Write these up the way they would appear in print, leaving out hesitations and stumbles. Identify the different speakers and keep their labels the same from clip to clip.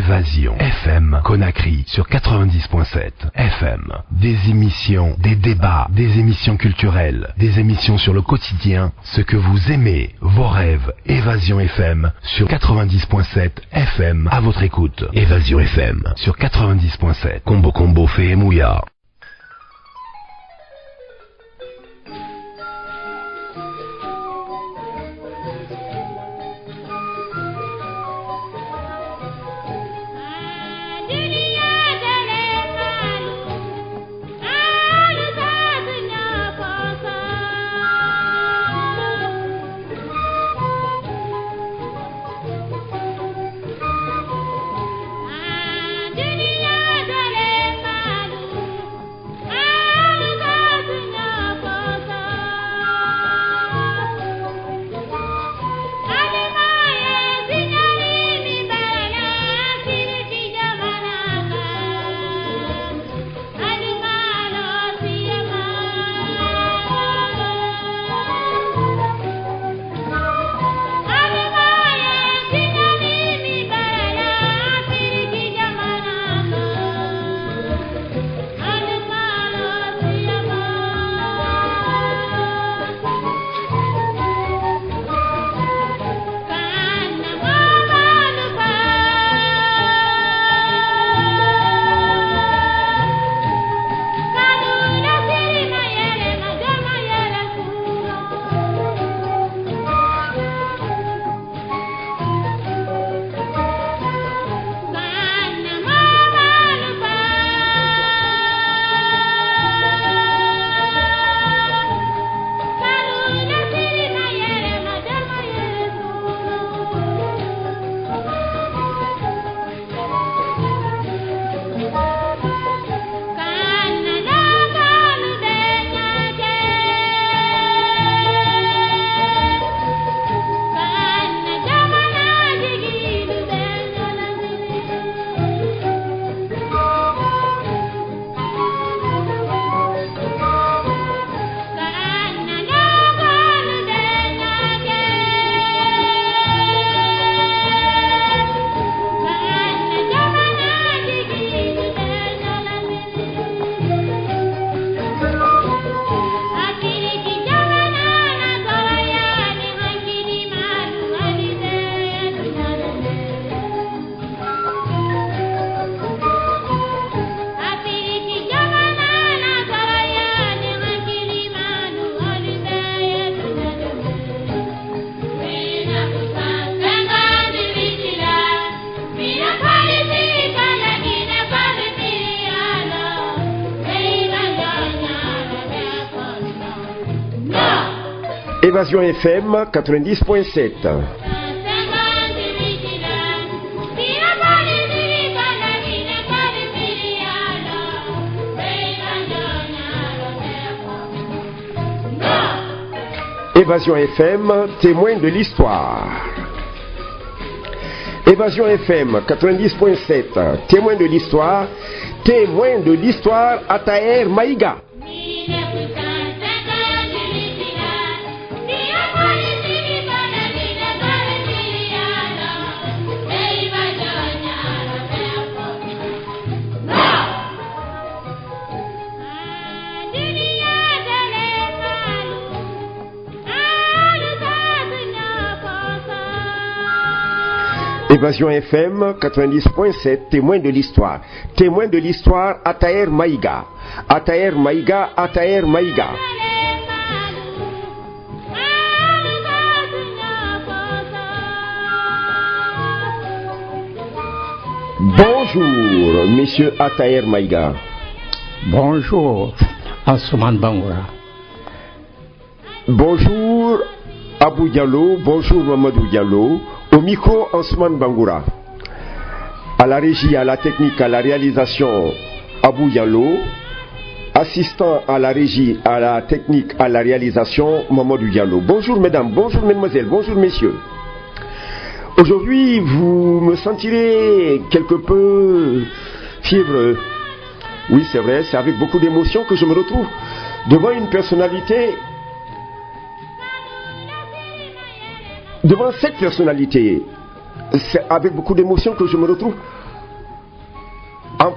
Speaker 1: Évasion FM Conakry sur 90.7 FM. Des émissions, des débats, des émissions culturelles, des émissions sur le quotidien, ce que vous aimez, vos rêves. Évasion FM sur 90.7 FM à votre écoute. Évasion FM sur 90.7. Combo Combo fait Mouya.
Speaker 2: Évasion FM 90.7. Évasion FM, témoin de l'histoire. Évasion FM 90.7, témoin de l'histoire, témoin de l'histoire Ataer Maïga. Évasion FM 90.7, témoin de l'histoire. Témoin de l'histoire, Ataer Maïga. Ataer Maïga, Ataer Maïga. Bonjour, monsieur Ataer Maïga.
Speaker 3: Bonjour, Ousmane Bangoura.
Speaker 2: Bonjour, Abou Diallo. Bonjour, Mamadou Diallo. Au micro, Ousmane Bangoura. À la régie, à la technique, à la réalisation, Abou Diallo. Assistant à la régie, à la technique, à la réalisation, Mamadou Diallo. Bonjour mesdames, bonjour mesdemoiselles, bonjour messieurs. Aujourd'hui, vous me sentirez quelque peu fiévreux. Oui, c'est vrai, c'est avec beaucoup d'émotion que je me retrouve devant une personnalité. Devant cette personnalité, c'est avec beaucoup d'émotion que je me retrouve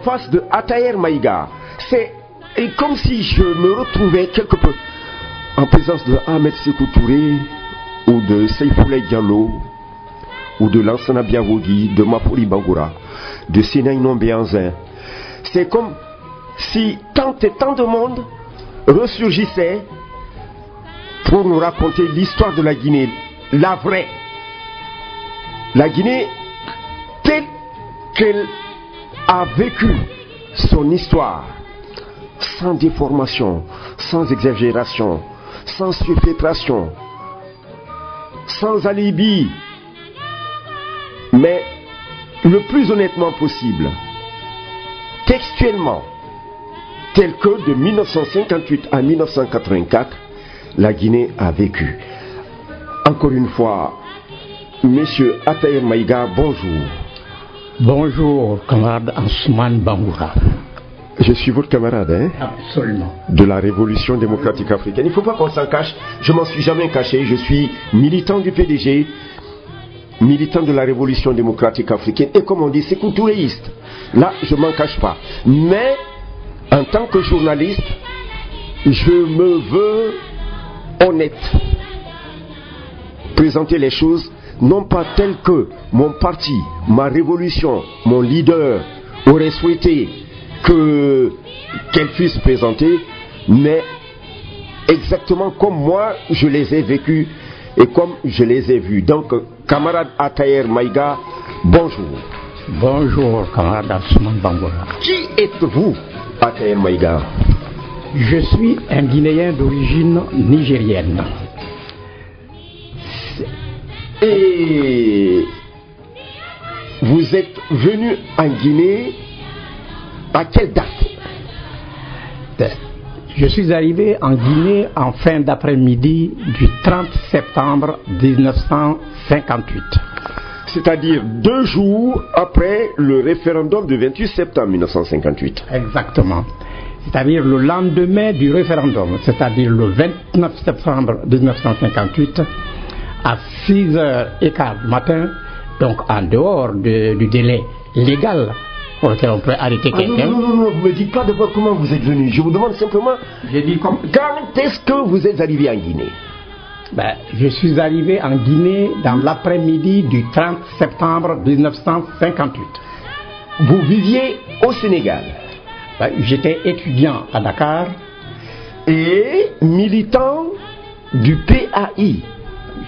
Speaker 2: face de Attaher Maïga. C'est comme si je me retrouvais quelque peu en présence de Ahmed Sékou Touré ou de Seyfoulaye Diallo ou de Lansana Biawogi, de Mapuri Bangoura, de Sénaï Nombéanzin. C'est comme si tant et tant de monde ressurgissait pour nous raconter l'histoire de la Guinée, la vraie. La Guinée telle qu'elle a vécu son histoire, sans déformation, sans exagération, sans surfiltration, sans alibi, mais le plus honnêtement possible, textuellement, tel que de 1958 à 1984, la Guinée a vécu. Encore une fois, Monsieur Attaher Maïga, bonjour.
Speaker 3: Bonjour, camarade Ansoumane Bangoura.
Speaker 2: Je suis votre camarade, hein?
Speaker 3: Absolument.
Speaker 2: De la Révolution démocratique africaine. Il ne faut pas qu'on s'en cache. Je m'en suis jamais caché. Je suis militant du PDG, militant de la Révolution démocratique africaine. Et comme on dit, c'est culturéiste. Là, je ne m'en cache pas. Mais, en tant que journaliste, je me veux honnête. Présenter les choses, non pas telles que mon parti, ma révolution, mon leader aurait souhaité qu'elles puissent présenter, mais exactement comme moi je les ai vécues et comme je les ai vues. Donc, camarade Attaher Maïga, bonjour.
Speaker 3: Bonjour, camarade Ansoumane Bangoura.
Speaker 2: Qui êtes-vous, Attaher Maïga?
Speaker 3: Je suis un Guinéen d'origine nigérienne.
Speaker 2: Et vous êtes venu en Guinée à quelle date?
Speaker 3: Je suis arrivé en Guinée en fin d'après-midi du 30 septembre 1958.
Speaker 2: C'est-à-dire 2 jours après le référendum du 28 septembre 1958.
Speaker 3: Exactement. C'est-à-dire le lendemain du référendum, c'est-à-dire le 29 septembre 1958, à 6h15 du matin, donc en dehors du délai légal pour lequel on peut arrêter quelqu'un.
Speaker 2: Non, vous ne me dites pas d'abord comment vous êtes venu. Je vous demande simplement, quand est-ce que vous êtes arrivé en Guinée?
Speaker 3: Je suis arrivé en Guinée dans l'après-midi du 30 septembre 1958.
Speaker 2: Vous viviez au Sénégal?
Speaker 3: J'étais étudiant à Dakar.
Speaker 2: Et militant du PAI?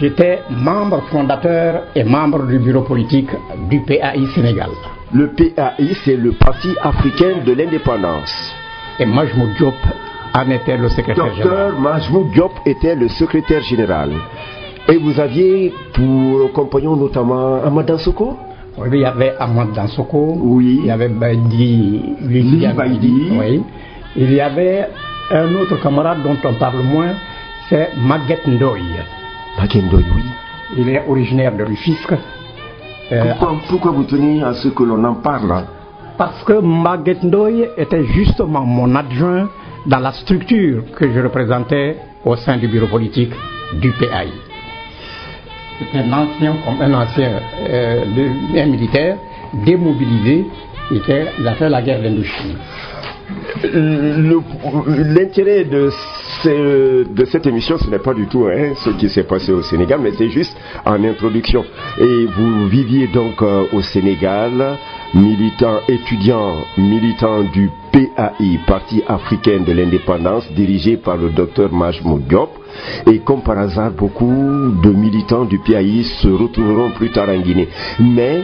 Speaker 3: J'étais membre fondateur et membre du bureau politique du PAI Sénégal.
Speaker 2: Le PAI, c'est le Parti africain de l'indépendance.
Speaker 3: Et Majmoud Diop en était le secrétaire général.
Speaker 2: Docteur Majmoud Diop était le secrétaire général. Et vous aviez pour compagnon notamment Ahmad Dansoko?
Speaker 3: Oui, il y avait Ahmad Dansoko.
Speaker 2: Oui.
Speaker 3: Il y avait Baïdi. Oui. Il y avait un autre camarade dont on parle moins, c'est Maguette Ndoye.
Speaker 2: Maguette Ndoye, oui.
Speaker 3: Il est originaire de Rufisque.
Speaker 2: Pourquoi vous tenez à ce que l'on en parle?
Speaker 3: Parce que Maguette Ndoye était justement mon adjoint dans la structure que je représentais au sein du bureau politique du PAI. C'était un ancien militaire démobilisé et il a fait la guerre d'Indochine.
Speaker 2: L'intérêt de cette émission, ce n'est pas du tout ce qui s'est passé au Sénégal, mais c'est juste en introduction. Et vous viviez donc au Sénégal, étudiant militant du PAI, Parti africain de l'indépendance, dirigé par le docteur Majmoud Diop. Et comme par hasard, beaucoup de militants du PAI se retrouveront plus tard en Guinée. Mais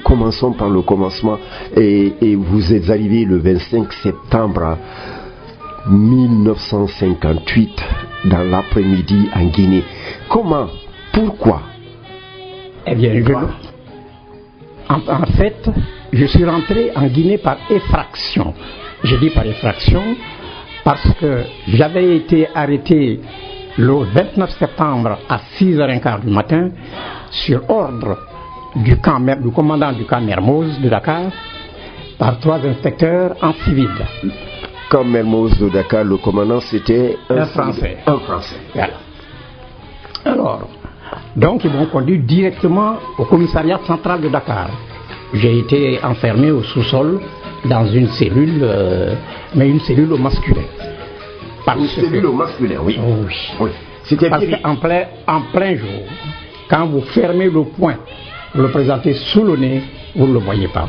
Speaker 2: commençons par le commencement. Et vous êtes arrivé le 25 septembre 1958 dans l'après-midi en Guinée. Comment? Pourquoi?
Speaker 3: Eh bien, en fait, je suis rentré en Guinée par effraction. Je dis par effraction parce que j'avais été arrêté le 29 septembre à 6h15 du matin sur ordre du commandant du camp Mermoz de Dakar par 3 inspecteurs en civil.
Speaker 2: Camp Mermoz de Dakar, le commandant c'était
Speaker 3: un Français.
Speaker 2: Un Français.
Speaker 3: Voilà. Alors, donc ils m'ont conduit directement au commissariat central de Dakar. j'ai été enfermé au dans une cellule, mais une cellule au masculin.
Speaker 2: Une cellule au masculin, oui.
Speaker 3: Oh, oui.
Speaker 2: Oui. C'était
Speaker 3: parce qu'en plein jour, quand vous fermez le poing, vous le présentez sous le nez, vous ne le voyez pas.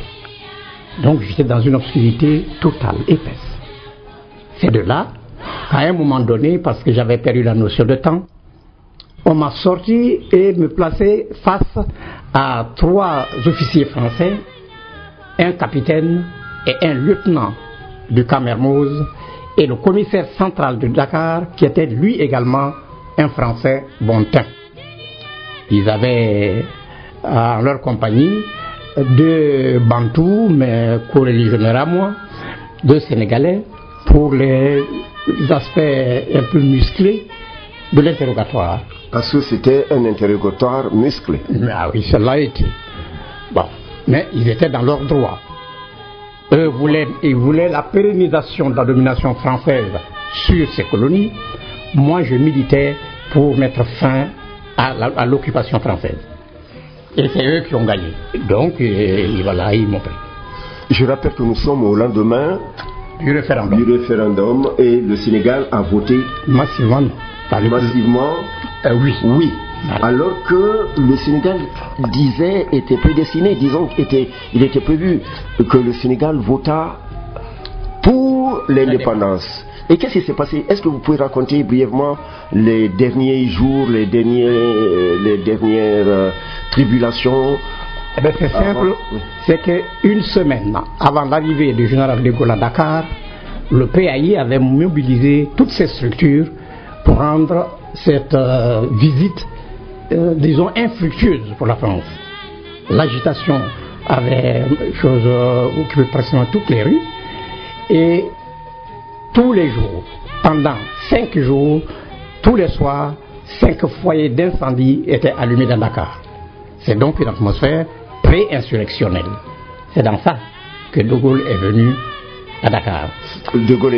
Speaker 3: Donc j'étais dans une obscurité totale, épaisse. C'est de là, à un moment donné, parce que j'avais perdu la notion de temps, on m'a sorti et me placé face à 3 officiers français, un capitaine et un lieutenant du camp Mermoz, et le commissaire central de Dakar, qui était lui également un Français bon teint. Ils avaient en leur compagnie 2 Bantous, mais co-religionnaires à moi, 2 Sénégalais, pour les aspects un peu musclés de l'interrogatoire.
Speaker 2: Parce que c'était un interrogatoire musclé.
Speaker 3: Ah oui, cela a été. Bon, mais ils étaient dans leur droit. Eux voulaient la pérennisation de la domination française sur ces colonies. Moi, je militais pour mettre fin à l'occupation française. Et c'est eux qui ont gagné. Donc, voilà, ils m'ont pris.
Speaker 2: Je rappelle que nous sommes au lendemain
Speaker 3: du référendum
Speaker 2: et le Sénégal a voté
Speaker 3: massivement. Oui.
Speaker 2: Oui. Alors que le Sénégal était prédestiné, disons il était prévu que le Sénégal vota pour l'indépendance. Et qu'est-ce qui s'est passé? Est-ce que vous pouvez raconter brièvement les derniers jours, les dernières tribulations?
Speaker 3: Eh bien, c'est simple, c'est qu'une semaine avant l'arrivée du général de Gaulle à Dakar, le PAI avait mobilisé toutes ses structures pour rendre cette visite, disons, infructueuse pour la France. L'agitation avait occupé pratiquement toutes les rues, et tous les jours, pendant 5 jours, tous les soirs, 5 foyers d'incendie étaient allumés dans Dakar. C'est donc une atmosphère pré-insurrectionnelle. C'est dans ça que De Gaulle est venu à Dakar.
Speaker 2: De Gaulle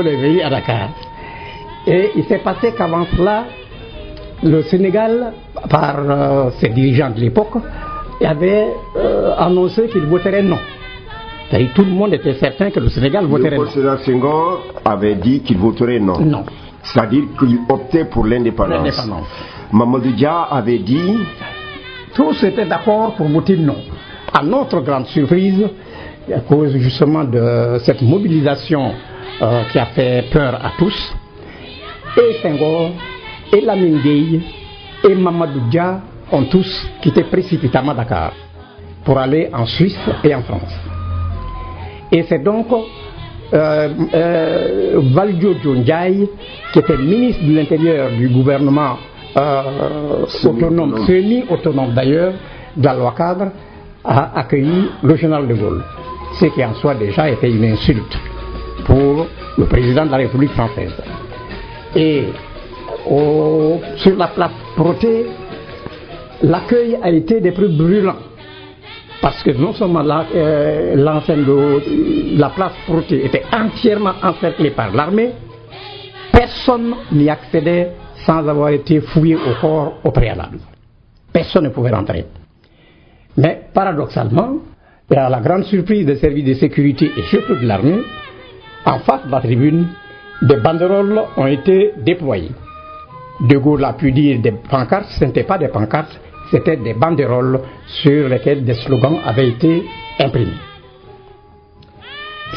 Speaker 3: est venu à Dakar. Et il s'est passé qu'avant cela, le Sénégal, par ses dirigeants de l'époque, avait annoncé qu'il voterait non. C'est-à-dire, tout le monde était certain que le Sénégal voterait non.
Speaker 2: Le président Senghor avait dit qu'il voterait non.
Speaker 3: Non.
Speaker 2: C'est-à-dire qu'il optait pour l'indépendance. Mamadou Dia avait dit...
Speaker 3: Tous étaient d'accord pour voter non. À notre grande surprise, à cause justement de cette mobilisation qui a fait peur à tous, et Senghor, et Lamine Gueye, et Mamadou Dia ont tous quitté précipitamment Dakar pour aller en Suisse et en France. Et c'est donc Valdiodio Ndiaye, qui était ministre de l'Intérieur du gouvernement autonome, semi-autonome d'ailleurs, de la loi cadre, a accueilli le général de Gaulle. Ce qui en soi déjà était une insulte pour le président de la République française. Et sur la place Protet, l'accueil a été des plus brûlants. Parce que non seulement l'enceinte de la place Protet était entièrement encerclée par l'armée, personne n'y accédait sans avoir été fouillé au corps au préalable. Personne ne pouvait rentrer. Mais paradoxalement, et à la grande surprise des services de sécurité et surtout de l'armée, en face de la tribune, des banderoles ont été déployées. De Gaulle a pu dire des pancartes, ce n'étaient pas des pancartes, c'était des banderoles sur lesquelles des slogans avaient été imprimés.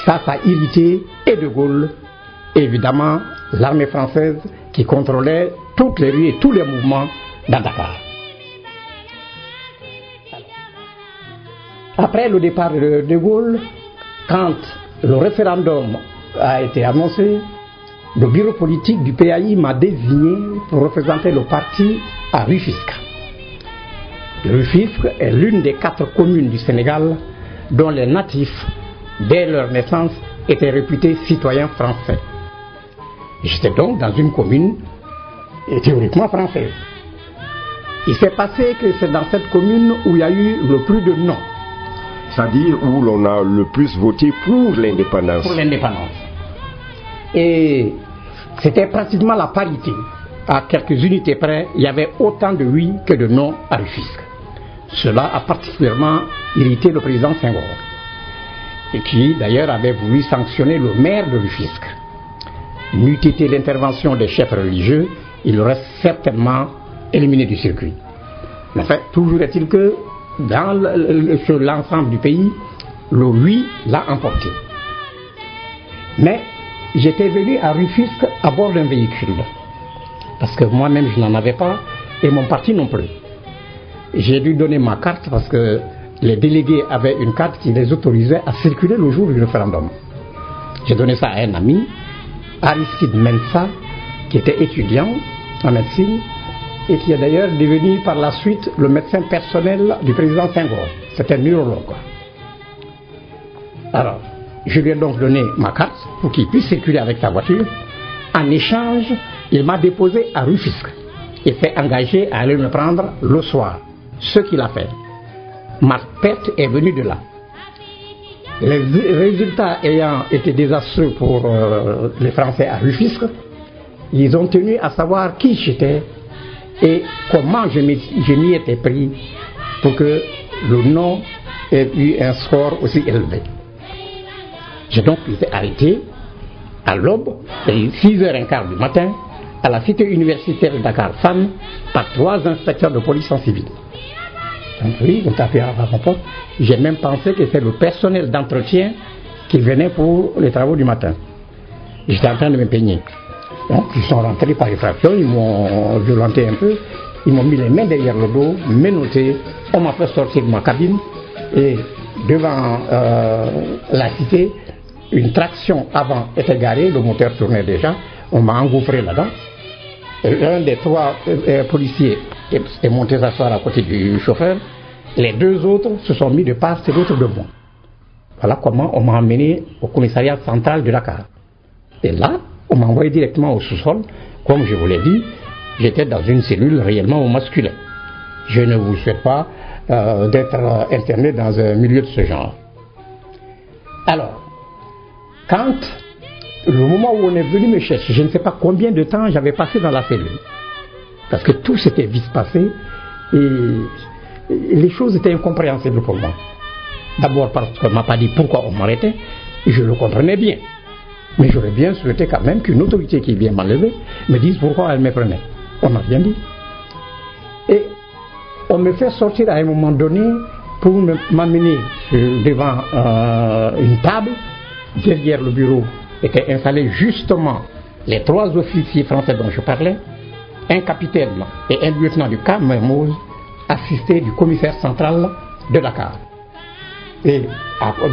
Speaker 3: Ça a irrité et De Gaulle, et évidemment l'armée française qui contrôlait toutes les rues et tous les mouvements dans Dakar. Après le départ de De Gaulle, quand le référendum a été annoncé, le bureau politique du PAI m'a désigné pour représenter le parti à Rufisque. Rufisque est l'une des 4 communes du Sénégal dont les natifs, dès leur naissance, étaient réputés citoyens français. J'étais donc dans une commune théoriquement française. Il s'est passé que c'est dans cette commune où il y a eu le plus de non.
Speaker 2: C'est-à-dire où l'on a le plus voté pour l'indépendance.
Speaker 3: Pour l'indépendance. Et c'était pratiquement la parité. À quelques unités près, il y avait autant de oui que de non à Rufisque. Cela a particulièrement irrité le président Senghor, et qui d'ailleurs avait voulu sanctionner le maire de Rufisque. N'eût été l'intervention des chefs religieux, il aurait certainement éliminé du circuit. Mais enfin, toujours est-il que sur l'ensemble du pays, le oui l'a emporté. Mais j'étais venu à Rufisque à bord d'un véhicule, parce que moi-même je n'en avais pas, et mon parti non plus. J'ai dû donner ma carte parce que les délégués avaient une carte qui les autorisait à circuler le jour du référendum. J'ai donné ça à un ami, Aristide Mensa, qui était étudiant en médecine et qui est d'ailleurs devenu par la suite le médecin personnel du président Senghor. C'était un neurologue. Alors, je lui ai donc donné ma carte pour qu'il puisse circuler avec sa voiture. En échange, il m'a déposé à Rufisque et s'est engagé à aller me prendre le soir. Ce qu'il a fait. Ma perte est venue de là. Les résultats ayant été désastreux pour les Français à Rufisque, ils ont tenu à savoir qui j'étais et comment je m'y étais pris pour que le nom ait eu un score aussi élevé. J'ai donc été arrêté à l'aube, à 6h15 du matin, à la cité universitaire de Dakar Fan, par 3 inspecteurs de police en civil. Donc oui, on tapait à ma porte. J'ai même pensé que c'est le personnel d'entretien qui venait pour les travaux du matin. J'étais en train de me peigner. Donc ils sont rentrés par effraction, ils m'ont violenté un peu, ils m'ont mis les mains derrière le dos, menotté, on m'a fait sortir de ma cabine et devant la cité, une traction avant était garée, le moteur tournait déjà, on m'a engouffré là-dedans. L'un des 3 policiers est monté s'asseoir à côté du chauffeur. Les 2 autres se sont mis de part et l'autre de moi. Voilà comment on m'a emmené au commissariat central de Dakar. Et là, on m'a envoyé directement au sous-sol. Comme je vous l'ai dit, j'étais dans une cellule réellement au masculin. Je ne vous souhaite pas d'être interné dans un milieu de ce genre. Alors, quand le moment où on est venu me chercher, je ne sais pas combien de temps j'avais passé dans la cellule. Parce que tout s'était vite passé et les choses étaient incompréhensibles pour moi. D'abord parce qu'on ne m'a pas dit pourquoi on m'arrêtait, et je le comprenais bien. Mais j'aurais bien souhaité quand même qu'une autorité qui vient m'enlever me dise pourquoi elle me prenait. On n'a rien dit. Et on me fait sortir à un moment donné pour m'amener devant une table. Derrière le bureau étaient installés justement les 3 officiers français dont je parlais, un capitaine et un lieutenant du Cap Mermoz, assistés du commissaire central de Dakar. Et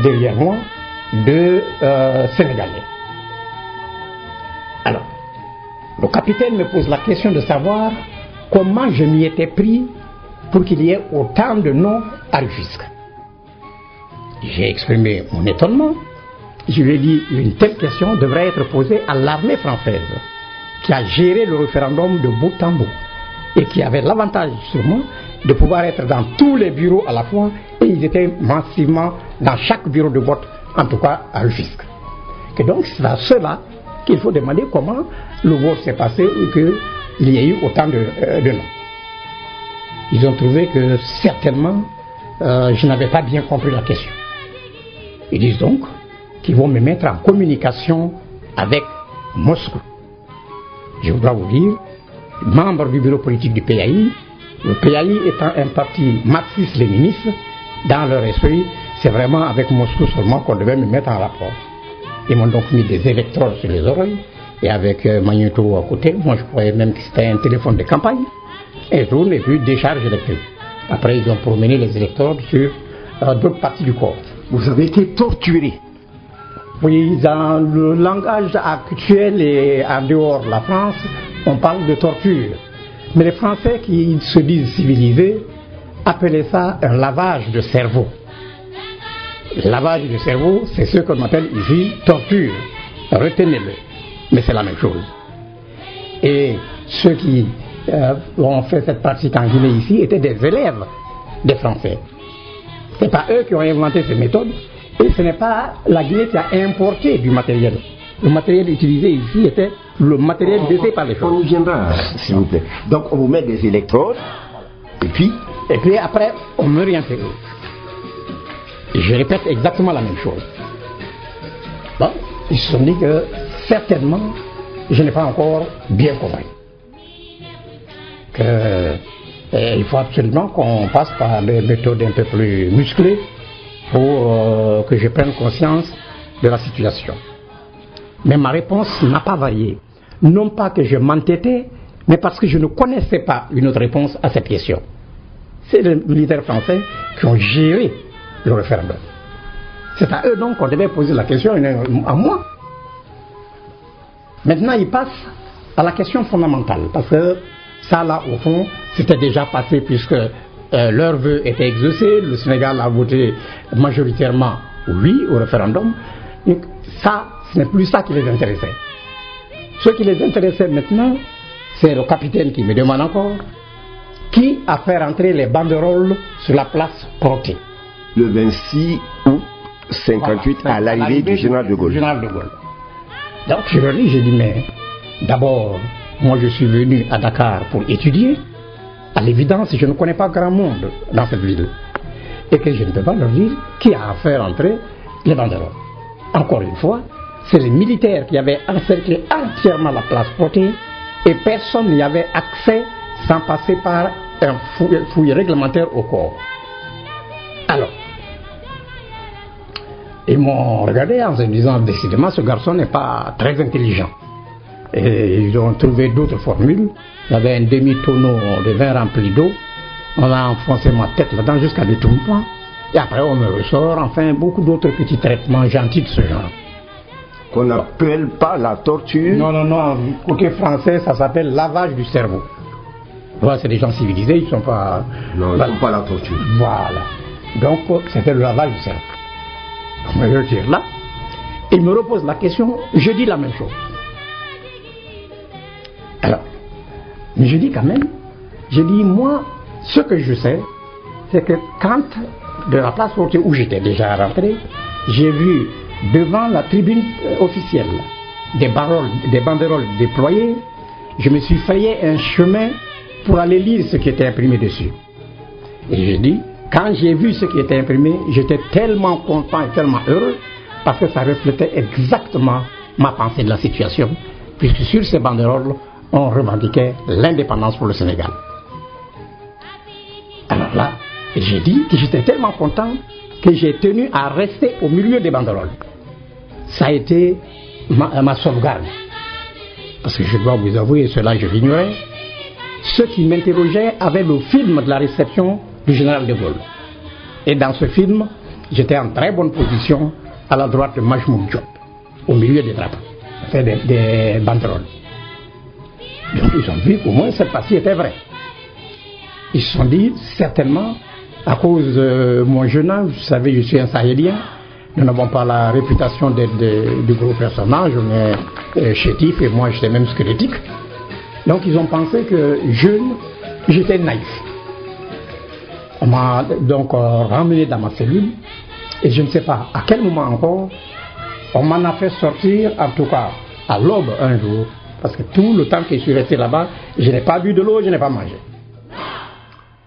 Speaker 3: derrière moi, 2 Sénégalais. Alors, le capitaine me pose la question de savoir comment je m'y étais pris pour qu'il y ait autant de noms à Rufisque. J'ai exprimé mon étonnement. Je lui ai dit une telle question devrait être posée à l'armée française qui a géré le référendum de bout en bout et qui avait l'avantage sur moi de pouvoir être dans tous les bureaux à la fois et ils étaient massivement dans chaque bureau de vote, en tout cas à Rufisque. Et donc c'est à cela qu'il faut demander comment le vote s'est passé et qu'il y ait eu autant de noms. Ils ont trouvé que certainement je n'avais pas bien compris la question. Ils disent donc qu'ils vont me mettre en communication avec Moscou. Je voudrais vous dire, membre du bureau politique du PAI, le PAI étant un parti marxiste-léniniste, dans leur esprit, c'est vraiment avec Moscou seulement qu'on devait me mettre en rapport. Ils m'ont donc mis des électrodes sur les oreilles, et avec magnéto à côté, moi je croyais même que c'était un téléphone de campagne, et je n'ai vu décharge électrique. Après, ils ont promené les électrodes sur d'autres parties du corps.
Speaker 2: Vous avez été torturé.
Speaker 3: Oui, dans le langage actuel et en dehors de la France, on parle de torture. Mais les Français qui se disent civilisés appelaient ça un lavage de cerveau. Le lavage de cerveau, c'est ce qu'on appelle ici torture. Retenez-le. Mais c'est la même chose. Et ceux qui ont fait cette pratique en Guinée ici étaient des élèves des Français. Ce n'est pas eux qui ont inventé ces méthodes. Et ce n'est pas la Guinée qui a importé du matériel. Le matériel utilisé ici était le matériel laissé par les choses.
Speaker 2: On y viendra, s'il vous plaît. Donc on vous met des électrodes, et puis
Speaker 3: Et puis après, on me réinterroge. Et je répète exactement la même chose. Bon, ils se sont dit que certainement, je n'ai pas encore bien compris. Il faut absolument qu'on passe par des méthodes un peu plus musclées pour que je prenne conscience de la situation. Mais ma réponse n'a pas varié. Non pas que je m'entêtais, mais parce que je ne connaissais pas une autre réponse à cette question. C'est les militaires français qui ont géré le référendum. C'est à eux donc qu'on devait poser la question, à moi. Maintenant, ils passent à la question fondamentale, parce que ça, là, au fond, c'était déjà passé puisque leur vœu était exaucé. Le Sénégal a voté majoritairement oui au référendum. Donc, ça, ce n'est plus ça qui les intéressait. Ce qui les intéressait maintenant, c'est le capitaine qui me demande encore qui a fait rentrer les banderoles sur la place Protet.
Speaker 2: Le 26 août 58, voilà, à l'arrivée du général de Gaulle.
Speaker 3: Donc je leur dis, j'ai dit, mais d'abord, moi je suis venu à Dakar pour étudier. À l'évidence, je ne connais pas grand monde dans cette ville. Et que je ne peux pas leur dire qui a fait rentrer les banderoles. Encore une fois, c'est les militaires qui avaient encerclé entièrement la place Protet et personne n'y avait accès sans passer par un fouille réglementaire au corps. Alors, ils m'ont regardé en se disant, décidément, ce garçon n'est pas très intelligent. Et ils ont trouvé d'autres formules. Il y avait un demi-tonneau de vin rempli d'eau. On a enfoncé ma tête là-dedans jusqu'à l'étouffement. Et après, on me ressort, enfin, beaucoup d'autres petits traitements gentils de ce genre.
Speaker 2: Qu'on n'appelle pas la torture?
Speaker 3: Non. Côté français, ça s'appelle lavage du cerveau. Voilà, c'est des gens civilisés, ils ne sont pas...
Speaker 2: Non, ils ne font pas la torture.
Speaker 3: Voilà. Donc, c'était le lavage du cerveau. On me retire là. Il me repose la question, je dis la même chose. Alors, mais je dis quand même, moi, ce que je sais, c'est que quand, de la place où j'étais déjà rentré, j'ai vu devant la tribune officielle des banderoles déployées, je me suis frayé un chemin pour aller lire ce qui était imprimé dessus. Et je dis, quand j'ai vu ce qui était imprimé, j'étais tellement content et tellement heureux parce que ça reflétait exactement ma pensée de la situation, puisque sur ces banderoles, on revendiquait l'indépendance pour le Sénégal. Alors là, j'ai dit que j'étais tellement content que j'ai tenu à rester au milieu des banderoles. Ça a été ma sauvegarde. Parce que je dois vous avouer, cela je l'ignorais. Ceux qui m'interrogeaient avaient le film de la réception du général de Gaulle. Et dans ce film, j'étais en très bonne position à la droite de Majmoud Diop, au milieu des drapeaux, enfin des banderoles. Donc ils ont vu qu'au moins cette partie était vraie. Ils se sont dit, certainement, à cause de mon jeune âge, vous savez, je suis un Sahélien, nous n'avons pas la réputation d'être de gros personnages, on est chétif et moi j'étais même squelettique. Donc ils ont pensé que jeune, j'étais naïf. On m'a donc ramené dans ma cellule et je ne sais pas à quel moment encore, on m'en a fait sortir, en tout cas à l'aube un jour, parce que tout le temps que je suis resté là-bas, je n'ai pas bu de l'eau, je n'ai pas mangé.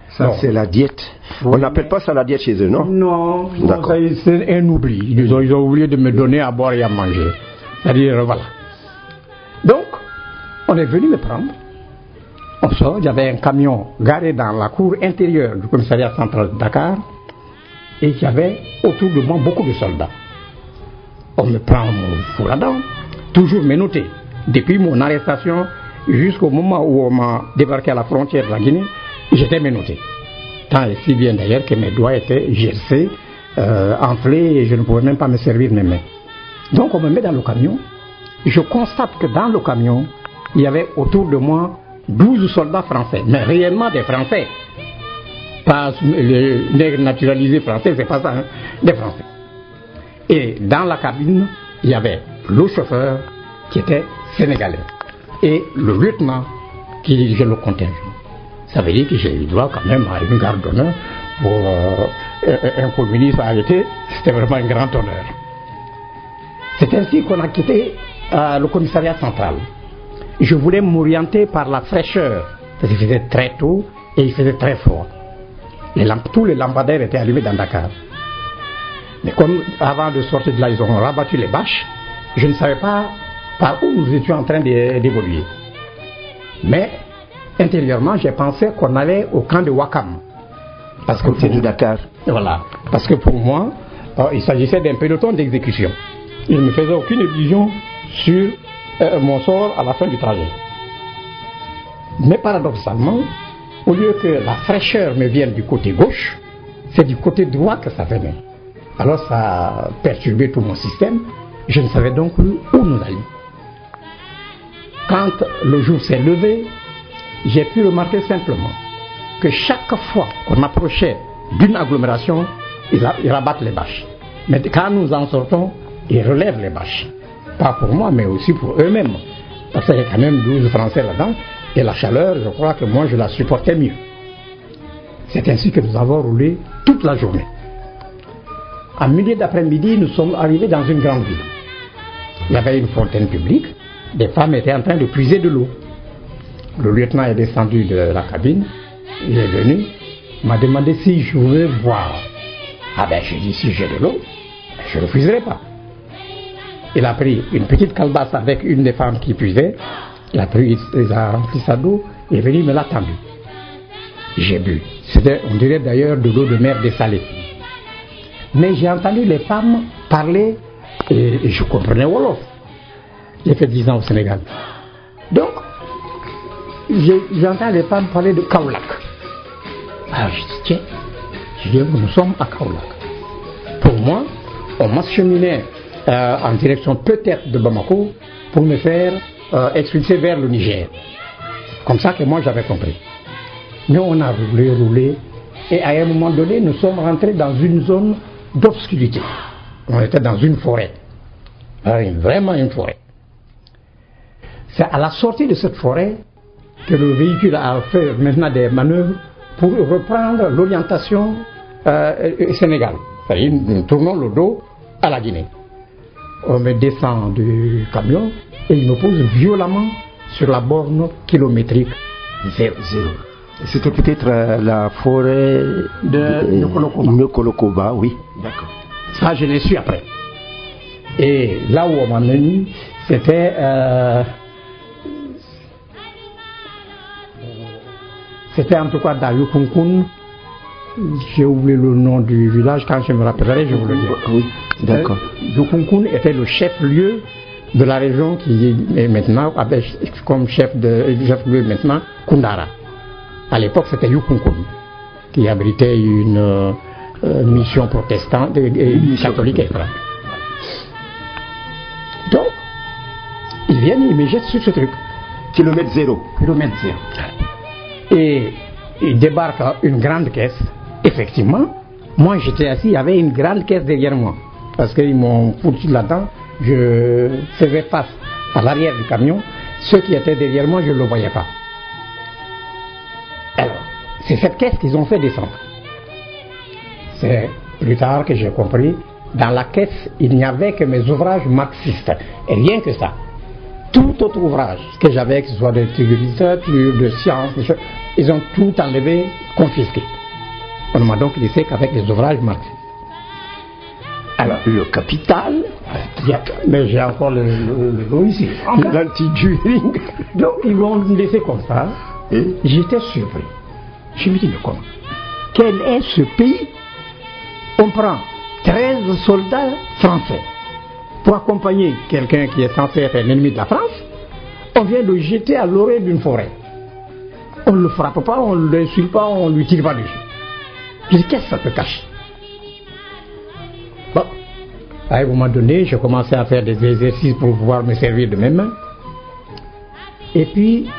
Speaker 2: Ça, c'est la diète. On n'appelle pas ça la diète chez eux, non?
Speaker 3: Non, c'est un oubli. Ils ont oublié de me donner à boire et à manger. C'est-à-dire, voilà. Donc, on est venu me prendre. On sort, il y avait un camion garé dans la cour intérieure du commissariat central de Dakar. Et il y avait autour de moi beaucoup de soldats. On me prend mon fourradon, toujours menotté. Depuis mon arrestation jusqu'au moment où on m'a débarqué à la frontière de la Guinée, j'étais menotté. Tant et si bien d'ailleurs que mes doigts étaient gercés, enflés et je ne pouvais même pas me servir mes mains. Donc on me met dans le camion. Je constate que dans le camion, il y avait autour de moi 12 soldats français, mais réellement des Français. Pas les nègres naturalisés français, c'est pas ça, hein, des Français. Et dans la cabine, il y avait le chauffeur qui était sénégalais et le lieutenant qui dirigeait le contingent. Ça veut dire que j'ai eu droit quand même à une garde d'honneur pour un communiste arrêté. C'était vraiment un grand honneur. C'est ainsi qu'on a quitté le commissariat central. Je voulais m'orienter par la fraîcheur, parce qu'il faisait très tôt et il faisait très froid. Tous les lampadaires étaient allumés dans Dakar. Mais comme avant de sortir de là, ils ont rabattu les bâches, je ne savais pas par où nous étions en train d'évoluer. Mais intérieurement, j'ai pensé qu'on allait au camp de Ouakam.
Speaker 4: Parce que c'est de Dakar.
Speaker 3: Voilà. Parce que pour moi, il s'agissait d'un peloton d'exécution. Il ne me faisait aucune illusion sur mon sort à la fin du trajet. Mais paradoxalement, au lieu que la fraîcheur me vienne du côté gauche, c'est du côté droit que ça venait. Alors ça a perturbé tout mon système. Je ne savais donc plus où nous allions. Quand le jour s'est levé, j'ai pu remarquer simplement que chaque fois qu'on approchait d'une agglomération, ils rabattent les bâches. Mais quand nous en sortons, ils relèvent les bâches. Pas pour moi, mais aussi pour eux-mêmes. Parce qu'il y a quand même 12 Français là-dedans. Et la chaleur, je crois que moi, je la supportais mieux. C'est ainsi que nous avons roulé toute la journée. À milieu d'après-midi, nous sommes arrivés dans une grande ville. Il y avait une fontaine publique. Des femmes étaient en train de puiser de l'eau. Le lieutenant est descendu de la cabine. Il est venu. M'a demandé si je voulais boire. Ah ben, j'ai dit, si j'ai de l'eau, je ne refuserai pas. Il a pris une petite calebasse avec une des femmes qui puisait. Il a rempli sa d'eau. Il est venu, il me l'a tendu. J'ai bu. C'était, on dirait d'ailleurs, de l'eau de mer dessalée. Mais j'ai entendu les femmes parler et je comprenais Wolof. J'ai fait 10 ans au Sénégal. Donc, j'entends les femmes parler de Kaolack. Alors je dis, tiens, nous sommes à Kaolack. Pour moi, on m'acheminait en direction peut-être de Bamako pour me faire expulser vers le Niger. Comme ça que moi j'avais compris. Mais on a roulé, et à un moment donné, nous sommes rentrés dans une zone d'obscurité. On était dans une forêt. Vraiment une forêt. C'est à la sortie de cette forêt que le véhicule a fait maintenant des manœuvres pour reprendre l'orientation Sénégal. C'est-à-dire, nous tournons le dos à la Guinée. On me descend du camion et il me pose violemment sur la borne kilométrique 0.
Speaker 4: C'était peut-être la forêt de Nkolokoba, oui. D'accord.
Speaker 3: Ça, je l'ai su après. Et là où on m'a mené, c'était en tout cas dans Yukunkun. J'ai oublié le nom du village, quand je me rappellerai, je vous le dirai.
Speaker 4: Oui, d'accord.
Speaker 3: Yukunkun était le chef-lieu de la région qui est maintenant, avec comme chef-lieu maintenant, Koundara. À l'époque, c'était Yukunkun, qui abritait une mission protestante et catholique. Et voilà. Donc, ils viennent, ils me jettent sur ce truc.
Speaker 4: Kilomètre 0.
Speaker 3: Et ils débarquent à une grande caisse. Effectivement, moi j'étais assis, il y avait une grande caisse derrière moi. Parce qu'ils m'ont foutu là-dedans, je faisais face à l'arrière du camion. Ceux qui étaient derrière moi, je ne le voyais pas. Alors, c'est cette caisse qu'ils ont fait descendre. C'est plus tard que j'ai compris, dans la caisse, il n'y avait que mes ouvrages marxistes. Et rien que ça. Tout autre ouvrage que j'avais, que ce soit de littérature, de sciences, ils ont tout enlevé, confisqué. On ne m'a donc laissé qu'avec les ouvrages marxistes. Alors, le capital, mais j'ai encore le lot ici.
Speaker 4: L'anti-during.
Speaker 3: Donc, ils m'ont laissé comme ça. Et j'étais surpris. Je me dis, mais comment? Quel est ce pays? On prend 13 soldats français pour accompagner quelqu'un qui est censé être un ennemi de la France. On vient le jeter à l'orée d'une forêt. On ne le frappe pas, on ne l'insulte pas, on ne lui tire pas dessus. Je dis, qu'est-ce que ça peut cacher? Bon, à un moment donné, j'ai commencé à faire des exercices pour pouvoir me servir de mes mains. Et puis,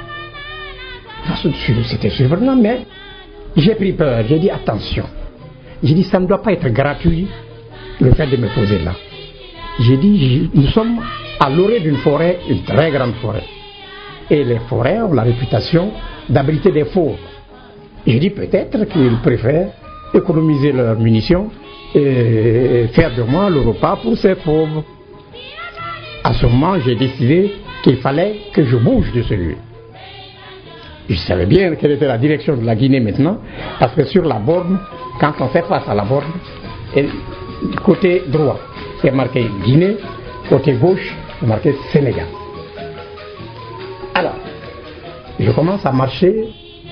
Speaker 3: c'était surprenant, mais j'ai pris peur. J'ai dit, attention. J'ai dit, ça ne doit pas être gratuit, le fait de me poser là. J'ai dit, nous sommes à l'orée d'une forêt, une très grande forêt. Et les forêts ont la réputation d'abriter des fauves. J'ai dit, peut-être qu'ils préfèrent économiser leurs munitions et faire de moi le repas pour ces fauves. À ce moment, j'ai décidé qu'il fallait que je bouge de ce lieu. Je savais bien quelle était la direction de la Guinée maintenant, parce que sur la borne, quand on fait face à la borne, et côté droit, c'est marqué Guinée, côté gauche, c'est marqué Sénégal. Alors, je commence à marcher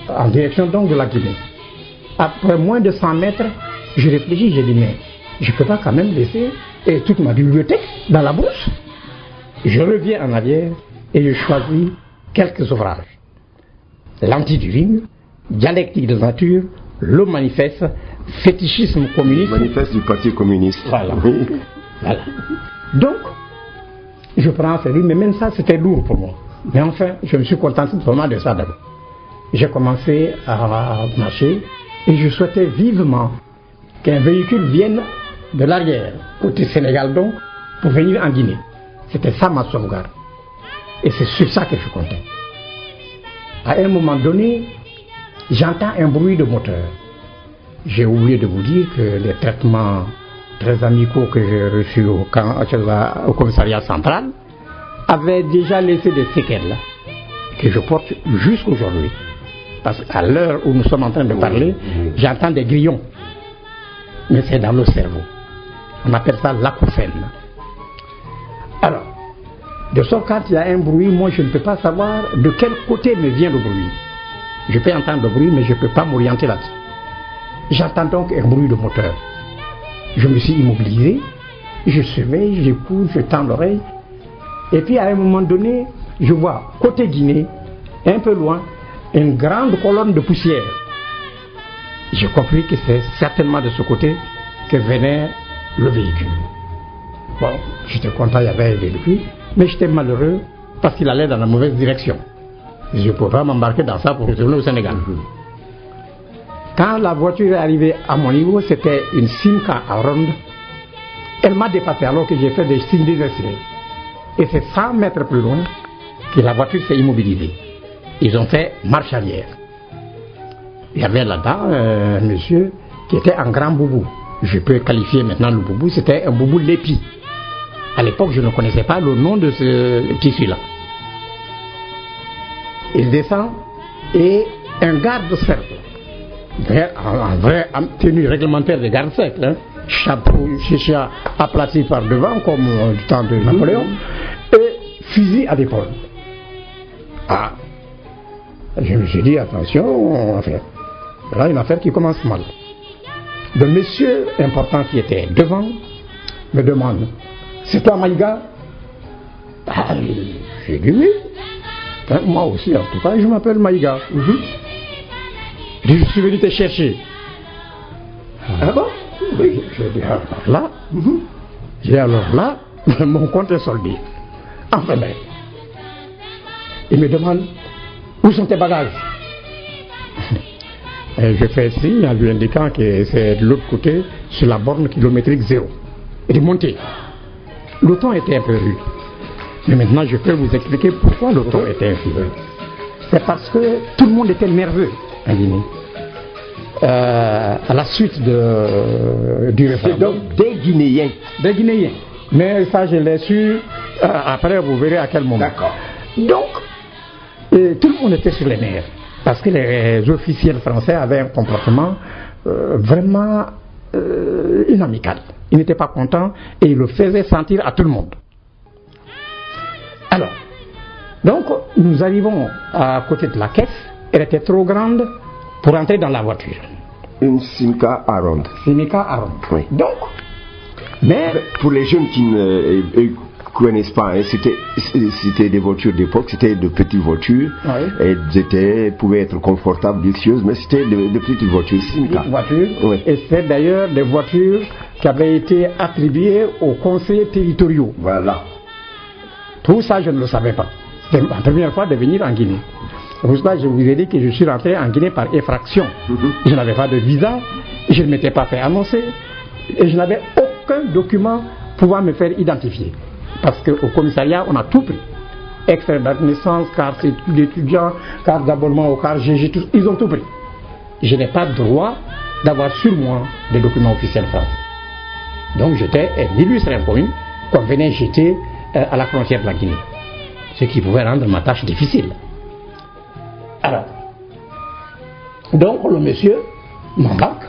Speaker 3: en direction donc de la Guinée. Après moins de 100 mètres, je réfléchis, je dis mais je ne peux pas quand même laisser toute ma bibliothèque dans la brousse. Je reviens en arrière et je choisis quelques ouvrages. L'Anti-Düring, Dialectique de nature, Le Manifeste, Fétichisme communiste.
Speaker 2: Manifeste du Parti communiste.
Speaker 3: Voilà. Voilà. Donc, je prends ce livre, mais même ça c'était lourd pour moi. Mais enfin, je me suis contenté vraiment de ça d'abord. J'ai commencé à marcher et je souhaitais vivement qu'un véhicule vienne de l'arrière, côté Sénégal donc, pour venir en Guinée. C'était ça ma sauvegarde. Et c'est sur ça que je comptais. À un moment donné, j'entends un bruit de moteur. J'ai oublié de vous dire que les traitements très amicaux que j'ai reçus au commissariat central avaient déjà laissé des séquelles que je porte jusqu'aujourd'hui. Parce qu'à l'heure où nous sommes en train de parler, j'entends des grillons. Mais c'est dans le cerveau. On appelle ça l'acouphène. Alors, de sorte quand il y a un bruit, moi je ne peux pas savoir de quel côté me vient le bruit. Je peux entendre le bruit, mais je ne peux pas m'orienter là-dessus. J'entends donc un bruit de moteur. Je me suis immobilisé, je surveille, j'écoute, je tends l'oreille. Et puis à un moment donné, je vois côté Guinée, un peu loin, une grande colonne de poussière. J'ai compris que c'est certainement de ce côté que venait le véhicule. Bon, j'étais content, il y avait un véhicule, mais j'étais malheureux parce qu'il allait dans la mauvaise direction. Je ne pouvais pas m'embarquer dans ça pour retourner au Sénégal. Quand la voiture est arrivée à mon niveau, c'était une Simca à ronde. Elle m'a dépassé alors que j'ai fait des signes désespérés. Et c'est 100 mètres plus loin que la voiture s'est immobilisée. Ils ont fait marche arrière. Il y avait là-dedans un monsieur qui était un grand boubou. Je peux qualifier maintenant le boubou, c'était un boubou lépi. À l'époque, je ne connaissais pas le nom de ce tissu-là. Il descend et un garde-cercle, en vrai tenue réglementaire de garde-cercle, hein, chapeau, chicha aplati par devant comme du temps de Napoléon, et fusil à l'épaule. Ah, je me suis dit attention, enfin, là une affaire qui commence mal. Le monsieur important qui était devant me demande: c'est toi Maïga? Ah, j'ai dit oui. Moi aussi, en tout cas, je m'appelle Maïga. Je suis venu te chercher. Ah bon? Oui, je dis alors là. J'ai alors là, mon compte est soldé. Enfin, ben, il me demande: où sont tes bagages? Et je fais signe en lui indiquant que c'est de l'autre côté, sur la borne kilométrique 0. Il dit: montez. Le ton était un peu rude. Mais maintenant, je peux vous expliquer pourquoi le ton était un peu rude. C'est parce que tout le monde était nerveux en Guinée. À la suite du référendum.
Speaker 2: Donc des Guinéens.
Speaker 3: Des Guinéens. Mais ça, je l'ai su. Après, vous verrez à quel moment.
Speaker 2: D'accord.
Speaker 3: Donc, tout le monde était sur les nerfs. Parce que les officiels français avaient un comportement vraiment inamical. Ils n'étaient pas contents et ils le faisaient sentir à tout le monde. Alors, donc, nous arrivons à côté de la caisse. Elle était trop grande pour entrer dans la voiture.
Speaker 2: Une Simca à ronde.
Speaker 3: Simca à ronde.
Speaker 2: Oui.
Speaker 3: Donc, mais
Speaker 2: pour les jeunes qui ne connaissent pas, hein, c'était des voitures d'époque, c'était de petites voitures. Oui. Elles pouvaient être confortables, luxueuses, mais c'était de petites voitures. Simca.
Speaker 3: Oui. Et c'est d'ailleurs des voitures qui avaient été attribuées aux conseillers territoriaux.
Speaker 2: Voilà.
Speaker 3: Tout ça, je ne le savais pas. C'était la première fois de venir en Guinée. Pour cela, je vous ai dit que je suis rentré en Guinée par effraction. Je n'avais pas de visa, je ne m'étais pas fait annoncer, et je n'avais aucun document pouvant me faire identifier. Parce qu'au commissariat, on a tout pris. Extrait de naissance, carte d'étudiant, carte d'abonnement au car GG, ils ont tout pris. Je n'ai pas le droit d'avoir sur moi des documents officiels français. Donc j'étais un illustre inconnu qu'on venait jeter à la frontière de la Guinée. Ce qui pouvait rendre ma tâche difficile. Alors, Donc le monsieur m'embarque,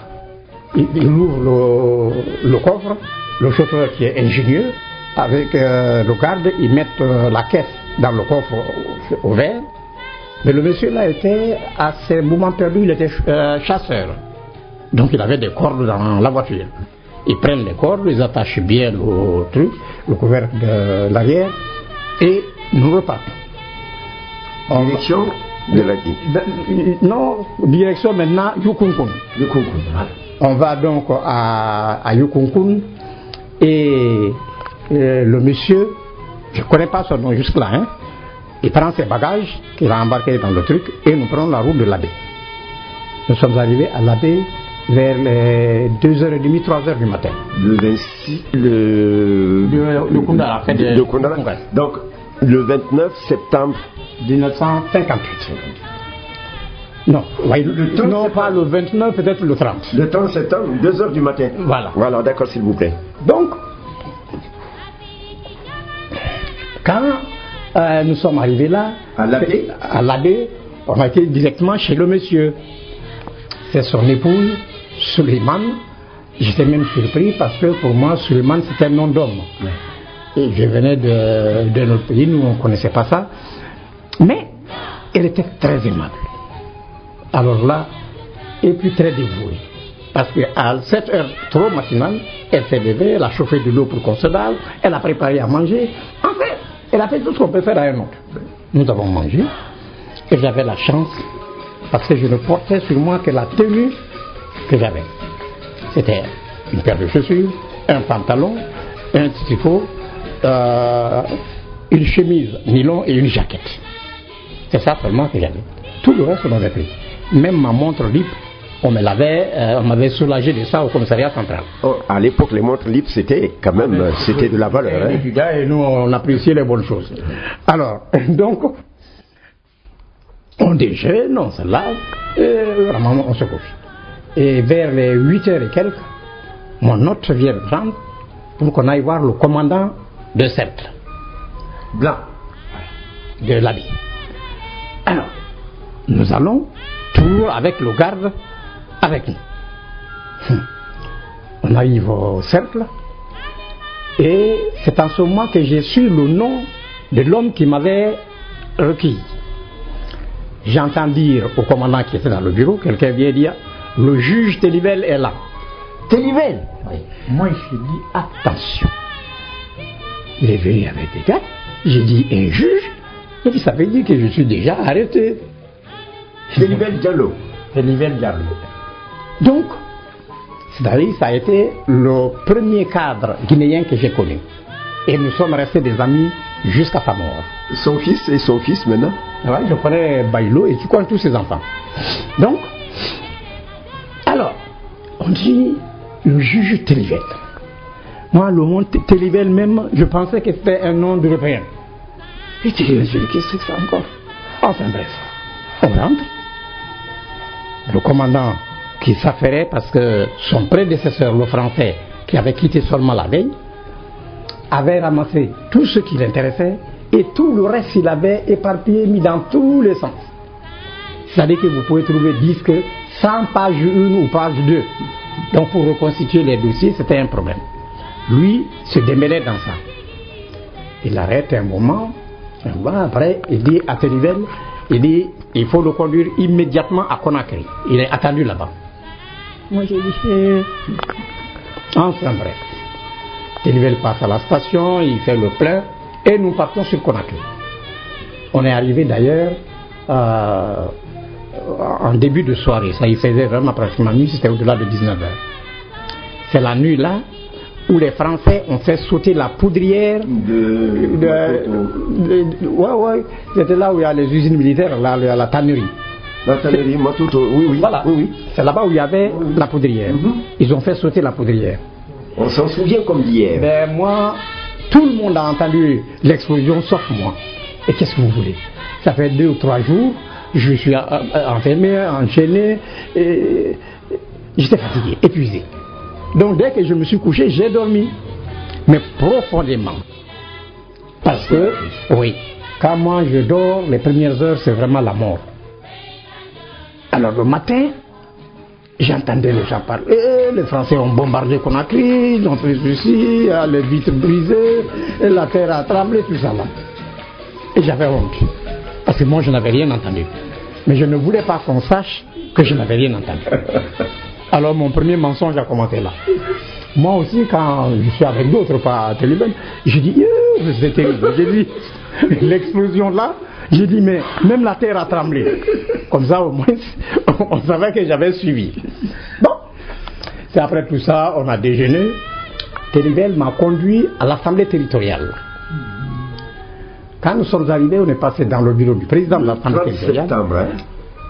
Speaker 3: il ouvre le coffre, le chauffeur qui est ingénieux, avec le garde, ils mettent la caisse dans le coffre ouvert. Mais le monsieur là était, à ces moments perdus, il était chasseur. Donc il avait des cordes dans la voiture. Ils prennent les cordes, ils attachent bien le truc, le couvercle de l'arrière, et nous repartons.
Speaker 2: Direction de la Guinée.
Speaker 3: Non, direction maintenant Yukunkun. On va donc à Yukunkun et le monsieur, je ne connais pas son nom jusque là, hein, il prend ses bagages qu'il a embarqués dans le truc et nous prenons la route de l'Abbé. Nous sommes arrivés à l'Abbé vers les 2h30, 3h du matin.
Speaker 2: Le 26,
Speaker 3: le Kundala, la fête de
Speaker 2: Kundala. Donc, le 29 septembre
Speaker 3: 1958. Non, oui, non pas le 29, peut-être le 30.
Speaker 2: Le 30 septembre, 2h du matin.
Speaker 3: Voilà.
Speaker 2: Voilà, d'accord, s'il vous plaît.
Speaker 3: Donc, quand nous sommes arrivés là, à l'Abbé, on a été directement chez le monsieur. C'est son épouse, Suleiman. J'étais même surpris parce que pour moi, Suleiman, c'était un nom d'homme. Et je venais de notre pays, nous on ne connaissait pas ça. Mais elle était très aimable. Alors là, et puis très dévouée. Parce qu'à 7h trop matinale, elle s'est levée, elle a chauffé de l'eau pour qu'on se lave, elle a préparé à manger. En fait, elle a fait tout ce qu'on peut faire à un autre. Nous avons mangé et j'avais la chance parce que je ne portais sur moi que la tenue que j'avais. C'était une paire de chaussures, un pantalon, un tricot, une chemise nylon et une jaquette. C'est ça seulement que j'avais. Tout le reste, on avait pris. Même ma montre libre, on m'avait soulagé de ça au commissariat central.
Speaker 2: Oh, à l'époque, les montres libres, c'était quand même, c'était de la valeur.
Speaker 3: Et nous, on appréciait les bonnes choses. Alors, donc, on déjeune, on se lave, et vraiment, on se couche. Et vers les 8h et quelques, mon hôte vient me prendre pour qu'on aille voir le commandant de cercle.
Speaker 2: Blanc.
Speaker 3: De l'habit. Alors, nous allons toujours avec le garde avec nous. On arrive au cercle et c'est en ce moment que j'ai su le nom de l'homme qui m'avait requis. J'entends dire au commandant qui était dans le bureau, quelqu'un vient dire, le juge Télivel est là.
Speaker 2: Télivel?
Speaker 3: Oui. Moi je dis attention. Il est venu avec des gars, j'ai dit un juge, et puis ça veut dire que je suis déjà arrêté.
Speaker 2: Télivel Diallo.
Speaker 3: Télivel Diallo. Donc, c'est-à-dire ça a été le premier cadre guinéen que j'ai connu. Et nous sommes restés des amis jusqu'à sa mort.
Speaker 2: Son fils et son fils maintenant?
Speaker 3: Oui, je connais Bailo et tu connais tous ses enfants. Donc, alors, on dit le juge Télivel. Moi, le nom Télivel même, je pensais que c'était un nom d'Européen. Et Télivel, je dis, qu'est-ce que c'est ça encore? Enfin bref, on rentre. Le commandant qui s'affairait parce que son prédécesseur, le français, qui avait quitté seulement la veille, avait ramassé tout ce qui l'intéressait et tout le reste il avait éparpillé, mis dans tous les sens. C'est-à-dire que vous pouvez trouver disque 100 pages 1 ou page 2. Donc pour reconstituer les dossiers, c'était un problème. Lui se démêlait dans ça. Il arrête un moment, après il dit à Télivel, il dit il faut le conduire immédiatement à Conakry. Il est attendu là-bas. Moi j'ai dit enfin bref. Télivel passe à la station, il fait le plein et nous partons sur Conakry. On est arrivé d'ailleurs en début de soirée, ça y faisait vraiment pratiquement nuit, c'était au-delà de 19h. C'est la nuit là où les Français ont fait sauter la poudrière ouais, c'était là où il y a les usines militaires, là il y a la tannerie.
Speaker 2: La tannerie, Matuto, oui.
Speaker 3: Voilà, oui. C'est là-bas où il y avait la poudrière. Ils ont fait sauter la poudrière.
Speaker 2: On s'en souvient comme d'hier.
Speaker 3: Ben moi, tout le monde a entendu l'explosion sauf moi. Et qu'est-ce que vous voulez? Ça fait 2 ou 3 jours, je suis enfermé, enchaîné, et j'étais fatigué, épuisé. Donc dès que je me suis couché, j'ai dormi. Mais profondément. Parce que, oui, quand moi je dors, les premières heures, c'est vraiment la mort. Alors le matin, j'entendais les gens parler. Les Français ont bombardé Conakry, ils ont fait ceci, les vitres brisées, la terre a tremblé, tout ça là. Et j'avais honte. Parce que moi, je n'avais rien entendu. Mais je ne voulais pas qu'on sache que je n'avais rien entendu. Alors mon premier mensonge a commencé là. Moi aussi, quand je suis avec d'autres, pas à Télébène, j'ai dit, c'est terrible. J'ai dit, l'explosion là, j'ai dit, mais même la terre a tremblé. Comme ça, au moins, on savait que j'avais suivi. Bon, c'est après tout ça, on a déjeuné. Télébène m'a conduit à l'Assemblée territoriale. Quand nous sommes arrivés, on est passé dans le bureau du président de l'Assemblée territoriale.
Speaker 4: Septembre, hein?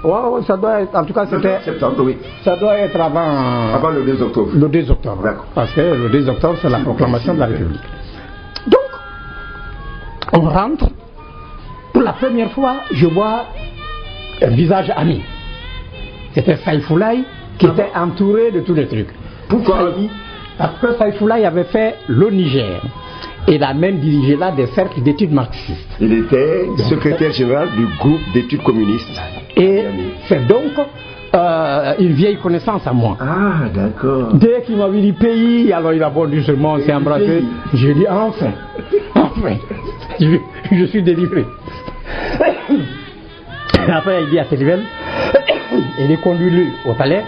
Speaker 3: Ouais, ça doit être, en tout cas, c'était.
Speaker 4: Septembre, oui.
Speaker 3: Ça doit être avant
Speaker 4: le 2 octobre.
Speaker 3: Le 2 octobre.
Speaker 4: D'accord.
Speaker 3: Parce que le 2 octobre, c'est la proclamation de la République. Donc, on rentre. Pour la première fois, je vois un visage ami. C'était Saïfoulaye qui était entouré de tous les trucs.
Speaker 4: Pourquoi ami?
Speaker 3: Parce que Saïfoulaye avait fait le Niger. Et il a même dirigé là des cercles d'études marxistes.
Speaker 4: Il était secrétaire général du groupe d'études communistes.
Speaker 3: Et c'est donc une vieille connaissance à moi.
Speaker 4: Ah, d'accord.
Speaker 3: Dès qu'il m'a vu du pays, alors il a bondu sur moi, on s'est embrassé. J'ai dit enfin, je suis délivré. Après, il dit à Télébène, il est conduit lui au palais.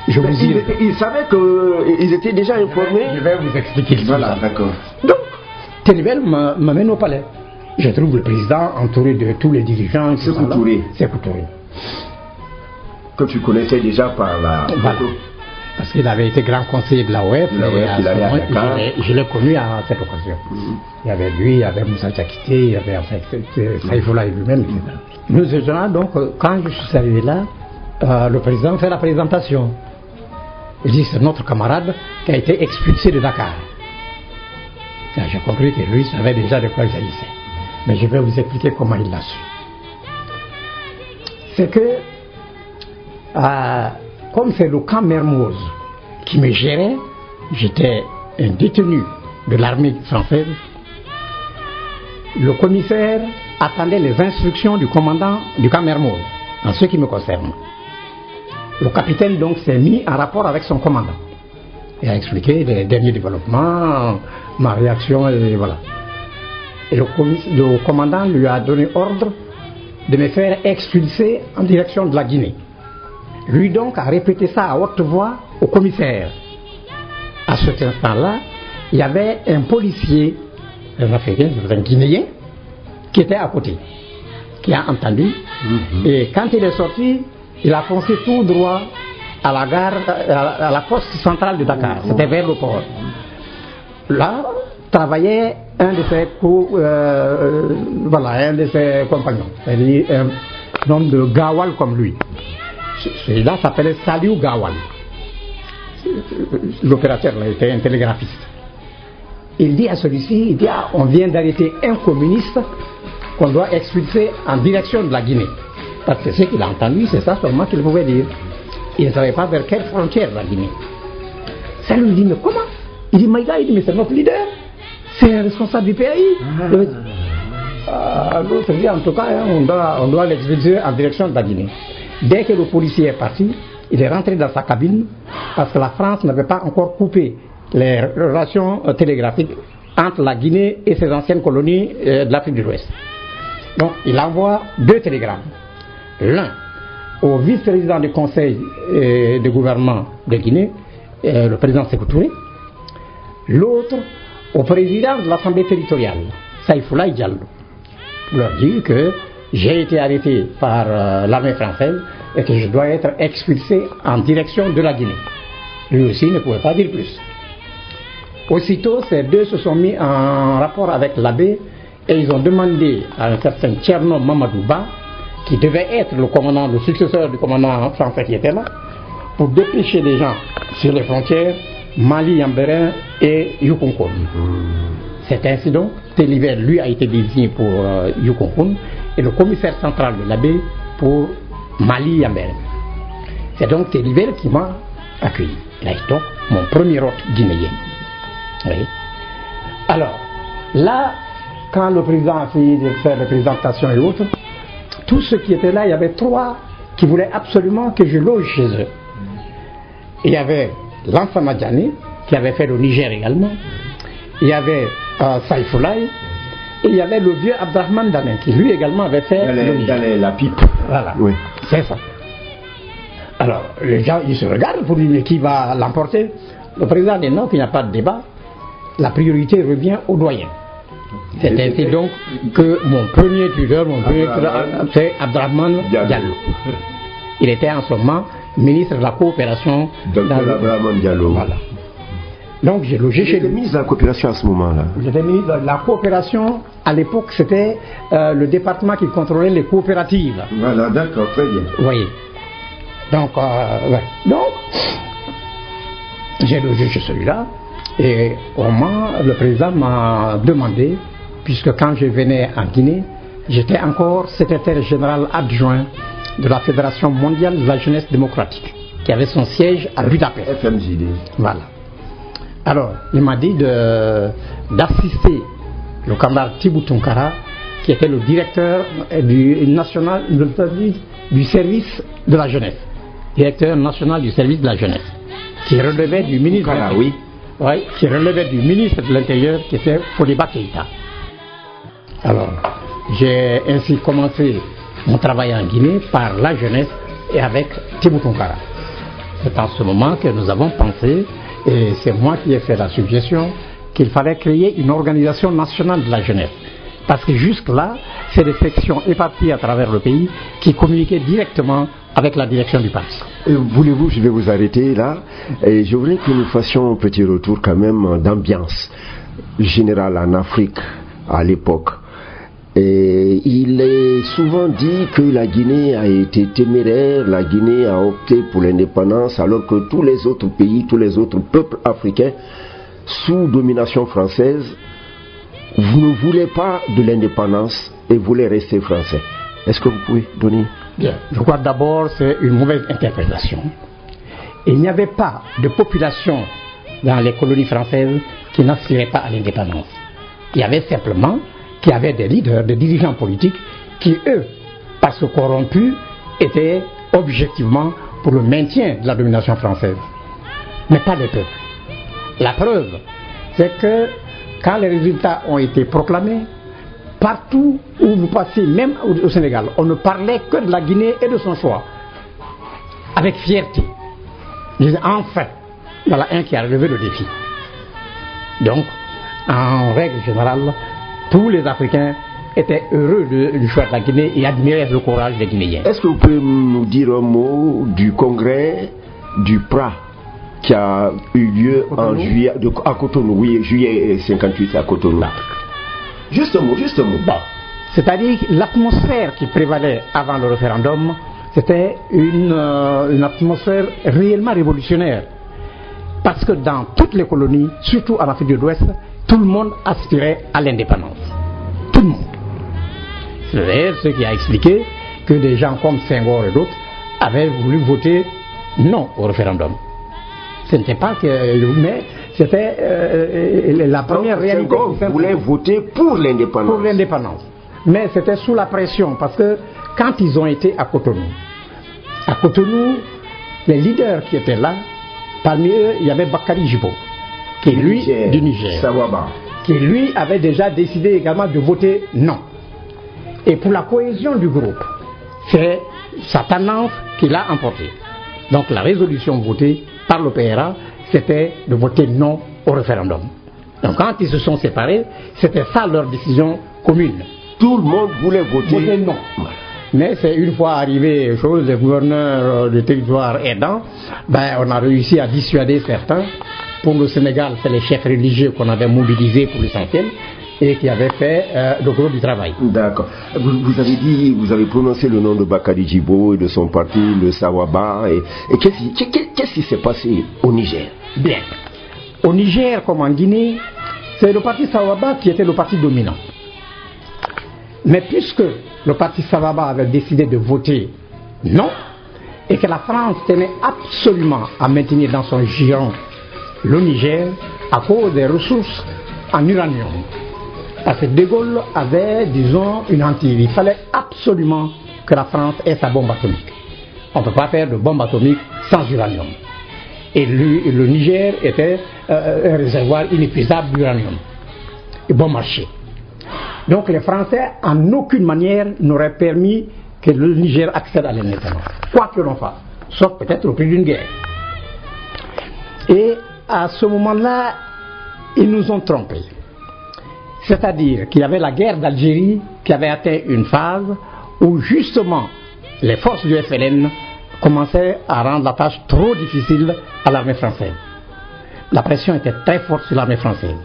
Speaker 3: Je vous dis.
Speaker 4: Il savait qu'ils étaient déjà informés.
Speaker 3: Je vais vous expliquer.
Speaker 4: Voilà, d'accord.
Speaker 3: Donc, Télébène m'amène au palais. Je trouve le président entouré de tous les dirigeants.
Speaker 4: Sékou Touré.
Speaker 3: Sékou Touré.
Speaker 4: Que tu connaissais déjà par la photo.
Speaker 3: Parce qu'il avait été grand conseiller de l'AOF. Je l'ai connu à cette occasion. Il y avait lui, il y avait Moussa Diakité, il y avait Saïfoulaye lui-même, etc. Nous étions là, donc, quand je suis arrivé là, le président fait la présentation. Il dit c'est notre camarade qui a été expulsé de Dakar. J'ai compris que lui savait déjà de quoi il s'agissait. Mais je vais vous expliquer comment il l'a su. C'est que, comme c'est le camp Mermoz qui me gérait, j'étais un détenu de l'armée française, le commissaire attendait les instructions du commandant du camp Mermoz, en ce qui me concerne. Le capitaine donc s'est mis en rapport avec son commandant. Il a expliqué les derniers développements, ma réaction, et voilà. Et le commandant lui a donné ordre de me faire expulser en direction de la Guinée. Lui donc a répété ça à haute voix au commissaire. À cet instant-là, il y avait un policier, un Africain, un Guinéen, qui était à côté, qui a entendu. Et quand il est sorti, il a foncé tout droit à la gare, à la poste centrale de Dakar. C'était vers le port. Là, travaillait un de ses compagnons, c'est-à-dire un homme de Gawal comme lui. Celui-là s'appelait Saliou Gawal. L'opérateur là, était un télégraphiste. Il dit à celui-ci, on vient d'arrêter un communiste qu'on doit expulser en direction de la Guinée. Parce que ce qu'il a entendu, c'est ça seulement qu'il pouvait dire. Il ne savait pas vers quelle frontière la Guinée. Ça lui dit, mais comment? Il dit, mais c'est notre leader. C'est un responsable du pays. L'autre dit, en tout cas, on doit l'expulser en direction de la Guinée. Dès que le policier est parti, il est rentré dans sa cabine parce que la France n'avait pas encore coupé les relations télégraphiques entre la Guinée et ses anciennes colonies de l'Afrique de l'Ouest. Donc, il envoie 2 télégrammes. L'un au vice-président du conseil de gouvernement de Guinée, le président Sékou Touré. L'autre au président de l'Assemblée territoriale, Saïfoulaye Diallo, pour leur dire que j'ai été arrêté par l'armée française et que je dois être expulsé en direction de la Guinée. Lui aussi ne pouvait pas dire plus. Aussitôt, ces 2 se sont mis en rapport avec l'abbé et ils ont demandé à un certain Tcherno Mamadouba, qui devait être le successeur du commandant français qui était là, pour dépêcher des gens sur les frontières Mali, Yambérin et Yukonkon. Cet incident, Télibert, lui, a été désigné pour Yukonkon et le commissaire central de l'abbé pour Mali, Yambérin. C'est donc Télibert qui m'a accueilli. Là, c'est donc mon premier hôte guinéen. Oui. Alors, là, quand le président a fini de faire les présentations et autres, tous ceux qui étaient là, il y avait 3 qui voulaient absolument que je loge chez eux. Il y avait l'Ansama Diané, qui avait fait le Niger également. Il y avait Saïfoulaï. Et il y avait le vieux Abdrahman Danen, qui lui également avait fait le Niger.
Speaker 2: Dans la pipe.
Speaker 3: Voilà,
Speaker 2: Oui.
Speaker 3: c'est ça. Alors, les gens, ils se regardent pour dire, mais qui va l'emporter? Le président dit non, qu'il n'y a pas de débat. La priorité revient au doyen. C'est ainsi donc que mon premier tuteur, c'est Abdrahman Diallo. Il était en ce moment ministre de la coopération.
Speaker 2: Docteur Abdrahman Diallo.
Speaker 3: Voilà. Donc j'ai logé chez lui.
Speaker 2: J'étais ministre de la coopération à ce moment-là.
Speaker 3: J'étais ministre de la coopération. À l'époque, c'était le département qui contrôlait les coopératives.
Speaker 2: Voilà, d'accord, très bien.
Speaker 3: Vous voyez. Donc, ouais. Donc, j'ai logé chez celui-là. Et au moment, le président m'a demandé, puisque quand je venais en Guinée, j'étais encore secrétaire général adjoint de la Fédération mondiale de la jeunesse démocratique, qui avait son siège à Budapest.
Speaker 2: FMJD.
Speaker 3: Voilà. Alors, il m'a dit d'assister le camarade Thibou Tunkara, qui était le directeur du service de la jeunesse. Directeur national du service de la jeunesse, qui relevait du ministre de l'Intérieur.
Speaker 2: Oui.
Speaker 3: Oui, qui relevait du ministre de l'Intérieur, qui était Fodiba Keïta. Alors, j'ai ainsi commencé mon travail en Guinée par la jeunesse et avec Thibou Tunkara. C'est en ce moment que nous avons pensé, et c'est moi qui ai fait la suggestion, qu'il fallait créer une organisation nationale de la jeunesse. Parce que jusque-là, c'est des sections éparpillées à travers le pays qui communiquaient directement avec la direction du parti.
Speaker 2: Voulez-vous, je vais vous arrêter là, et je voudrais que nous fassions un petit retour quand même d'ambiance générale en Afrique à l'époque. Et il est souvent dit que la Guinée a été téméraire, la Guinée a opté pour l'indépendance, alors que tous les autres pays, tous les autres peuples africains, sous domination française, vous ne voulez pas de l'indépendance et voulez rester français. Est-ce que vous pouvez donner?
Speaker 3: Bien, je crois d'abord c'est une mauvaise interprétation. Il n'y avait pas de population dans les colonies françaises qui n'aspiraient pas à l'indépendance. Il y avait simplement qu'il y avait des leaders, des dirigeants politiques qui, eux, parce que corrompus, étaient objectivement pour le maintien de la domination française. Mais pas les peuples. La preuve, c'est que quand les résultats ont été proclamés, partout où vous passez, même au Sénégal, on ne parlait que de la Guinée et de son choix. Avec fierté. Je disais, enfin, il y en a un qui a relevé le défi. Donc, en règle générale, tous les Africains étaient heureux du choix de la Guinée et admiraient le courage des Guinéens.
Speaker 2: Est-ce que vous pouvez nous dire un mot du congrès du PRA qui a eu lieu en juillet, à Cotonou, oui, juillet 58 à Cotonou? Juste un mot, juste un mot.
Speaker 3: Bon. C'est-à-dire l'atmosphère qui prévalait avant le référendum, c'était une atmosphère réellement révolutionnaire. Parce que dans toutes les colonies, surtout en Afrique de l'Ouest, tout le monde aspirait à l'indépendance. Tout le monde. C'est d'ailleurs ce qui a expliqué que des gens comme Senghor et d'autres avaient voulu voter non au référendum. Ce n'était pas que... mais c'était la première réalité.
Speaker 2: Senghor voulait voter pour l'indépendance.
Speaker 3: Pour l'indépendance. Mais c'était sous la pression, parce que quand ils ont été à Cotonou, les leaders qui étaient là, parmi eux, il y avait Bakary Djibo, qui est lui du Niger,
Speaker 2: Sawaba,
Speaker 3: qui lui avait déjà décidé également de voter non. Et pour la cohésion du groupe, c'est sa tendance qui l'a emporté. Donc la résolution votée par le PRA, c'était de voter non au référendum. Donc quand ils se sont séparés, c'était ça leur décision commune.
Speaker 2: Tout le monde voulait voter
Speaker 3: non. Mais c'est une fois arrivé chose, les gouverneurs du territoire aidant, on a réussi à dissuader certains. Pour le Sénégal, c'est les chefs religieux qu'on avait mobilisés pour l'essentiel et qui avaient fait le gros du travail.
Speaker 2: D'accord. Vous avez prononcé le nom de Bakary Djibo et de son parti, le Sawaba. Et qu'est-ce qui s'est passé au Niger?
Speaker 3: Bien. Au Niger, comme en Guinée, c'est le parti Sawaba qui était le parti dominant. Mais puisque le parti Sawaba avait décidé de voter non, et que la France tenait absolument à maintenir dans son giron le Niger à cause des ressources en uranium. Parce que De Gaulle avait, disons, une hantise. Il fallait absolument que la France ait sa bombe atomique. On ne peut pas faire de bombes atomiques sans uranium. Et le Niger était un réservoir inépuisable d'uranium. Et bon marché. Donc les Français, en aucune manière, n'auraient permis que le Niger accède à l'indépendance. Quoi que l'on fasse. Sauf peut-être au prix d'une guerre. Et à ce moment-là, ils nous ont trompés. C'est-à-dire qu'il y avait la guerre d'Algérie qui avait atteint une phase où justement les forces du FLN commençaient à rendre la tâche trop difficile à l'armée française. La pression était très forte sur l'armée française.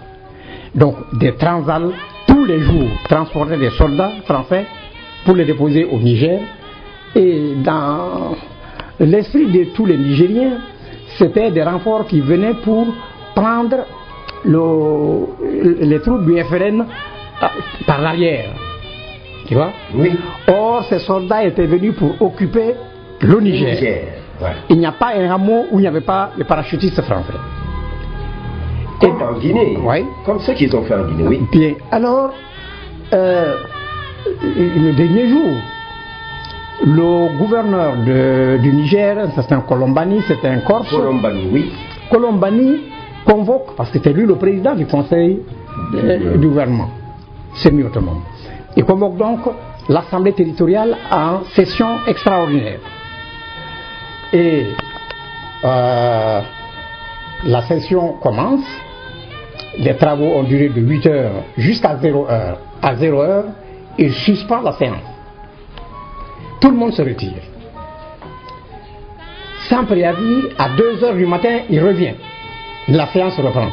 Speaker 3: Donc des Transals, tous les jours, transportaient des soldats français pour les déposer au Niger. Et dans l'esprit de tous les Nigériens, c'était des renforts qui venaient pour prendre les troupes du FLN par l'arrière. Tu vois?
Speaker 2: Oui.
Speaker 3: Or, ces soldats étaient venus pour occuper le Niger.
Speaker 2: Ouais.
Speaker 3: Il n'y a pas un hameau où il n'y avait pas de parachutistes français.
Speaker 2: Comme en Guinée.
Speaker 3: Oui.
Speaker 2: Comme ce qu'ils ont fait en Guinée, oui.
Speaker 3: Bien. Alors, le dernier jour, le gouverneur du Niger, c'est un Colombani, c'est un Corse.
Speaker 2: Colombani, oui.
Speaker 3: Colombani convoque, parce que c'était lui le président du conseil du gouvernement, semi-ottoman. Il convoque donc l'Assemblée territoriale en session extraordinaire. Et la session commence, les travaux ont duré de 8 heures jusqu'à 0 heure. À 0 heure, il suspend la séance. Tout le monde se retire. Sans préavis, à 2 heures du matin, il revient. La séance reprend.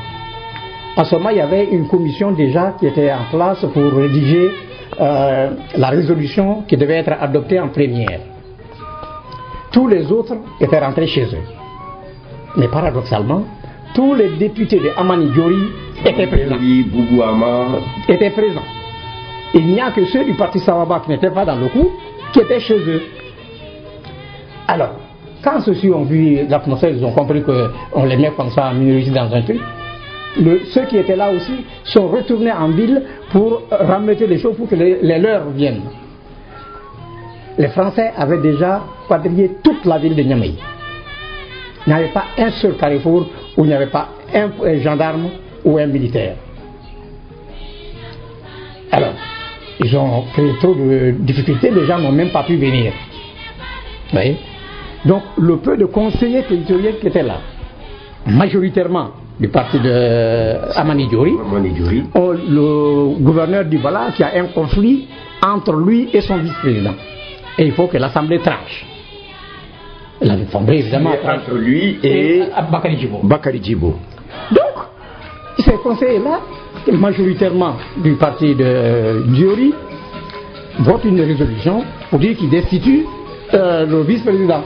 Speaker 3: En ce moment, il y avait une commission déjà qui était en place pour rédiger la résolution qui devait être adoptée en première. Tous les autres étaient rentrés chez eux. Mais paradoxalement, tous les députés de Amani Diori étaient présents.
Speaker 2: Boubou Ama.
Speaker 3: Étaient présents. Il n'y a que ceux du parti Sawaba qui n'étaient pas dans le coup, qui étaient chez eux. Alors, quand ceux-ci ont vu l'atmosphère, ils ont compris qu'on les met comme ça en minorité dans un truc. Ceux qui étaient là aussi sont retournés en ville pour remettre les choses pour que les leurs viennent. Les Français avaient déjà quadrillé toute la ville de Niamey. Il n'y avait pas un seul carrefour où il n'y avait pas un gendarme ou un militaire. Alors, ils ont créé trop de difficultés, les gens n'ont même pas pu venir. Vous voyez? Donc, le peu de conseillers territoriaux qui étaient là, majoritairement du parti de Amani Diori, le gouverneur du Bala qui a un conflit entre lui et son vice-président. Et il faut que l'Assemblée tranche. L'Assemblée, évidemment,
Speaker 2: entre lui et Bakari Djibo.
Speaker 3: Donc, ces conseillers-là, majoritairement du parti de Diori, votent une résolution pour dire qu'ils destituent le vice-président,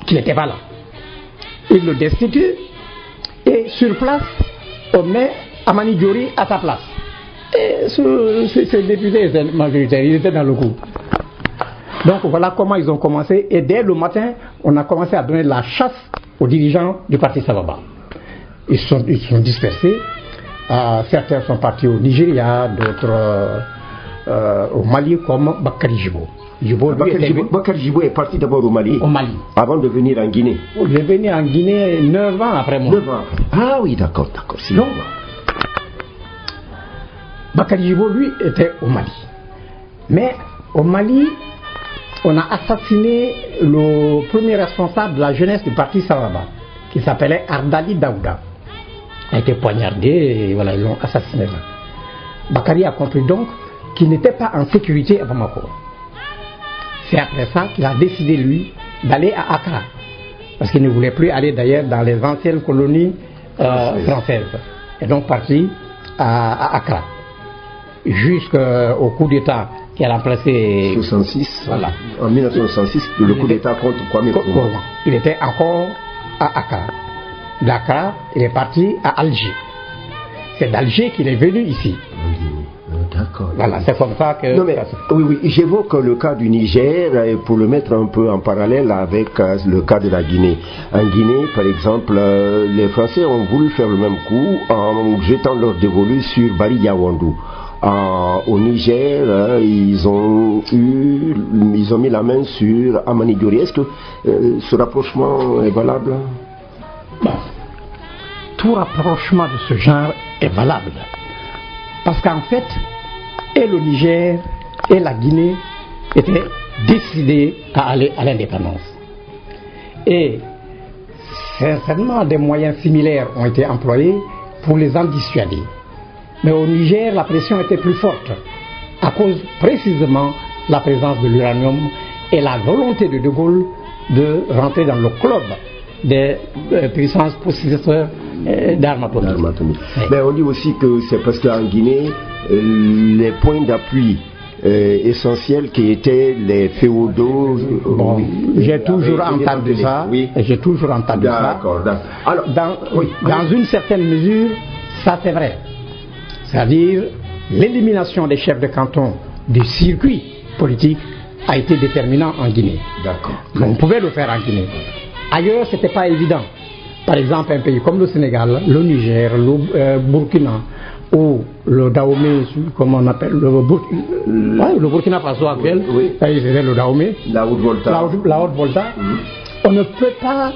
Speaker 3: qui n'était pas là. Ils le destituent et sur place, on met Amani Diori à sa place. Et ces députés étaient majoritaires, ils étaient dans le coup. Donc voilà comment ils ont commencé. Et dès le matin, on a commencé à donner la chasse aux dirigeants du parti Sababa. Ils sont dispersés. Certains sont partis au Nigeria, d'autres au Mali, comme Bakari Djibo.
Speaker 2: Bakari Djibo est parti d'abord au Mali. Avant de venir en Guinée.
Speaker 3: Il est venu en Guinée 9 ans après moi.
Speaker 2: 9 ans après. Ah oui, d'accord.
Speaker 3: Donc, Bakari Djibo, lui, était au Mali. Mais au Mali, on a assassiné le premier responsable de la jeunesse du parti Sawaba, qui s'appelait Ardali Daouda. Il a été poignardé et voilà, ils l'ont assassiné là. Bakari a compris donc qu'il n'était pas en sécurité à Bamako. C'est après ça qu'il a décidé, lui, d'aller à Accra. Parce qu'il ne voulait plus aller d'ailleurs dans les anciennes colonies françaises. Et donc parti à Accra. Jusqu'au coup d'État qui a remplacé
Speaker 2: 66,
Speaker 3: voilà.
Speaker 2: En 1966, le coup d'État contre Kwame Nkrumah.
Speaker 3: Il était encore à Accra. D'Accra, il est parti à Alger. C'est d'Alger qu'il est venu ici.
Speaker 2: D'accord.
Speaker 3: Voilà, c'est comme ça que...
Speaker 2: Non mais, oui, j'évoque le cas du Niger pour le mettre un peu en parallèle avec le cas de la Guinée. En Guinée, par exemple, les Français ont voulu faire le même coup en jetant leur dévolu sur Bari Yaoundou. au Niger, ils ont mis la main sur Amani Diori. Est-ce que ce rapprochement est valable?
Speaker 3: Bon. Tout rapprochement de ce genre est valable. Parce qu'en fait, et le Niger et la Guinée étaient décidés à aller à l'indépendance. Et certainement des moyens similaires ont été employés pour les en dissuader. Mais au Niger, la pression était plus forte à cause précisément de la présence de l'uranium et la volonté de De Gaulle de rentrer dans le club des puissances possesseurs d'armes atomiques.
Speaker 2: Mais on dit aussi que c'est parce qu'en Guinée, les points d'appui essentiels qui étaient les féodaux.
Speaker 3: Bon, j'ai toujours entendu ça.
Speaker 2: Oui.
Speaker 3: J'ai toujours entendu ça.
Speaker 2: Alors,
Speaker 3: dans une certaine mesure, ça c'est vrai. C'est-à-dire, l'élimination des chefs de canton du circuit politique a été déterminant en Guinée.
Speaker 2: D'accord.
Speaker 3: On pouvait le faire en Guinée. Ailleurs, ce n'était pas évident. Par exemple, un pays comme le Sénégal, le Niger, le Burkina, ou le Dahomey, comme on appelle, le Burkina Faso actuel, c'était le Dahomey,
Speaker 2: la
Speaker 3: Haute-Volta, on ne peut pas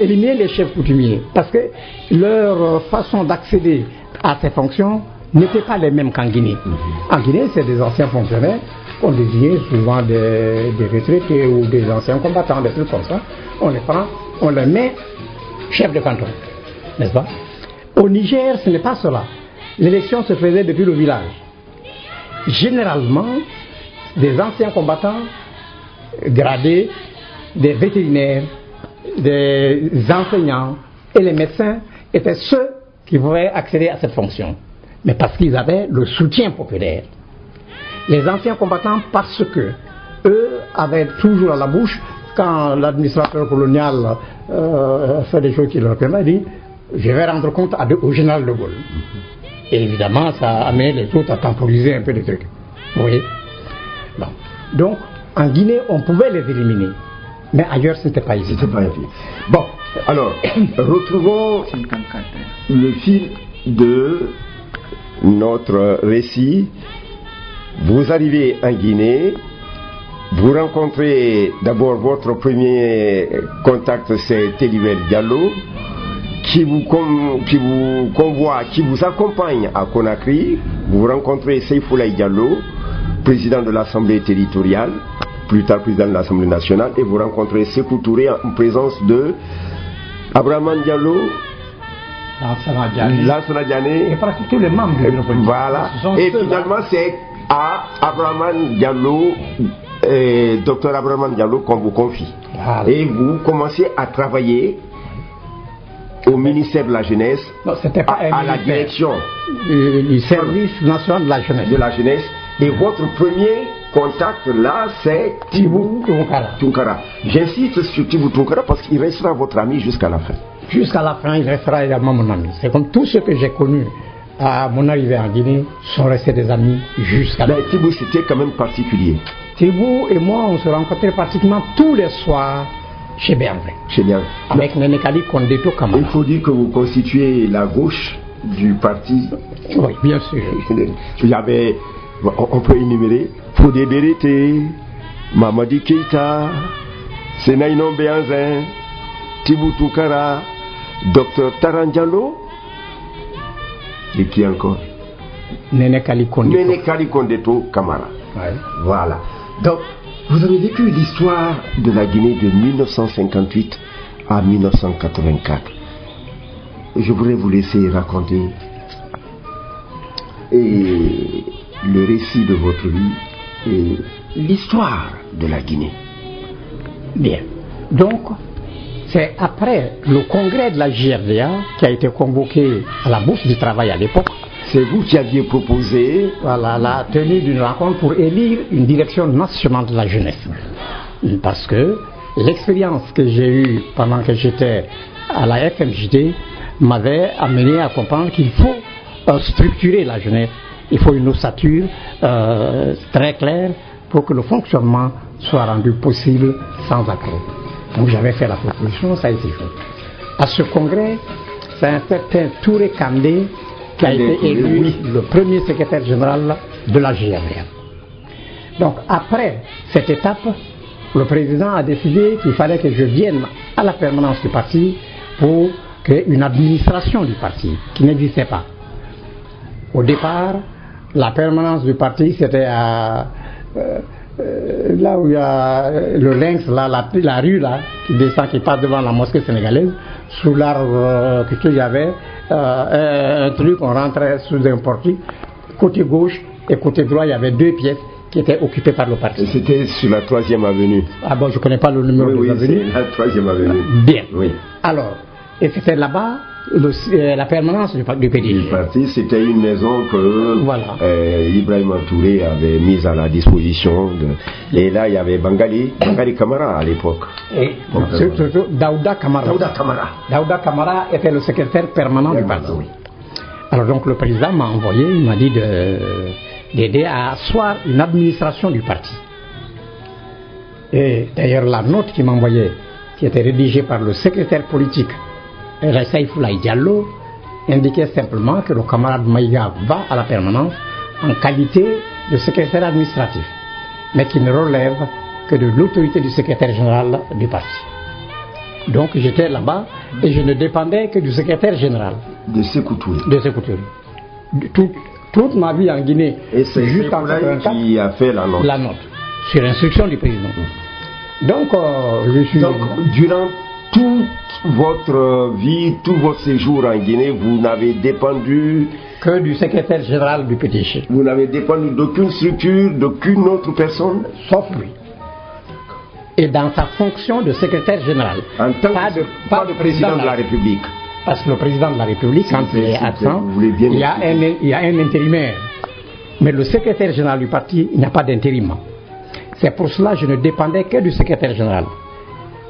Speaker 3: éliminer les chefs coutumiers parce que leur façon d'accéder à ces fonctions n'était pas les mêmes qu'en Guinée. En Guinée, c'est des anciens fonctionnaires qu'on désignait souvent des retraités ou des anciens combattants, des trucs comme ça. On les prend, on les met chef de canton, n'est-ce pas? Au Niger, ce n'est pas cela. L'élection se faisait depuis le village. Généralement, des anciens combattants gradés, des vétérinaires, des enseignants et les médecins étaient ceux qui pouvaient accéder à cette fonction. Mais parce qu'ils avaient le soutien populaire. Les anciens combattants, parce que eux avaient toujours à la bouche, quand l'administrateur colonial fait des choses qui leur permettent, dit je vais rendre compte au général de Gaulle. Et évidemment, ça a amené les autres à temporiser un peu les trucs. Vous voyez? Bon. Donc, en Guinée, on pouvait les éliminer. Mais ailleurs, ce n'était pas évident.
Speaker 2: Bon, alors, retrouvons le fil de notre récit. Vous arrivez en Guinée, vous rencontrez d'abord votre premier contact, c'est Télibert Diallo, qui vous convoie, qui vous accompagne à Conakry. Vous rencontrez Seyfoulaye Diallo, président de l'Assemblée territoriale, plus tard président de l'Assemblée nationale, et vous rencontrez Sékou Touré en présence de Abraman Diallo, Lansana Diané,
Speaker 3: et presque tous les membres du bureau politique.
Speaker 2: Voilà. Et finalement, c'est à Abraman Diallo, Dr Abraman Diallo, qu'on vous confie.
Speaker 3: Voilà.
Speaker 2: Et vous commencez à travailler au ministère de la Jeunesse,
Speaker 3: non, c'était pas
Speaker 2: à la direction
Speaker 3: du service national de la jeunesse.
Speaker 2: Et votre premier contact là, c'est Tibou Tunkara. J'insiste sur Tibou Tunkara parce qu'il restera votre ami jusqu'à la fin.
Speaker 3: Jusqu'à la fin, il restera également mon ami. C'est comme tous ceux que j'ai connus à mon arrivée en Guinée sont restés des amis jusqu'à la fin.
Speaker 2: Tibou, c'était quand même particulier.
Speaker 3: Tibou et moi, on se rencontrait pratiquement tous les soirs chez Béanvin. Avec Nénékali Kondéto Kamara.
Speaker 2: Il faut dire que vous constituez la gauche du parti.
Speaker 3: Oui, bien sûr.
Speaker 2: Il y avait, on peut énumérer, Fodé Berete, Mamadi Keita, Sénaïnon Béanzin, Tibou Tunkara, Dr Taran Diallo, et qui encore?
Speaker 3: Nénékali
Speaker 2: Kondéto Kamara.
Speaker 3: Ouais.
Speaker 2: Voilà. Donc, vous avez vécu l'histoire de la Guinée de 1958 à 1984. Je voudrais vous laisser raconter le récit de votre vie et l'histoire de la Guinée.
Speaker 3: Bien. Donc, c'est après le congrès de la JRDA qui a été convoqué à la Bourse du Travail à l'époque.
Speaker 2: C'est vous qui aviez proposé
Speaker 3: la tenue d'une rencontre pour élire une direction nationale de la jeunesse. Parce que l'expérience que j'ai eue pendant que j'étais à la FMJD m'avait amené à comprendre qu'il faut structurer la jeunesse. Il faut une ossature très claire pour que le fonctionnement soit rendu possible sans accroc. Donc j'avais fait la proposition, ça a été fait. À ce congrès, c'est un certain Touré Kandé qui a été élu le premier secrétaire général de la GRDR. Donc après cette étape, le président a décidé qu'il fallait que je vienne à la permanence du parti pour créer une administration du parti qui n'existait pas. Au départ, la permanence du parti, c'était à là où il y a le lynx, là, la rue là, qui descend, qui passe devant la mosquée sénégalaise. Sous l'arbre il y avait un truc, on rentrait sous un portique. Côté gauche et côté droit, il y avait 2 pièces qui étaient occupées par le parti.
Speaker 2: Et c'était sur la 3e avenue.
Speaker 3: Ah bon, je ne connais pas le numéro de l'avenue.
Speaker 2: C'est la 3e avenue.
Speaker 3: Bien.
Speaker 2: Oui.
Speaker 3: Alors, et c'était là-bas la permanence du PDG.
Speaker 2: Le parti, c'était une maison que
Speaker 3: voilà.
Speaker 2: Ibrahim Touré avait mise à la disposition. Et là, il y avait Bangali Kamara à l'époque.
Speaker 3: Et surtout Daouda Kamara. Daouda Kamara était le secrétaire permanent du parti. Oui. Alors donc le président m'a envoyé, il m'a dit d'aider à asseoir une administration du parti. Et d'ailleurs la note qu'il m'a envoyée, qui était rédigée par le secrétaire politique Saïfoulaye Diallo, indiquait simplement que le camarade Maïga va à la permanence en qualité de secrétaire administratif, mais qui ne relève que de l'autorité du secrétaire général du parti. Donc j'étais là-bas et je ne dépendais que du secrétaire général.
Speaker 2: De Sékou Touré.
Speaker 3: Toute ma vie en Guinée.
Speaker 2: Et c'est juste en 84 qui a fait la note.
Speaker 3: La note, sur instruction du président. Donc, je suis...
Speaker 2: Donc, durant toute votre vie, tout votre séjour en Guinée, vous n'avez dépendu
Speaker 3: que du secrétaire général du PDG.
Speaker 2: Vous n'avez dépendu d'aucune structure, d'aucune autre personne,
Speaker 3: sauf lui. Et dans sa fonction de secrétaire général.
Speaker 2: En tant pas de président de la République.
Speaker 3: Parce que le président de la République, quand il est absent, il y a un intérimaire. Mais le secrétaire général du parti, il n'y a pas d'intérim. C'est pour cela que je ne dépendais que du secrétaire général.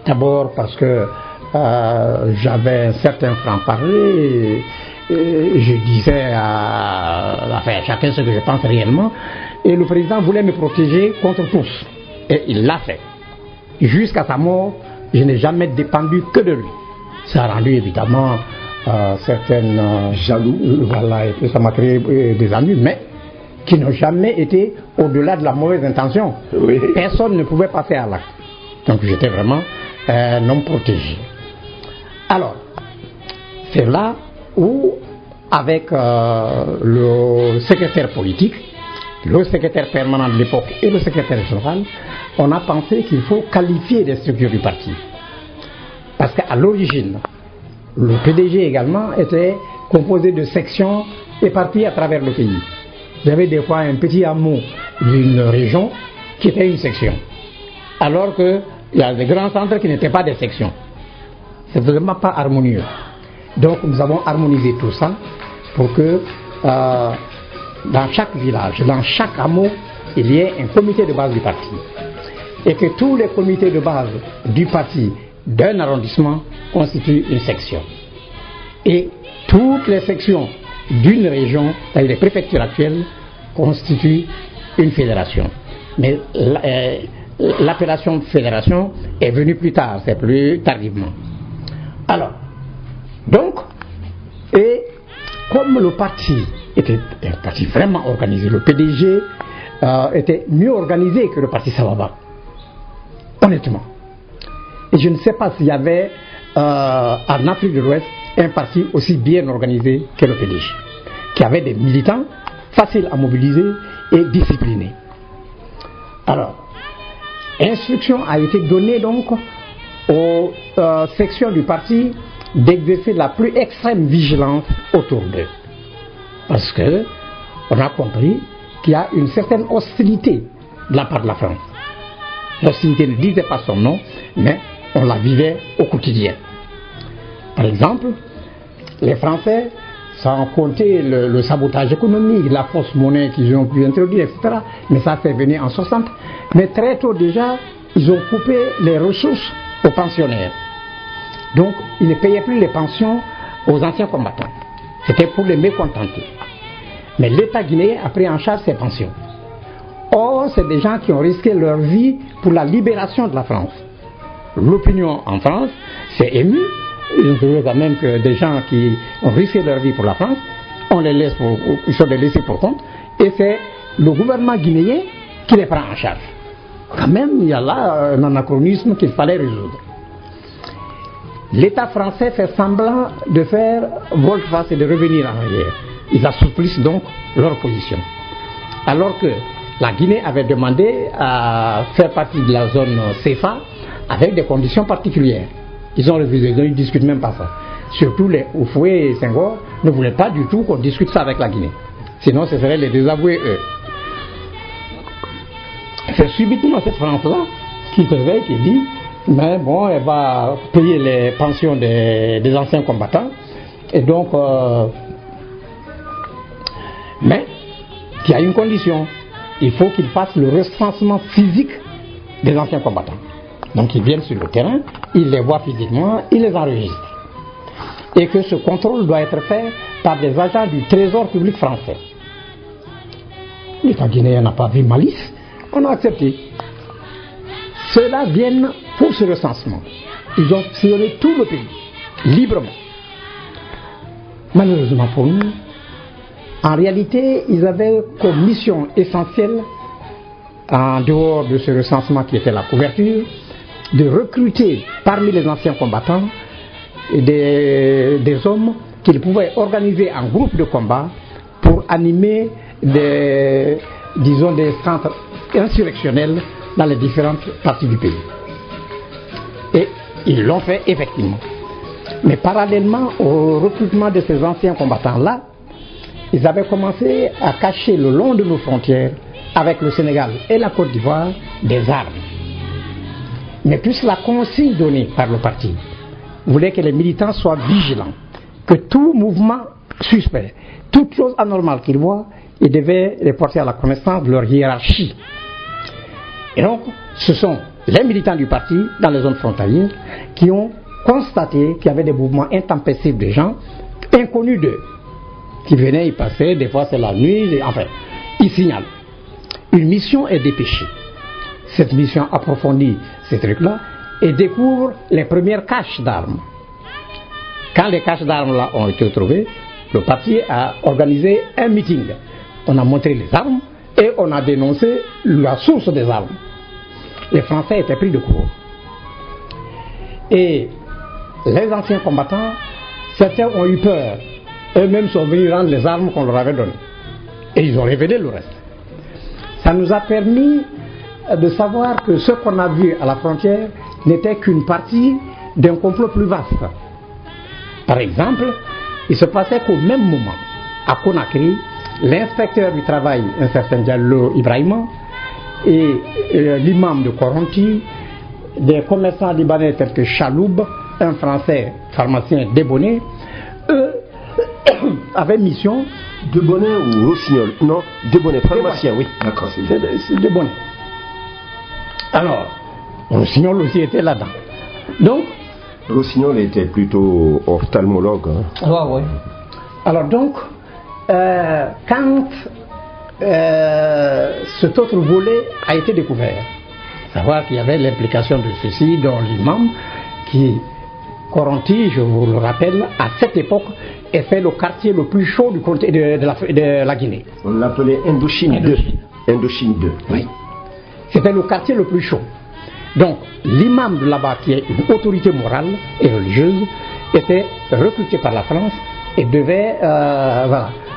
Speaker 3: D'abord parce que j'avais un certain franc-parler, je disais à chacun ce que je pense réellement, et le président voulait me protéger contre tous. Et il l'a fait. Jusqu'à sa mort, je n'ai jamais dépendu que de lui. Ça a rendu évidemment certaines jaloux, voilà, et ça m'a créé des ennuis, mais qui n'ont jamais été au-delà de la mauvaise intention. Oui. Personne ne pouvait passer à l'acte. Donc j'étais vraiment un homme protégé. Alors, c'est là où, avec le secrétaire politique, le secrétaire permanent de l'époque et le secrétaire général, on a pensé qu'il faut qualifier les structures du parti. Parce qu'à l'origine, le PDG également était composé de sections éparpillées à travers le pays. Il y avait des fois un petit hameau d'une région qui était une section. Alors qu'il y a des grands centres qui n'étaient pas des sections. C'est vraiment pas harmonieux. Donc nous avons harmonisé tout ça pour que dans chaque village, dans chaque hameau, il y ait un comité de base du parti. Et que tous les comités de base du parti d'un arrondissement constituent une section. Et toutes les sections d'une région, c'est-à-dire les préfectures actuelles, constituent une fédération. Mais l'appellation fédération est venue plus tard, c'est plus tardivement. Alors, donc, et comme le parti était un parti vraiment organisé, le PDG était mieux organisé que le parti Sababa, honnêtement. Et je ne sais pas s'il y avait en Afrique de l'Ouest un parti aussi bien organisé que le PDG, qui avait des militants faciles à mobiliser et disciplinés. Alors, instruction a été donnée donc aux sections du parti d'exercer la plus extrême vigilance autour d'eux. Parce que on a compris qu'il y a une certaine hostilité de la part de la France. L'hostilité ne disait pas son nom, mais on la vivait au quotidien. Par exemple, les Français, sans compter le sabotage économique, la fausse monnaie qu'ils ont pu introduire, etc., mais ça c'est venu en 60. Mais très tôt déjà, ils ont coupé les ressources aux pensionnaires. Donc, ils ne payaient plus les pensions aux anciens combattants. C'était pour les mécontenter. Mais l'État guinéen a pris en charge ces pensions. Or, c'est des gens qui ont risqué leur vie pour la libération de la France. L'opinion en France s'est émue. Ils ont trouvé quand même que des gens qui ont risqué leur vie pour la France ils sont laissés pour compte, et c'est le gouvernement guinéen qui les prend en charge. Quand même, il y a là un anachronisme qu'il fallait résoudre. L'État français fait semblant de faire volte-face et de revenir en arrière. Ils assouplissent donc leur position. Alors que la Guinée avait demandé à faire partie de la zone CFA avec des conditions particulières. Ils ont refusé, ils ne discutent même pas ça. Surtout les Houphouët et Senghor ne voulaient pas du tout qu'on discute ça avec la Guinée. Sinon, ce serait les désavouer eux. C'est subitement cette France-là qui se réveille, qui dit mais bon, elle va payer les pensions des anciens combattants. Et donc, mais il y a une condition. Il faut qu'ils fassent le recensement physique des anciens combattants. Donc ils viennent sur le terrain, ils les voient physiquement, ils les enregistrent. Et que ce contrôle doit être fait par des agents du Trésor public français. L'État guinéen n'a pas vu malice, on a accepté. Ceux-là viennent pour ce recensement. Ils ont sillonné tout le pays, librement. Malheureusement pour nous, en réalité, ils avaient comme mission essentielle, en dehors de ce recensement qui était la couverture, de recruter parmi les anciens combattants des hommes qu'ils pouvaient organiser en groupe de combat pour animer des centres insurrectionnels dans les différentes parties du pays. Et ils l'ont fait effectivement. Mais parallèlement au recrutement de ces anciens combattants-là, ils avaient commencé à cacher le long de nos frontières, avec le Sénégal et la Côte d'Ivoire, des armes. Mais plus la consigne donnée par le parti voulait que les militants soient vigilants, que tout mouvement suspect, toute chose anormale qu'ils voient, ils devaient les porter à la connaissance de leur hiérarchie. Et donc, ce sont les militants du parti, dans les zones frontalières, qui ont constaté qu'il y avait des mouvements intempestifs de gens, inconnus d'eux, qui venaient y passer, des fois c'est la nuit, enfin, ils signalent. Une mission est dépêchée. Cette mission approfondit ces trucs-là et découvre les premières caches d'armes. Quand les caches d'armes-là ont été trouvées, le parti a organisé un meeting. On a montré les armes et on a dénoncé la source des armes. Les Français étaient pris de court. Et les anciens combattants, certains ont eu peur. Eux-mêmes sont venus rendre les armes qu'on leur avait données. Et ils ont révélé le reste. Ça nous a permis de savoir que ce qu'on a vu à la frontière n'était qu'une partie d'un complot plus vaste. Par exemple, il se passait qu'au même moment, à Conakry, l'inspecteur du travail, un certain Diallo Ibrahima, et l'imam de Koronti, des commerçants libanais tels que Chaloub, un français pharmacien Debonnet, eux avaient mission.
Speaker 2: Debonnet ou Rossignol? Non, Debonnet, pharmacien, oui.
Speaker 3: D'accord, c'est Debonnet. Alors, Rossignol aussi était là-dedans. Donc,
Speaker 2: Rossignol était plutôt ophtalmologue. Hein.
Speaker 3: Ouais, ouais. Alors donc, quand cet autre volet a été découvert, savoir qu'il y avait l'implication de ceci dans l'imam qui, Koronti, je vous le rappelle, à cette époque, est fait le quartier le plus chaud de la Guinée.
Speaker 2: On l'appelait Indochine 2. Indochine 2.
Speaker 3: Oui. C'était le quartier le plus chaud. Donc, l'imam de là-bas, qui est une autorité morale et religieuse, était recruté par la France et devait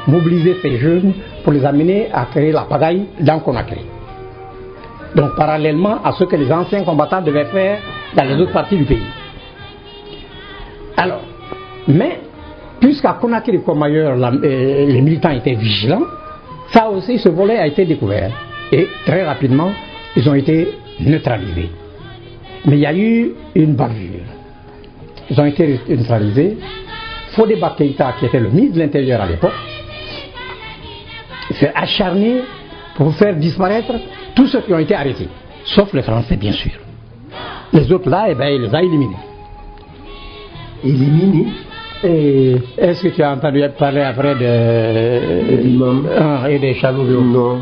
Speaker 3: mobiliser ces jeunes pour les amener à créer la pagaille dans Conakry. Donc, parallèlement à ce que les anciens combattants devaient faire dans les autres parties du pays. Alors, mais, puisqu'à Conakry comme ailleurs, les militants étaient vigilants, ça aussi, ce volet a été découvert. Et très rapidement, ils ont été neutralisés. Mais il y a eu une bavure. Ils ont été neutralisés. Fodéba Keïta, qui était le ministre de l'Intérieur à l'époque, s'est acharné pour faire disparaître tous ceux qui ont été arrêtés, sauf les Français, bien sûr. Les autres là, il les a éliminés.
Speaker 2: Éliminés?
Speaker 3: Et est-ce que tu as entendu parler après et des Chaloubio?
Speaker 2: Non.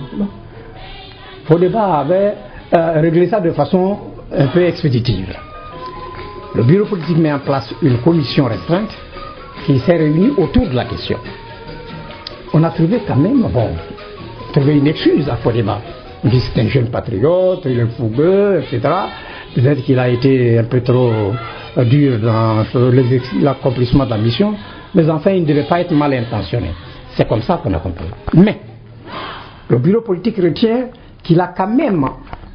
Speaker 3: Fodéba avait réglé ça de façon un peu expéditive. Le bureau politique met en place une commission restreinte qui s'est réunie autour de la question. on a trouvé quand même, trouvé une excuse à Fodéba. On dit c'est un jeune patriote, il est fougueux, etc. Peut-être qu'il a été un peu trop dur dans l'accomplissement de la mission, mais enfin, il ne devait pas être mal intentionné. C'est comme ça qu'on a compris. Mais, le bureau politique retient qu'il a quand même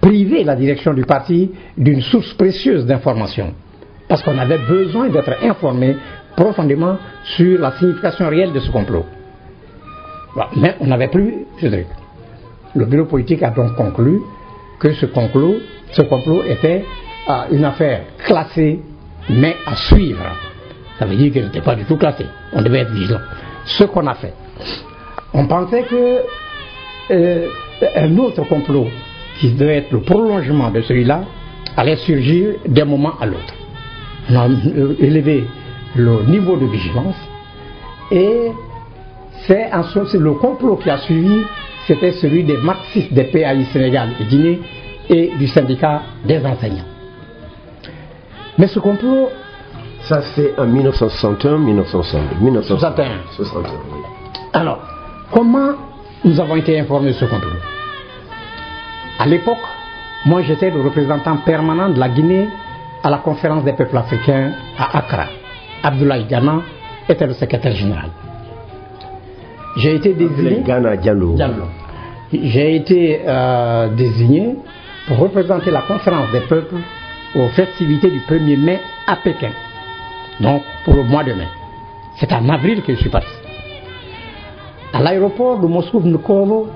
Speaker 3: privé la direction du parti d'une source précieuse d'informations. Parce qu'on avait besoin d'être informé profondément sur la signification réelle de ce complot. Voilà. Mais on n'avait plus ce truc. Le bureau politique a donc conclu que ce complot était une affaire classée, mais à suivre. Ça veut dire qu'elle n'était pas du tout classée. On devait être vigilant. Ce qu'on a fait. On pensait que un autre complot, qui devait être le prolongement de celui-là, allait surgir d'un moment à l'autre. On a élevé le niveau de vigilance et c'est le complot qui a suivi, c'était celui des marxistes des PAI Sénégal et Guinée et du syndicat des enseignants. Mais ce complot...
Speaker 2: Ça c'est en 1961, 1961.
Speaker 3: Alors, comment nous avons été informés de ce complot? À l'époque, moi j'étais le représentant permanent de la Guinée à la conférence des peuples africains à Accra. Abdoulaye Gana était le secrétaire général. J'ai été désigné. J'ai été désigné pour représenter la conférence des peuples aux festivités du 1er mai à Pékin. Donc pour le mois de mai. C'est en avril que je suis parti. À l'aéroport de Moscou-Vnukovo,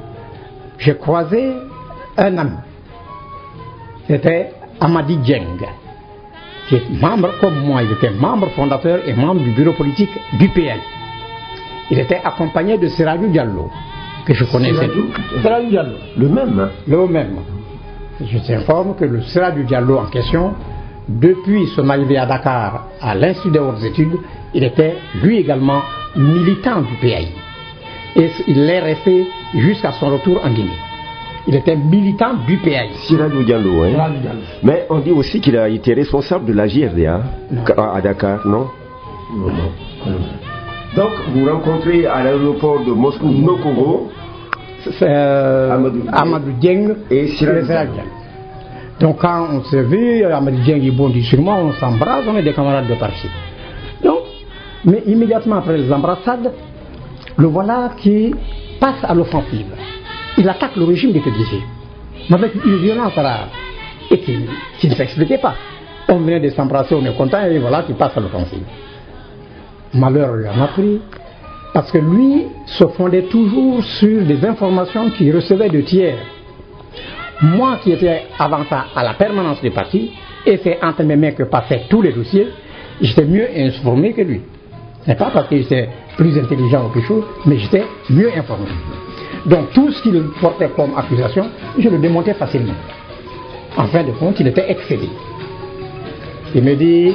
Speaker 3: j'ai croisé un ami. C'était Amadi Dieng, qui est membre comme moi. Il était membre fondateur et membre du bureau politique du PAI. Il était accompagné de Serajou Diallo, que je connaissais. Serajou Diallo.
Speaker 2: Le même, hein?
Speaker 3: Le même. Je t'informe que le Serajou Diallo en question, depuis son arrivée à Dakar à l'Institut des hautes études, il était lui également militant du PAI. Et il l'est resté jusqu'à son retour en Guinée. Il était militant du PAI.
Speaker 2: Serajou Diallo, hein? Mais on dit aussi qu'il a été responsable de la JRDA à Dakar, non? Non. Donc, vous rencontrez à l'aéroport de Moscou-Vnukovo
Speaker 3: Amadou Dieng et Serajou Diallo. Donc, quand on s'est vu, Amadou Dieng bondit sur moi, on s'embrasse, on est des camarades de parti. Donc, mais immédiatement après les embrassades, le voilà qui passe à l'offensive. Il attaque le régime de Kédiché, mais avec une violence rare et qui ne s'expliquait pas. On venait de s'embrasser, on est content, et voilà qui passe à l'offensive. Malheur lui en a pris, parce que lui se fondait toujours sur des informations qu'il recevait de tiers. Moi qui étais avant ça à la permanence du parti, et c'est entre mes mains que passaient tous les dossiers, j'étais mieux informé que lui. Ce n'est pas parce que j'étais plus intelligent ou quelque chose, mais j'étais mieux informé. Donc tout ce qu'il portait comme accusation, je le démontais facilement. En fin de compte, il était excédé. Il me dit,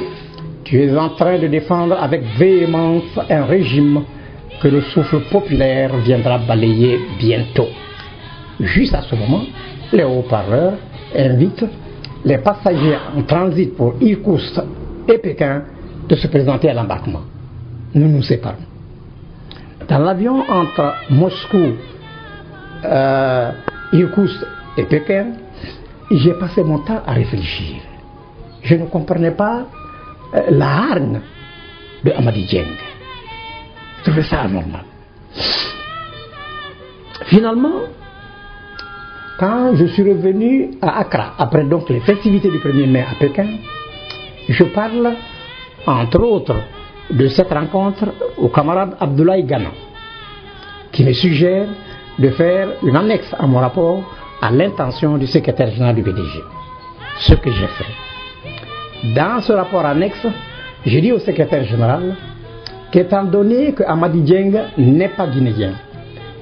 Speaker 3: tu es en train de défendre avec véhémence un régime que le souffle populaire viendra balayer bientôt. Juste à ce moment, les haut-parleurs invitent les passagers en transit pour Irkoutsk et Pékin de se présenter à l'embarquement. Nous nous séparons. Dans l'avion entre Moscou, Irkoutsk et Pékin, j'ai passé mon temps à réfléchir. Je ne comprenais pas la hargne de Amadi Dieng. Je trouvais ça anormal. Finalement, quand je suis revenu à Accra, après donc les festivités du 1er mai à Pékin, je parle, entre autres, de cette rencontre au camarade Abdoulaye Gana, qui me suggère de faire une annexe à mon rapport à l'intention du secrétaire général du PDG. Ce que j'ai fait. Dans ce rapport annexe, j'ai dit au secrétaire général qu'étant donné que Amadi Dieng n'est pas guinéen,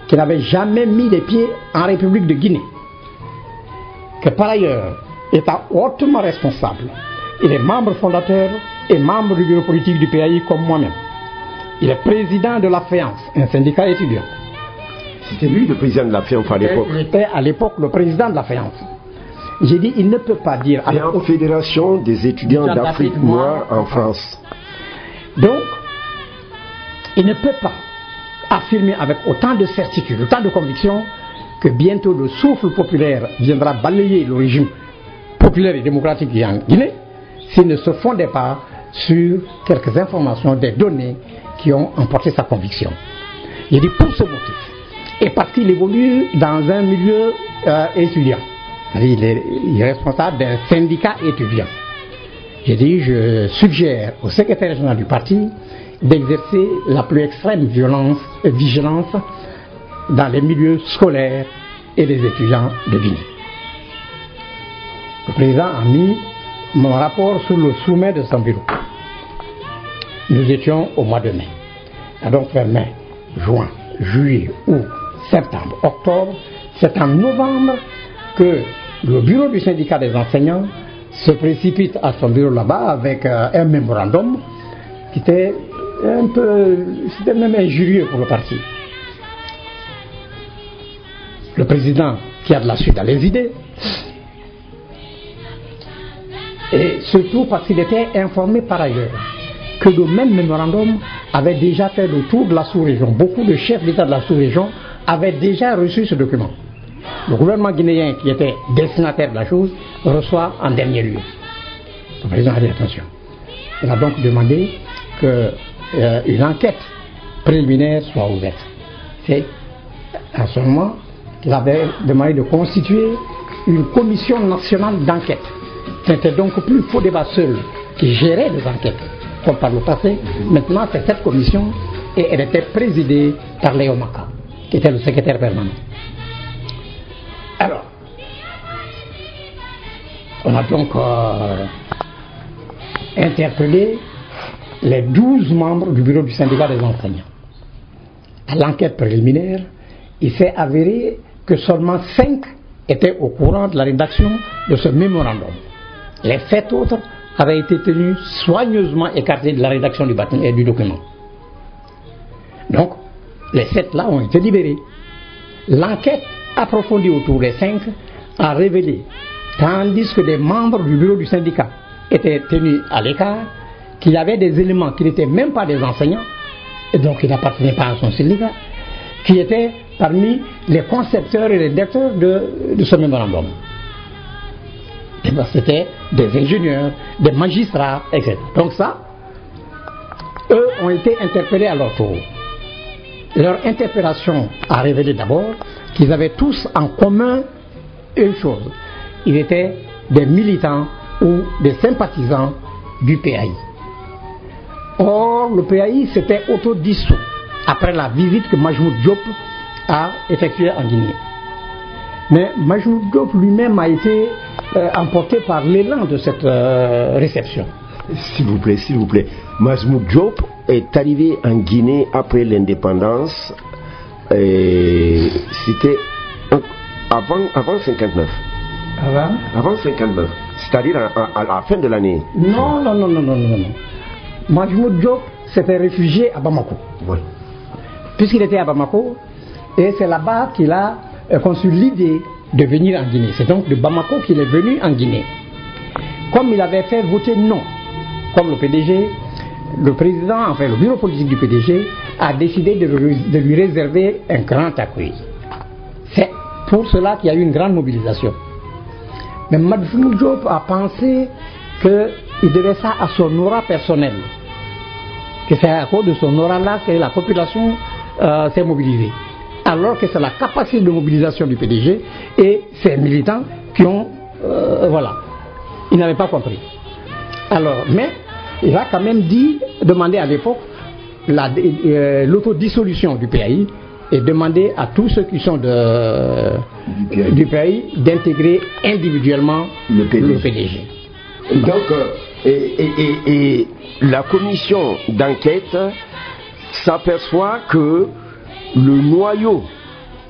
Speaker 3: qu'il n'avait jamais mis les pieds en République de Guinée, que par ailleurs, étant hautement responsable, il est membre fondateur et membre du bureau politique du PAI comme moi-même. Il est président de la FEANS, un syndicat étudiant.
Speaker 2: C'était lui le président de la FEANS à l'époque.
Speaker 3: Il était à l'époque le président de la FEANS. J'ai dit, il ne peut pas dire...
Speaker 2: FEANS, Fédération des étudiants d'Afrique noire en France.
Speaker 3: Donc, il ne peut pas affirmé avec autant de certitude, autant de conviction, que bientôt le souffle populaire viendra balayer le régime populaire et démocratique qui est en Guinée, s'il ne se fondait pas sur quelques informations, des données qui ont emporté sa conviction. Il dit pour ce motif, et parce qu'il évolue dans un milieu étudiant, il est responsable d'un syndicat étudiant. J'ai dit, je suggère au secrétaire général du parti d'exercer la plus extrême vigilance dans les milieux scolaires et des étudiants de Guinée. Le président a mis mon rapport sur le sommet de son bureau. Nous étions au mois de mai. Et donc vers mai, juin, juillet, août, septembre, octobre, c'est en novembre que le bureau du syndicat des enseignants se précipite à son bureau là-bas avec un mémorandum qui était un peu, c'était même injurieux pour le parti. Le président, qui a de la suite dans les idées, et surtout parce qu'il était informé par ailleurs que le même mémorandum avait déjà fait le tour de la sous-région. Beaucoup de chefs d'État de la sous-région avaient déjà reçu ce document. Le gouvernement guinéen, qui était destinataire de la chose, reçoit en dernier lieu. Le président a dit attention. Il a donc demandé qu'une enquête préliminaire soit ouverte. C'est à ce moment qu'il avait demandé de constituer une commission nationale d'enquête. C'était donc plus faux débat seul qui gérait les enquêtes, comme par le passé. Maintenant, c'est cette commission et elle était présidée par Léo Maka, qui était le secrétaire permanent. Alors, on a donc interpellé les 12 membres du bureau du syndicat des enseignants. À l'enquête préliminaire, il s'est avéré que seulement 5 étaient au courant de la rédaction de ce mémorandum. Les 7 autres avaient été tenus soigneusement écartés de la rédaction du document. Donc, les 7 là ont été libérés. L'enquête approfondie autour des 5 a révélé, tandis que des membres du bureau du syndicat étaient tenus à l'écart, qu'il y avait des éléments qui n'étaient même pas des enseignants, et donc qui n'appartenaient pas à son syndicat, qui étaient parmi les concepteurs et les lecteurs de ce mémorandum. C'était des ingénieurs, des magistrats, etc. Donc ça, eux ont été interpellés à leur tour. Leur interpellation a révélé d'abord qu'ils avaient tous en commun une chose. Ils étaient des militants ou des sympathisants du PAI. Or, le PAI s'était autodissous après la visite que Majmoud Diop a effectuée en Guinée. Mais Majmoud Diop lui-même a été emporté par l'élan de cette réception.
Speaker 2: S'il vous plaît. Majmoud Diop est arrivé en Guinée après l'indépendance. C'était avant 59. Avant 59. C'est-à-dire à la fin de l'année.
Speaker 3: Non. Majmoud Diop s'était réfugié à Bamako.
Speaker 2: Oui.
Speaker 3: Puisqu'il était à Bamako, et c'est là-bas qu'il a conçu l'idée de venir en Guinée. C'est donc de Bamako qu'il est venu en Guinée. Comme il avait fait voter non, comme le PDG, le président, enfin le bureau politique du PDG, a décidé de lui réserver un grand accueil. C'est pour cela qu'il y a eu une grande mobilisation. Mais Majmoud Diop a pensé qu'il devait ça à son aura personnel. Que c'est à cause de son aura-là que la population s'est mobilisée. Alors que c'est la capacité de mobilisation du PDG et ses militants qui ont... voilà. Ils n'avaient pas compris. Alors, mais il a quand même demandé à l'époque l'autodissolution du PAI et demander à tous ceux qui sont du PAI d'intégrer individuellement le PDG.
Speaker 2: Donc, et la commission d'enquête s'aperçoit que le noyau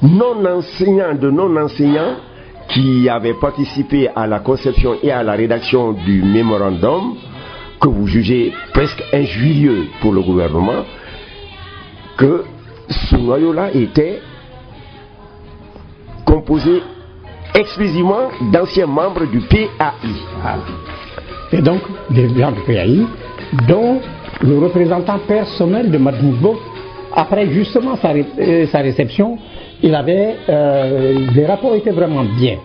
Speaker 2: non-enseignants qui avaient participé à la conception et à la rédaction du mémorandum, que vous jugez presque injurieux pour le gouvernement, que ce noyau-là était composé exclusivement d'anciens membres du PAI.
Speaker 3: Voilà. Et donc, des gens du PAI, dont le représentant personnel de Majmoud Diop après justement sa réception, les rapports étaient vraiment bien.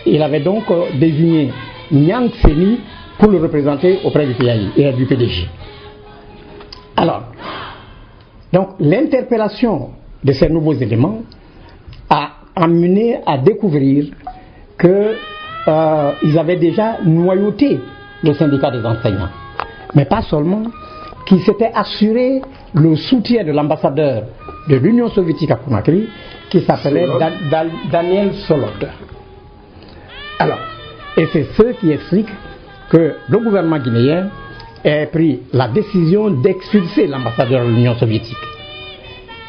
Speaker 3: Il avait donc désigné Nyang Seni pour le représenter auprès du PAI et du PDG. Alors, donc l'interpellation de ces nouveaux éléments a amené à découvrir qu'ils avaient déjà noyauté le syndicat des enseignants. Mais pas seulement, qu'ils s'étaient assuré le soutien de l'ambassadeur de l'Union soviétique à Conakry, qui s'appelait Daniel Solod. Alors, et c'est ce qui explique que le gouvernement guinéen ait pris la décision d'expulser l'ambassadeur de l'Union soviétique,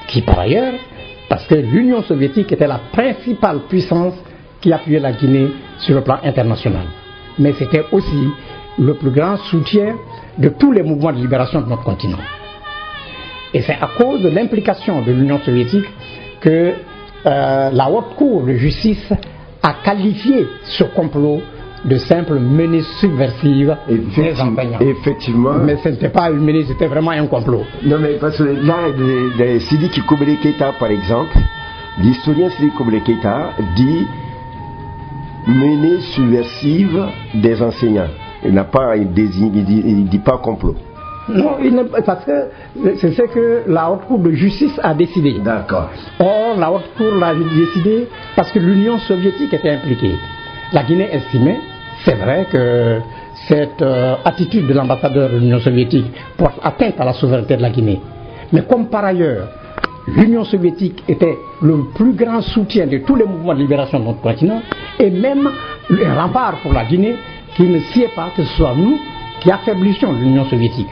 Speaker 3: qui par ailleurs, parce que l'Union soviétique était la principale puissance qui appuyait la Guinée sur le plan international. Mais c'était aussi le plus grand soutien de tous les mouvements de libération de notre continent. Et c'est à cause de l'implication de l'Union soviétique que la Haute Cour de justice a qualifié ce complot de simple menace subversive des enseignants.
Speaker 2: Effectivement.
Speaker 3: Mais ce n'était pas une menace, c'était vraiment un complot.
Speaker 2: Non, mais parce que là, Sidi Koumbélé Keïta, par exemple, l'historien Sidi Koumbélé Keïta dit menace subversive des enseignants. Il n'a pas désigné, il dit pas complot.
Speaker 3: Non, parce que c'est ce que la Haute Cour de justice a décidé.
Speaker 2: D'accord.
Speaker 3: Or, la Haute Cour l'a décidé parce que l'Union soviétique était impliquée. La Guinée estimait, c'est vrai que cette attitude de l'ambassadeur de l'Union soviétique porte atteinte à la souveraineté de la Guinée. Mais comme par ailleurs, l'Union soviétique était le plus grand soutien de tous les mouvements de libération de notre continent, et même le rempart pour la Guinée, qui ne sied pas que ce soit nous qui affaiblissions l'Union soviétique.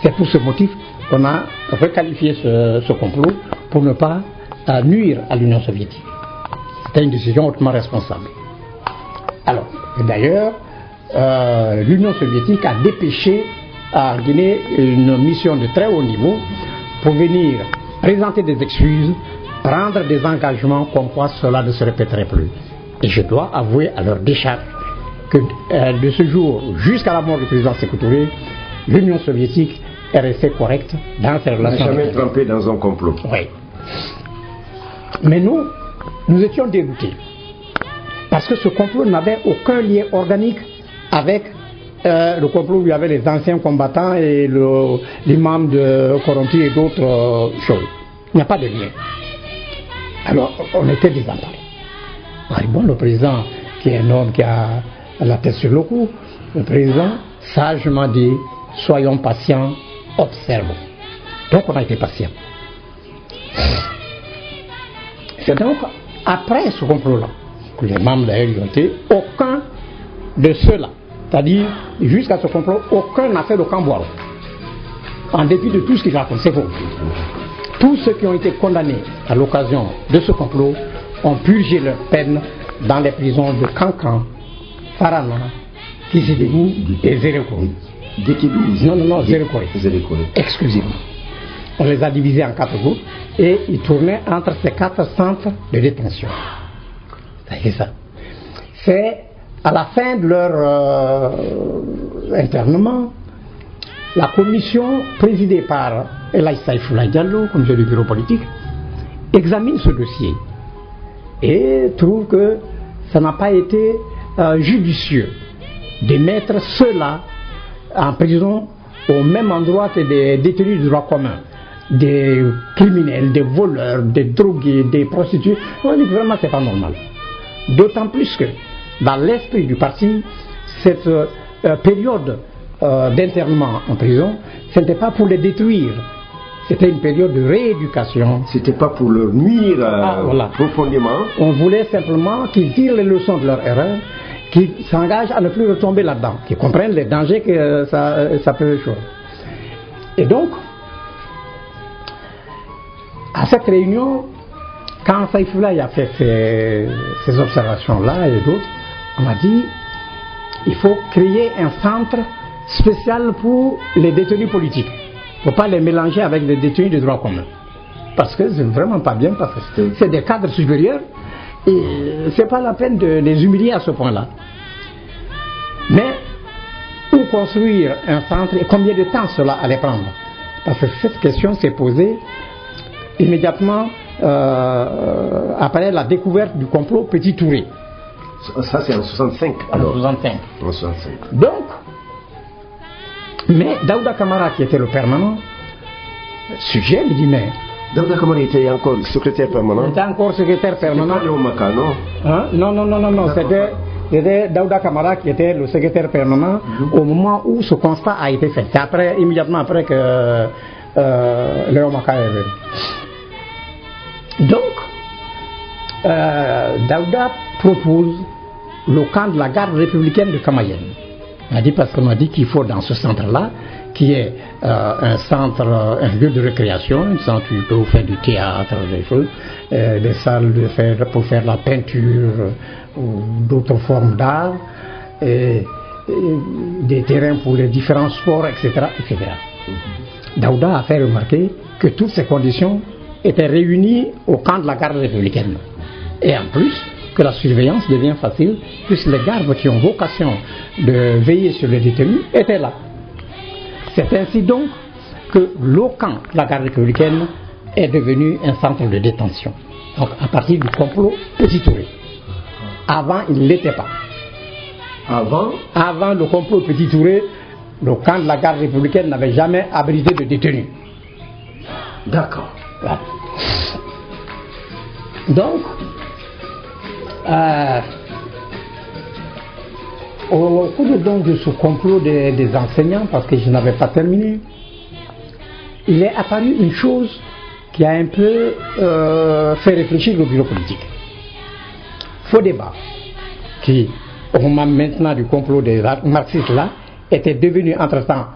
Speaker 3: C'est pour ce motif qu'on a requalifié ce complot pour ne pas nuire à l'Union soviétique. C'était une décision hautement responsable. Alors, d'ailleurs, l'Union soviétique a dépêché à Guinée une mission de très haut niveau pour venir présenter des excuses, prendre des engagements comme quoi cela ne se répéterait plus. Et je dois avouer à leur décharge que de ce jour jusqu'à la mort du président Sékou Touré, l'Union soviétique est restée correcte dans ses relations.
Speaker 2: On n'a jamais trempé dans un complot.
Speaker 3: Oui. Mais nous étions déroutés. Parce que ce complot n'avait aucun lien organique avec le complot où il y avait les anciens combattants et l'imam de Coronti et d'autres choses. Il n'y a pas de lien. Alors, on était désemparés. Bon, le président, qui est un homme qui a la tête sur le cou, le président sagement dit, soyons patients, observons. Donc on a été patients. C'est donc après ce complot-là que les membres de la LUNT, aucun de ceux-là, c'est-à-dire jusqu'à ce complot, aucun n'a fait le camboire. En dépit de tout ce qu'ils racontent, c'est faux. Tous ceux qui ont été condamnés à l'occasion de ce complot ont purgé leur peine dans les prisons de Kankan, Farana, Kisidegou et Zérékoré. Non, Zérékoré. Exclusivement. On les a divisés en 4 groupes et ils tournaient entre ces 4 centres de détention. C'est ça. C'est à la fin de leur internement, la commission présidée par Elaï Saïfoulaye Diallo, commission du bureau politique, examine ce dossier et trouve que ça n'a pas été judicieux de mettre ceux-là en prison au même endroit que des détenus du droit commun, des criminels, des voleurs, des drogués, des prostituées. On dit que vraiment c'est pas normal. D'autant plus que dans l'esprit du parti, cette période d'internement en prison, ce n'était pas pour les détruire. C'était une période de rééducation.
Speaker 2: C'était pas pour leur nuire
Speaker 3: voilà.
Speaker 2: Profondément.
Speaker 3: On voulait simplement qu'ils tirent les leçons de leur erreur, qu'ils s'engagent à ne plus retomber là-dedans, qu'ils comprennent les dangers que ça peut jouer. Et donc, à cette réunion, quand Saïfoulaye a fait ces observations-là et d'autres, on a dit il faut créer un centre spécial pour les détenus politiques. Il ne faut pas les mélanger avec les détenus de droit commun. Parce que c'est vraiment pas bien, parce que c'est des cadres supérieurs et c'est pas la peine de les humilier à ce point-là. Mais où construire un centre et combien de temps cela allait prendre? Parce que cette question s'est posée immédiatement après la découverte du complot Petit Touré.
Speaker 2: Ça, c'est en 65. Alors.
Speaker 3: En 65.
Speaker 2: En 65.
Speaker 3: Donc, mais Daouda Kamara, qui était le permanent, sujet, il dit, mais...
Speaker 2: Daouda Kamara était encore secrétaire permanent.
Speaker 3: Il était encore secrétaire permanent.
Speaker 2: C'était pas Léon Maka, non?
Speaker 3: Hein? Non, c'était Daouda Kamara qui était le secrétaire permanent au moment où ce constat a été fait. C'est immédiatement après que Léon Maka est venu. Donc, Daouda propose le camp de la garde républicaine de Kamayenne. On a dit parce qu'on a dit qu'il faut dans ce centre-là, qui est un centre, un lieu de récréation, un centre où on peut faire du théâtre, des choses, des salles pour faire la peinture ou d'autres formes d'art, et des terrains pour les différents sports, etc. etc. Daouda a fait remarquer que toutes ces conditions étaient réunies au camp de la garde républicaine. Et en plus, que la surveillance devient facile, puisque les gardes qui ont vocation de veiller sur les détenus étaient là. C'est ainsi donc que le camp de la garde républicaine est devenu un centre de détention. Donc à partir du complot Petit Touré. Avant, il ne l'était pas. Avant le complot Petit Touré, le camp de la garde républicaine n'avait jamais abrité de détenus.
Speaker 2: D'accord.
Speaker 3: Voilà. Donc, au cours de ce complot des enseignants, parce que je n'avais pas terminé, il est apparu une chose qui a un peu fait réfléchir le bureau politique. Fodéba, qui au moment maintenant du complot des marxistes là, était devenu entre-temps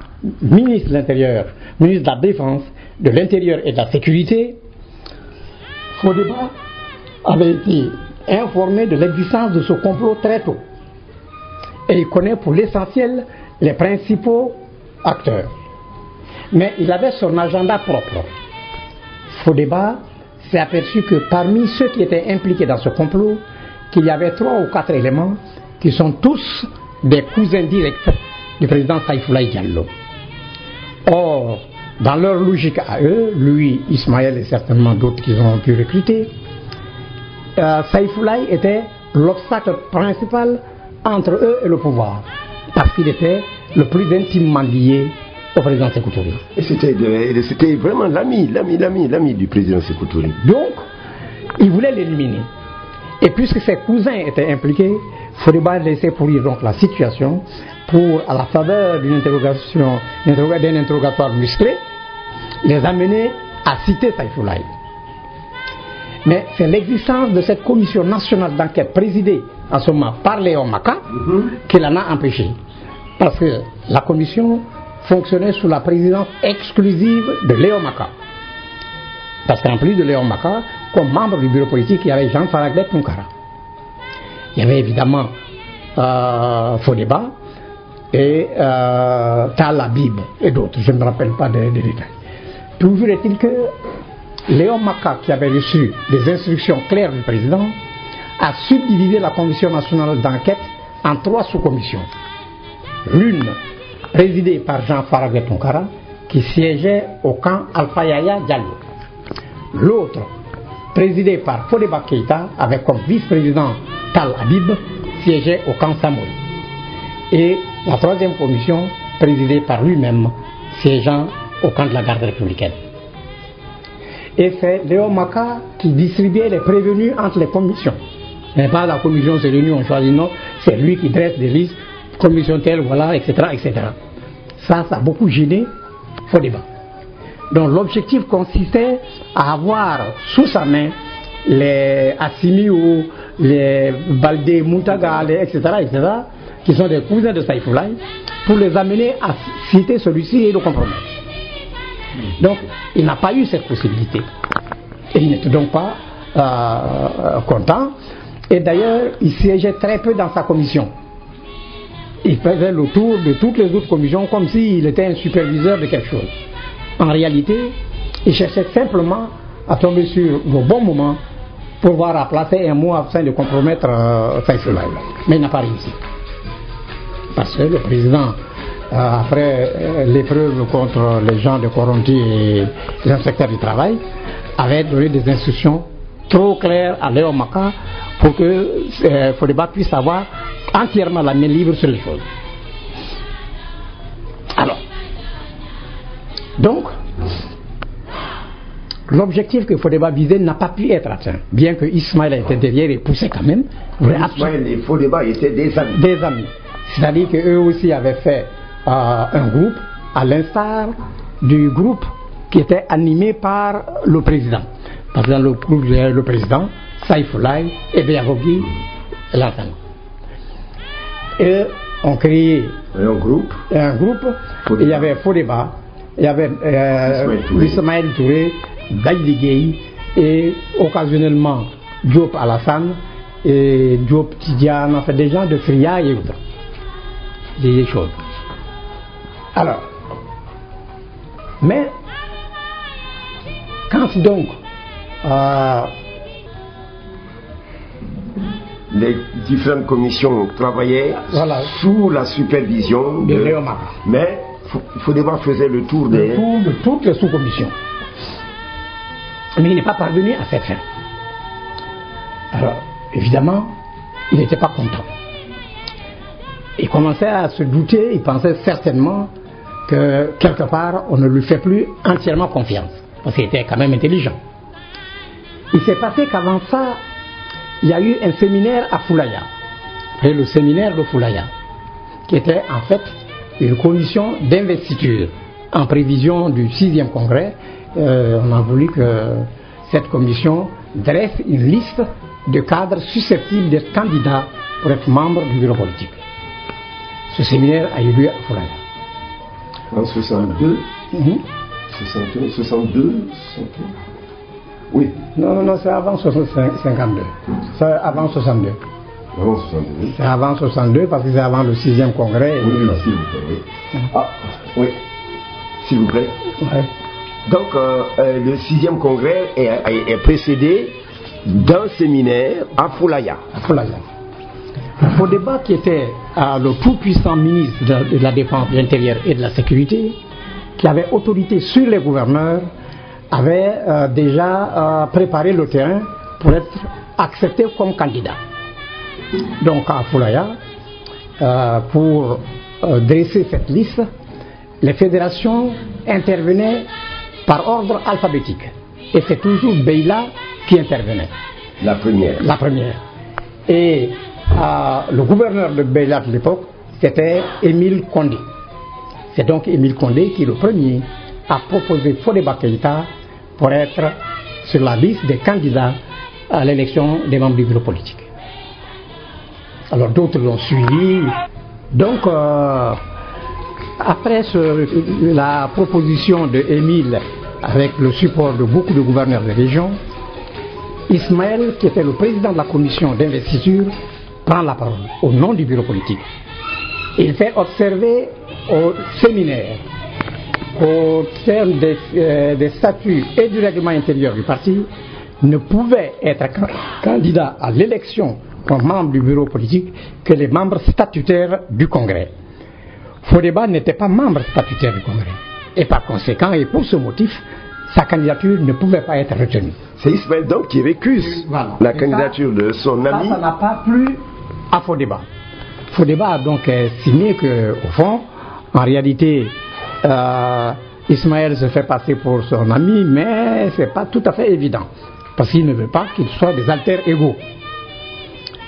Speaker 3: ministre de l'Intérieur, ministre de la Défense, de l'Intérieur et de la Sécurité. Fodéba avait été informé de l'existence de ce complot très tôt. Et il connaît pour l'essentiel les principaux acteurs. Mais il avait son agenda propre. Fodéba s'est aperçu que parmi ceux qui étaient impliqués dans ce complot, qu'il y avait 3 ou 4 éléments qui sont tous des cousins directs du président Saïfoulaye Diallo. Or, dans leur logique à eux, lui, Ismaël et certainement d'autres qu'ils ont pu recruter, Saïfoulaye était l'obstacle principal entre eux et le pouvoir, parce qu'il était le plus intimement lié au président Sékou Touré.
Speaker 2: Et c'était vraiment l'ami du président Sékou Touré.
Speaker 3: Donc, il voulait l'éliminer. Et puisque ses cousins étaient impliqués, Fodéba laissait pourrir donc la situation pour, à la faveur d'un interrogatoire musclé, les amener à citer Saïfoulaye. Mais c'est l'existence de cette commission nationale d'enquête présidée en ce moment par Léon Maka qui l'en a empêché. Parce que la commission fonctionnait sous la présidence exclusive de Léon Maka. Parce qu'en plus de Léon Maka, comme membre du bureau politique, il y avait Jean Faragdet Tunkara. Il y avait évidemment Fodéba et Tal Habib et d'autres, je ne me rappelle pas des détails. Toujours est-il que Léon Maka, qui avait reçu des instructions claires du président, a subdivisé la commission nationale d'enquête en 3 sous-commissions. L'une présidée par Jean Faraghet Tunkara, qui siégeait au camp Alpha Yaya Diallo. L'autre présidée par Fodéba Keïta, avec comme vice-président Tal Habib, siégeait au camp Samory. Et la 3e commission, présidée par lui-même, siégeant au camp de la garde républicaine. Et c'est Léon Maka qui distribuait les prévenus entre les commissions. Mais pas la commission se réunit, on choisit, non, c'est lui qui dresse des listes, commission telle, voilà, etc., etc. Ça a beaucoup gêné Fodéba. Donc l'objectif consistait à avoir sous sa main les Assimi ou les Baldé Moutaga, etc., qui sont des cousins de Saïfoulaye, pour les amener à citer celui-ci et le compromettre. Donc, il n'a pas eu cette possibilité. Et il n'était donc pas content. Et d'ailleurs, il siégeait très peu dans sa commission. Il faisait le tour de toutes les autres commissions comme s'il était un superviseur de quelque chose. En réalité, il cherchait simplement à tomber sur le bon moment pour pouvoir remplacer un mot afin de compromettre Saïfoulaye. Mais il n'a pas réussi. Parce que le président après l'épreuve contre les gens de Coronti et les inspecteurs du travail, avait donné des instructions trop claires à Léon Maka pour que Fodeba puisse avoir entièrement la main libre sur les choses. Alors, donc, l'objectif que Fodeba visait n'a pas pu être atteint, bien que Ismaël était derrière et poussait quand même.
Speaker 2: Ismaël et Fodeba étaient des amis.
Speaker 3: Des amis. C'est-à-dire qu'eux aussi avaient fait un groupe, à l'instar du groupe qui était animé par le président. Parce que dans le groupe, le président, Saïfoulaye, Ebeyagogi et Lantan. Et on créait un groupe. Il y avait Fodeba, il y avait Ismaël Touré, Gaïdi Gueye et occasionnellement Diop Alassane et Diop Tidiane, en fait des gens de Fria et autres. Des choses. Alors, mais quand donc
Speaker 2: les différentes commissions travaillaient sous la supervision
Speaker 3: de Léon Maka.
Speaker 2: Mais Fodeba faisait le tour de
Speaker 3: toutes les sous-commissions. Mais il n'est pas parvenu à cette fin. Alors, évidemment, il n'était pas content. Il commençait à se douter, il pensait certainement que quelque part, on ne lui fait plus entièrement confiance. Parce qu'il était quand même intelligent. Il s'est passé qu'avant ça, il y a eu un séminaire à Foulaya. Le séminaire de Foulaya, qui était en fait une commission d'investiture en prévision du 6e congrès. On a voulu que cette commission dresse une liste de cadres susceptibles d'être candidats pour être membres du bureau politique. Ce séminaire a eu lieu à Foulaya.
Speaker 2: En 62, 62, 62. Oui.
Speaker 3: Non, c'est avant 52. C'est avant 62.
Speaker 2: Avant 62.
Speaker 3: C'est avant 62 parce que c'est avant le 6e congrès.
Speaker 2: Oui, s'il vous plaît. Oui. Ah, oui. S'il vous plaît.
Speaker 3: Ouais.
Speaker 2: Donc, le 6e congrès est précédé d'un séminaire à Foulaya.
Speaker 3: Fodeba, qui était le tout-puissant ministre de la Défense, de l'Intérieur et de la Sécurité, qui avait autorité sur les gouverneurs, avait déjà préparé le terrain pour être accepté comme candidat. Donc à Foulaya, pour dresser cette liste, les fédérations intervenaient par ordre alphabétique. Et c'est toujours Beila qui intervenait.
Speaker 2: La première.
Speaker 3: Et le gouverneur de Beila de l'époque, c'était Émile Condé. C'est donc Émile Condé qui, le premier, a proposé Fodeba Keïta pour être sur la liste des candidats à l'élection des membres du bureau politique. Alors d'autres l'ont suivi. Donc, après la proposition de Émile, avec le support de beaucoup de gouverneurs de région, Ismaël, qui était le président de la commission d'investiture, prend la parole au nom du bureau politique. Il fait observer au séminaire, au terme des statuts et du règlement intérieur du parti, ne pouvait être candidat à l'élection comme membre du bureau politique que les membres statutaires du Congrès. Fodeba n'était pas membre statutaire du Congrès. Et par conséquent, et pour ce motif, sa candidature ne pouvait pas être retenue.
Speaker 2: C'est Ismaël donc qui récuse la candidature de son ami.
Speaker 3: Ça n'a pas plu à Fodeba. Fodeba a donc estimé qu'au fond, en réalité, Ismaël se fait passer pour son ami, mais ce n'est pas tout à fait évident. Parce qu'il ne veut pas qu'ils soient des alter égaux.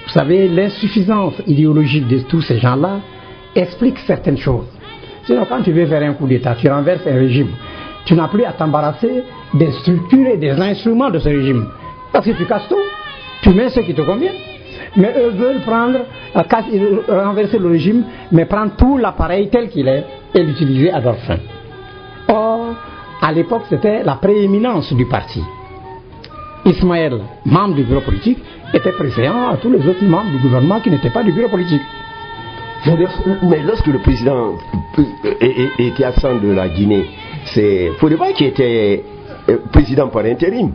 Speaker 3: Vous savez, l'insuffisance idéologique de tous ces gens-là explique certaines choses. Sinon, quand tu veux faire un coup d'État, tu renverses un régime. Tu n'as plus à t'embarrasser des structures et des instruments de ce régime. Parce que tu casses tout, tu mets ce qui te convient. Mais eux veulent renverser le régime, mais prendre tout l'appareil tel qu'il est et l'utiliser à leur fin. Or, à l'époque, c'était la prééminence du parti. Ismaël, membre du bureau politique, était préférant à tous les autres membres du gouvernement qui n'étaient pas du bureau politique.
Speaker 2: Mais lorsque le président était absent de la Guinée, c'est Fodeba qui était président par intérim.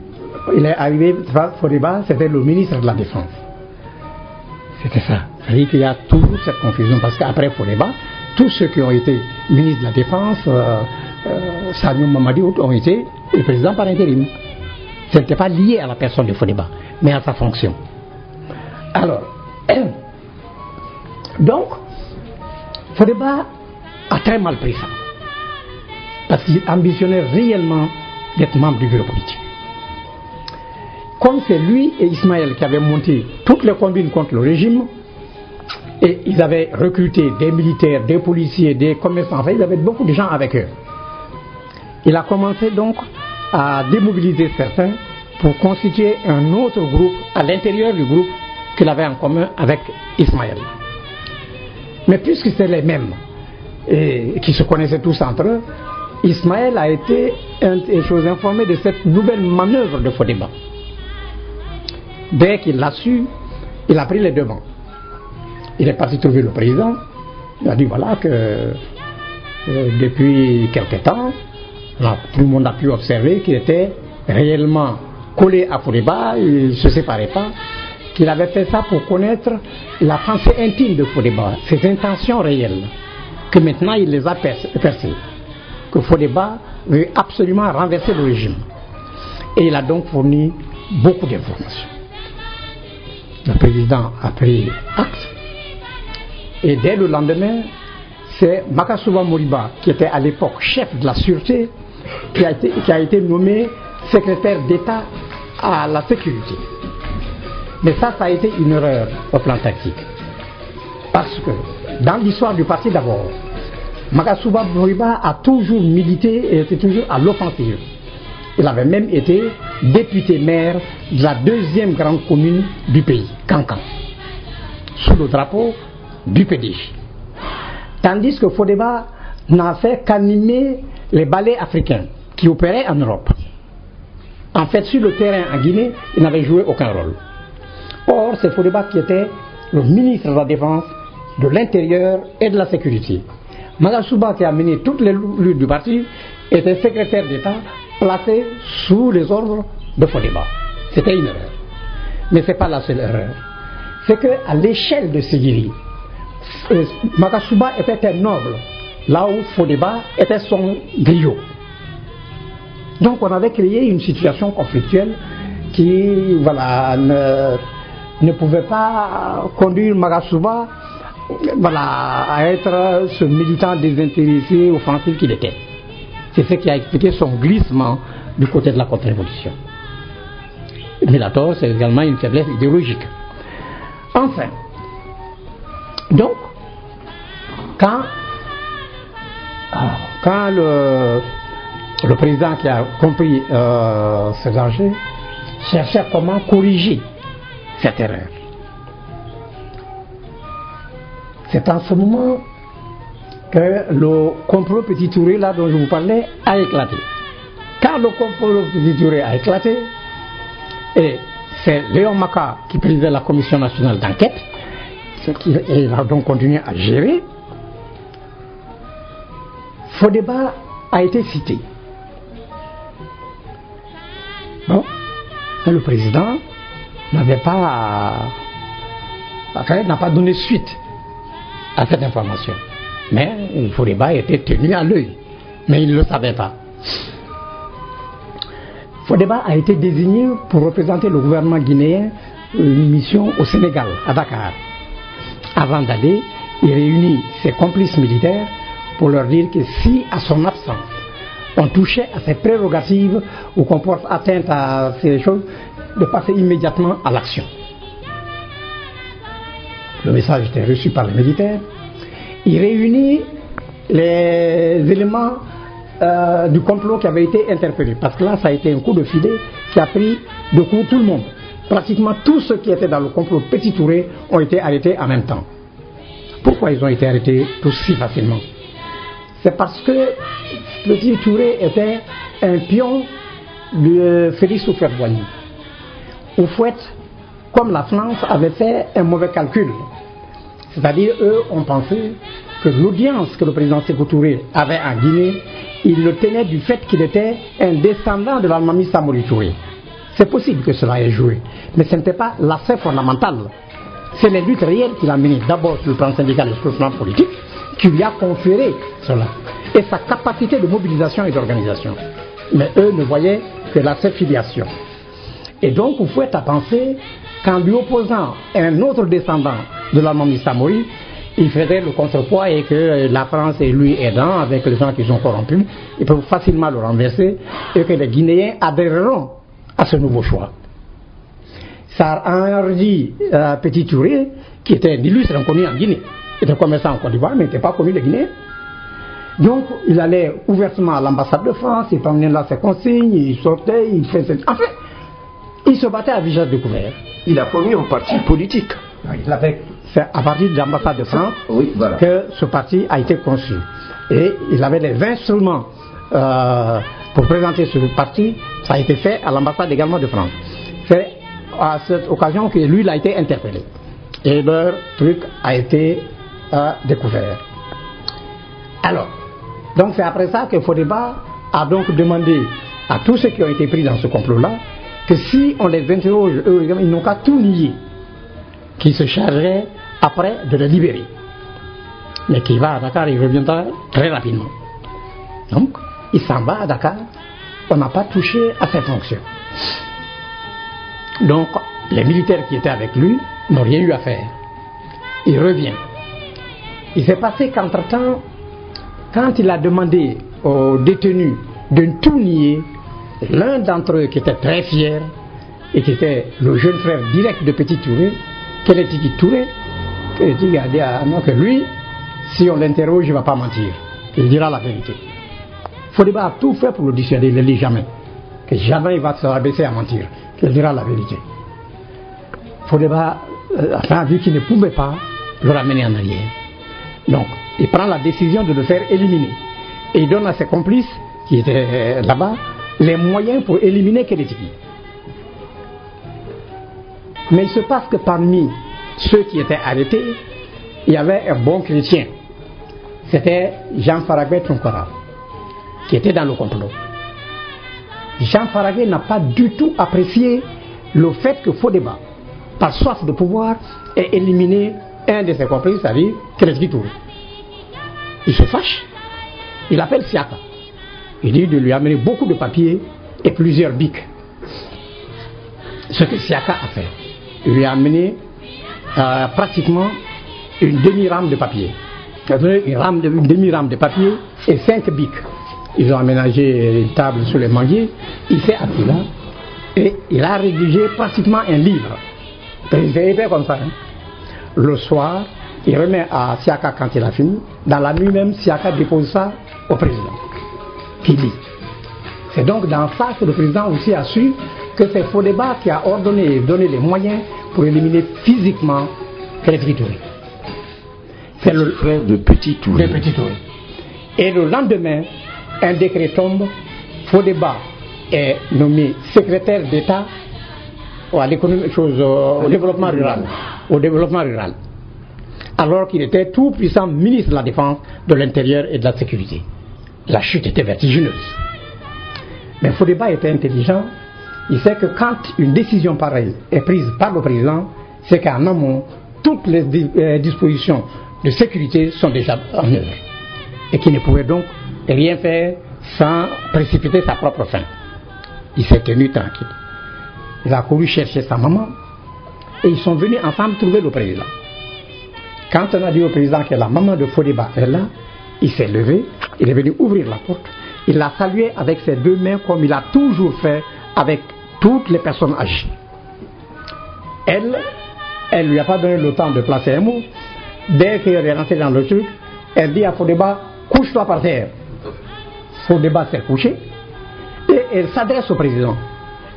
Speaker 3: Il est arrivé, Fodeba, c'était le ministre de la Défense. C'était ça. C'est-à-dire qu'il y a toujours cette confusion, parce qu'après Fodeba, tous ceux qui ont été ministre de la Défense, Sadio Mamadou ont été le président par intérim. Ce n'était pas lié à la personne de Fodeba, mais à sa fonction. Alors, donc, Fodeba a très mal pris ça. Parce qu'il ambitionnait réellement d'être membre du bureau politique. Comme c'est lui et Ismaël qui avaient monté toutes les combines contre le régime, et ils avaient recruté des militaires, des policiers, des commerçants, enfin, ils avaient beaucoup de gens avec eux. Il a commencé donc à démobiliser certains pour constituer un autre groupe à l'intérieur du groupe qu'il avait en commun avec Ismaël. Mais puisque c'est les mêmes et qui se connaissaient tous entre eux, Ismaël a été informé de cette nouvelle manœuvre de Fodeba. Dès qu'il l'a su, il a pris les devants. Il est parti trouver le président. Il a dit voilà que depuis quelque temps, là, tout le monde a pu observer qu'il était réellement collé à Fodeba, il ne se séparait pas, qu'il avait fait ça pour connaître la pensée intime de Fodeba, ses intentions réelles, que maintenant il les a percées, que Fodeba veut absolument renverser le régime. Et il a donc fourni beaucoup d'informations. Le président a pris acte, et dès le lendemain, c'est Makasuba Moriba, qui était à l'époque chef de la sûreté, qui a été nommé secrétaire d'État à la sécurité. Mais ça a été une erreur au plan tactique. Parce que dans l'histoire du parti d'abord, Makasuba Moriba a toujours milité et était toujours à l'offensive. Il avait même été député maire de la deuxième grande commune du pays, Kankan, sous le drapeau du PDG. Tandis que Fodeba n'a fait qu'animer les ballets africains qui opéraient en Europe. En fait, sur le terrain en Guinée, il n'avait joué aucun rôle. Or, c'est Fodeba qui était le ministre de la Défense, de l'Intérieur et de la Sécurité. Makasuba, qui a mené toutes les luttes du parti, était secrétaire d'État placé sous les ordres de Fodeba. C'était une erreur. Mais ce n'est pas la seule erreur. C'est qu'à l'échelle de Séguiri, Makasuba était un noble, là où Fodeba était son griot. Donc on avait créé une situation conflictuelle qui ne pouvait pas conduire Makasuba à être ce militant désintéressé, offensif qu'il était. C'est ce qui a expliqué son glissement du côté de la contre-révolution. Mais la tort, c'est également une faiblesse idéologique. Enfin, donc, quand le président qui a compris ce danger cherchait comment corriger cette erreur, c'est en ce moment que le complot Petit Touré, là dont je vous parlais, a éclaté. Quand le complot Petit Touré a éclaté, et c'est Léon Maka qui présidait la commission nationale d'enquête, et il a donc continué à gérer, Fodeba a été cité. Bon, le président n'a pas donné suite à cette information. Mais Fodeba était tenu à l'œil, mais il ne le savait pas. Fodeba a été désigné pour représenter le gouvernement guinéen une mission au Sénégal, à Dakar. Avant d'aller, il réunit ses complices militaires pour leur dire que si, à son absence, on touchait à ses prérogatives ou qu'on porte atteinte à ces choses, de passer immédiatement à l'action. Le message était reçu par les militaires. Il réunit les éléments du complot qui avait été interpellé. Parce que là, ça a été un coup de filet qui a pris de coup tout le monde. Pratiquement tous ceux qui étaient dans le complot Petit Touré ont été arrêtés en même temps. Pourquoi ils ont été arrêtés tous si facilement? C'est parce que Petit Touré était un pion de Félix Houphouët-Boigny. Houphouët, comme la France, avait fait un mauvais calcul. C'est-à-dire, eux ont pensé que l'audience que le président Sékou Touré avait en Guinée, il le tenait du fait qu'il était un descendant de l'Almami Samori Touré. C'est possible que cela ait joué, mais ce n'était pas l'aspect fondamental. C'est les luttes réelles qu'il a menées, d'abord sur le plan syndical et sur le plan politique, qui lui a conféré cela, et sa capacité de mobilisation et d'organisation. Mais eux ne voyaient que la seule filiation. Et donc, vous pouvez à penser qu'en lui opposant un autre descendant de l'Allemagne Samori, il faisait le contrepoids et que la France et lui aidant avec les gens qui sont corrompus, ils peuvent facilement le renverser et que les Guinéens adhéreront à ce nouveau choix. Ça a enrichi Petit Touré, qui était un illustre inconnu en Guinée. Il était commerçant en Côte d'Ivoire, mais il n'était pas connu des Guinéens. Donc, il allait ouvertement à l'ambassade de France, il promenait là ses consignes, il sortait, il faisait... En fait, il se battait à visage découvert.
Speaker 2: Il a formé un parti politique.
Speaker 3: C'est à partir de l'ambassade de France que ce parti a été conçu. Et il avait les instruments pour présenter ce parti. Ça a été fait à l'ambassade également de France. C'est à cette occasion que lui, il a été interpellé. Et leur truc a été découvert. Alors, donc c'est après ça que Fodéba a donc demandé à tous ceux qui ont été pris dans ce complot-là que si on les interroge, eux, ils n'ont qu'à tout nier, qu'ils se chargeraient après de les libérer. Mais qui va à Dakar, il reviendra très rapidement. Donc, il s'en va à Dakar, on n'a pas touché à ses fonctions. Donc, les militaires qui étaient avec lui n'ont rien eu à faire. Il revient. Il s'est passé qu'entre-temps, quand il a demandé aux détenus de tout nier, l'un d'entre eux qui était très fier et qui était le jeune frère direct de Petit Touré, quel est Tiki Touré, il a dit à nous que lui, si on l'interroge, il ne va pas mentir. Il dira la vérité. Fodéba a tout fait pour le dissuader, il ne le dit jamais. Que jamais il va se rabaisser à mentir. Il dira la vérité. Fodéba a vu qu'il ne pouvait pas le ramener en arrière. Donc, il prend la décision de le faire éliminer. Et il donne à ses complices, qui étaient là-bas, les moyens pour éliminer Kélétiki. Mais il se passe que parmi ceux qui étaient arrêtés, il y avait un bon chrétien. C'était Jean Faragouet Tronkora, qui était dans le complot. Jean Faragouet n'a pas du tout apprécié le fait que Fodéba, par soif de pouvoir, ait éliminé un de ses complices, c'est-à-dire Kélétiki Touré. Il se fâche, il appelle Siaka. Il dit de lui amener beaucoup de papiers et plusieurs bics. Ce que Siaka a fait. Il lui a amené pratiquement une demi-rame de papier. Une demi-rame de papier et 5 bics. Ils ont aménagé une table sur les manguiers. Il s'est assis là et il a rédigé pratiquement un livre. C'est hyper comme ça. Hein. Le soir, il remet à Siaka quand il a fini. Dans la nuit même, Siaka dépose ça au président. Qui lit. C'est donc dans ça que le président aussi a su que c'est Fodéba qui a ordonné et donné les moyens pour éliminer physiquement Kélétiki Touré.
Speaker 2: C'est le frère de Petit Touré.
Speaker 3: Et le lendemain, un décret tombe, Fodéba est nommé secrétaire d'État au développement rural. Alors qu'il était tout puissant ministre de la Défense, de l'Intérieur et de la Sécurité. La chute était vertigineuse. Mais Fodéba était intelligent. Il sait que quand une décision pareille est prise par le président, c'est qu'en amont, toutes les dispositions de sécurité sont déjà en œuvre. Et qu'il ne pouvait donc rien faire sans précipiter sa propre fin. Il s'est tenu tranquille. Il a couru chercher sa maman et ils sont venus ensemble trouver le président. Quand on a dit au président que la maman de Fodéba est là, il s'est levé, il est venu ouvrir la porte, il l'a salué avec ses deux mains comme il a toujours fait avec toutes les personnes âgées. Elle lui a pas donné le temps de placer un mot. Dès qu'il est rentré dans le truc, elle dit à Fodéba, couche-toi par terre. Fodéba s'est couché et elle s'adresse au président.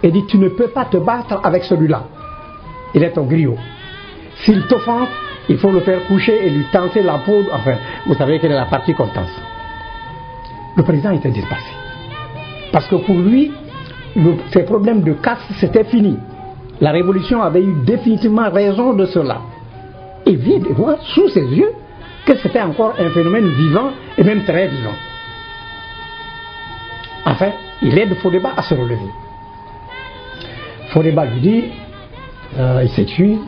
Speaker 3: Elle dit, tu ne peux pas te battre avec celui-là. Il est ton griot. S'il t'offense, il faut le faire coucher et lui tenser la peau. Enfin, vous savez quelle est la partie qu'on tense. Le président était dépassé. Parce que pour lui, ces problèmes de caste, c'était fini. La révolution avait eu définitivement raison de cela. Il vient de voir sous ses yeux que c'était encore un phénomène vivant et même très vivant. Enfin, il aide Fodéba à se relever. Fodéba lui dit, il s'excuse,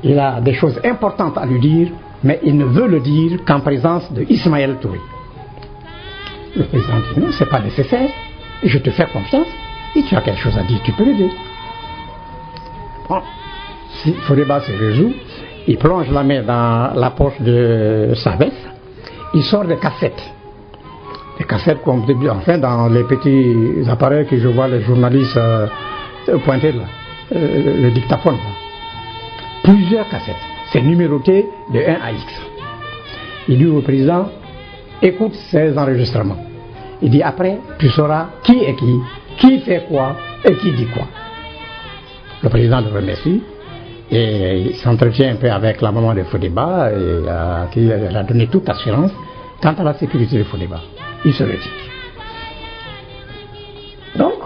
Speaker 3: il a des choses importantes à lui dire, mais il ne veut le dire qu'en présence de Ismaël Touré. Le président dit non, c'est pas nécessaire, je te fais confiance, et tu as quelque chose à dire, tu peux le dire. Bon, si Fodéba se résout, il plonge la main dans la poche de sa veste, il sort des cassettes. Des cassettes comme enfin dans les petits appareils que je vois les journalistes pointer là, le dictaphone. Là. Plusieurs cassettes. C'est numéroté de 1 à X. Il dit au président, écoute ces enregistrements. Il dit après, tu sauras qui est qui fait quoi et qui dit quoi. Le président le remercie et il s'entretient un peu avec la maman de Fodéba qui lui a donné toute assurance quant à la sécurité de Fodéba. Il se retire. Donc,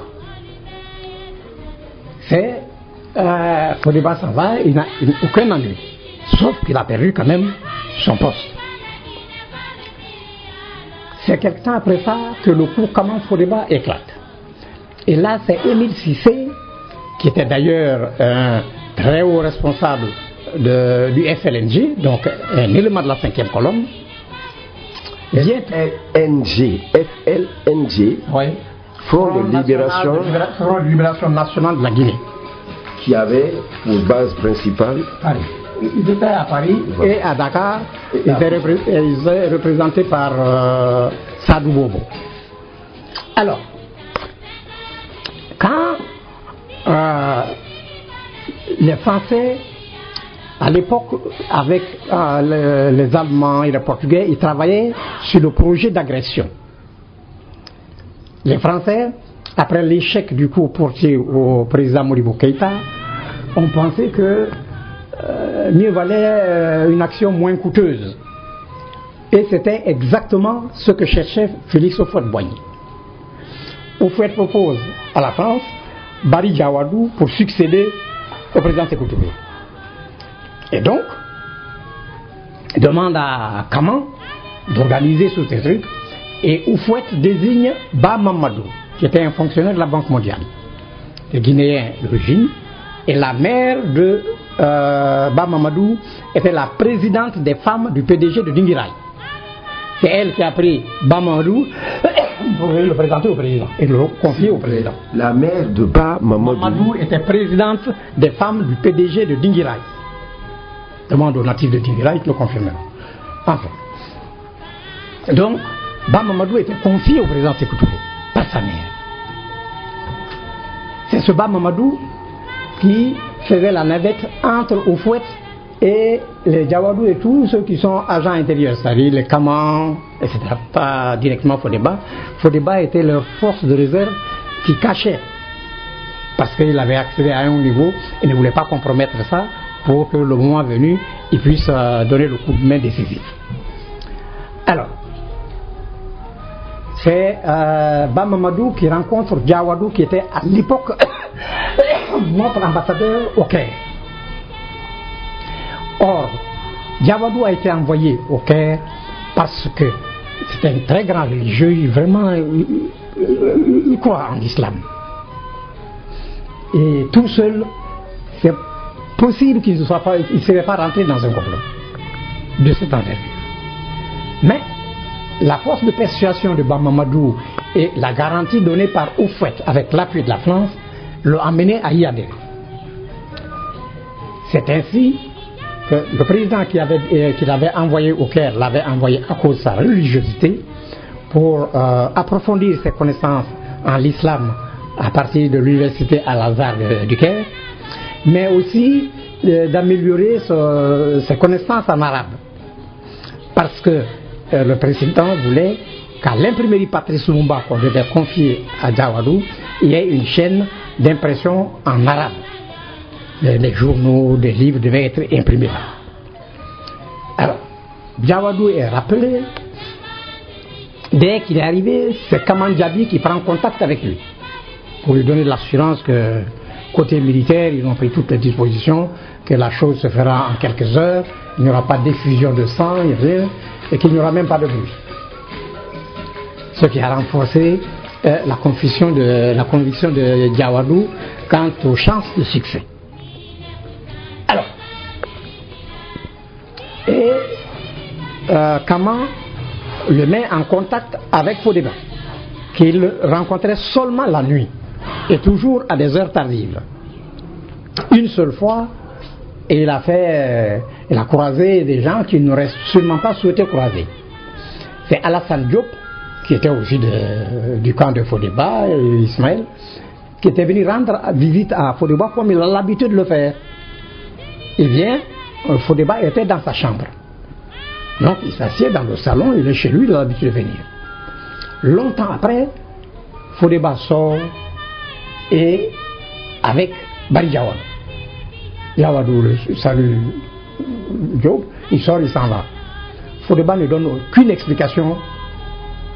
Speaker 3: Fodéba s'en va, il n'a aucun ennui. Sauf qu'il a perdu quand même son poste. C'est quelque temps après ça que le coup comment Fodéba éclate. Et là, c'est Émile Cissé, qui était d'ailleurs un très haut responsable du FLNG, donc un élément de la 5e colonne.
Speaker 2: FLNG,
Speaker 3: oui.
Speaker 2: Front de
Speaker 3: Libération Nationale de la Guinée.
Speaker 2: Qui avait pour base principale
Speaker 3: Paris. Ils étaient à Paris et à Dakar, ils étaient représentés par Sadou Bobo. Alors, quand les Français, à l'époque, avec les Allemands et les Portugais, ils travaillaient sur le projet d'agression. Les Français, après l'échec du coup porté au président Modibo Keïta, ont pensé que mieux valait une action moins coûteuse. Et c'était exactement ce que cherchait Félix Houphouët-Boigny. Houphouët propose à la France Barry Diawadou pour succéder au président Sékou Touré. Et donc, il demande à Kaman d'organiser tous ces trucs et Houphouët désigne Ba Mamadou, qui était un fonctionnaire de la Banque mondiale, le Guinéen d'origine, et la mère de Ba Mamadou était la présidente des femmes du PDG de Dinguiraï. C'est elle qui a pris Ba Mamadou pour le présenter au président et le confier au président.
Speaker 2: La mère de Ba Mamadou
Speaker 3: était présidente des femmes du PDG de Dinguiraï. Demande aux natifs de Dinguiraï qui le confirmeront. Enfin. Donc, Ba Mamadou était confié au président Sékou Touré par sa mère. C'est ce Ba Mamadou qui faisait la navette entre Houphouët et les Diawadou et tous ceux qui sont agents intérieurs, c'est-à-dire les Kamans, etc. Pas directement Fodéba. Fodéba était leur force de réserve qui cachait, parce qu'il avait accédé à un haut niveau et ne voulait pas compromettre ça pour que le moment venu, il puisse donner le coup de main décisif. Alors, c'est Ba Mamadou qui rencontre Diawadou qui était à l'époque notre ambassadeur au Caire. Or, Diawadou a été envoyé au Caire parce que c'était un très grand religieux, vraiment il croit en l'islam. Et tout seul, c'est possible qu'il ne serait pas rentré dans un complot de cette envergure. Mais la force de persuasion de Ba Mamadou et la garantie donnée par Houphouët avec l'appui de la France l'ont amené à y adhérer. C'est ainsi que le président qui l'avait envoyé au Caire l'avait envoyé à cause de sa religiosité pour approfondir ses connaissances en l'islam à partir de l'université Al-Azhar du Caire, mais aussi d'améliorer ses connaissances en arabe. Parce que le président voulait qu'à l'imprimerie Patrice Lumumba qu'on devait confier à Diawadou, il y ait une chaîne d'impression en arabe. Les journaux, des livres devaient être imprimés là. Alors, Diawadou est rappelé. Dès qu'il est arrivé, c'est Kaman Diaby qui prend contact avec lui pour lui donner l'assurance que côté militaire, ils ont pris toutes les dispositions, que la chose se fera en quelques heures, il n'y aura pas d'effusion de sang, et qu'il n'y aura même pas de bruit. Ce qui a renforcé la conviction de Diawadou quant aux chances de succès. Alors, et Kama le met en contact avec Fodeba, qu'il rencontrait seulement la nuit et toujours à des heures tardives. Une seule fois, il a croisé des gens qu'il n'aurait sûrement pas souhaité croiser. C'est Alassane Diop, qui était aussi du camp de Fodeba, Ismaël, qui était venu rendre visite à Fodeba comme il a l'habitude de le faire. Eh bien, Fodeba était dans sa chambre. Donc il s'assied dans le salon, il est chez lui, il a l'habitude de venir. Longtemps après, Fodeba sort et avec Bari Diawad. Diawadou salue Diop, il sort, il s'en va. Fodeba ne donne aucune explication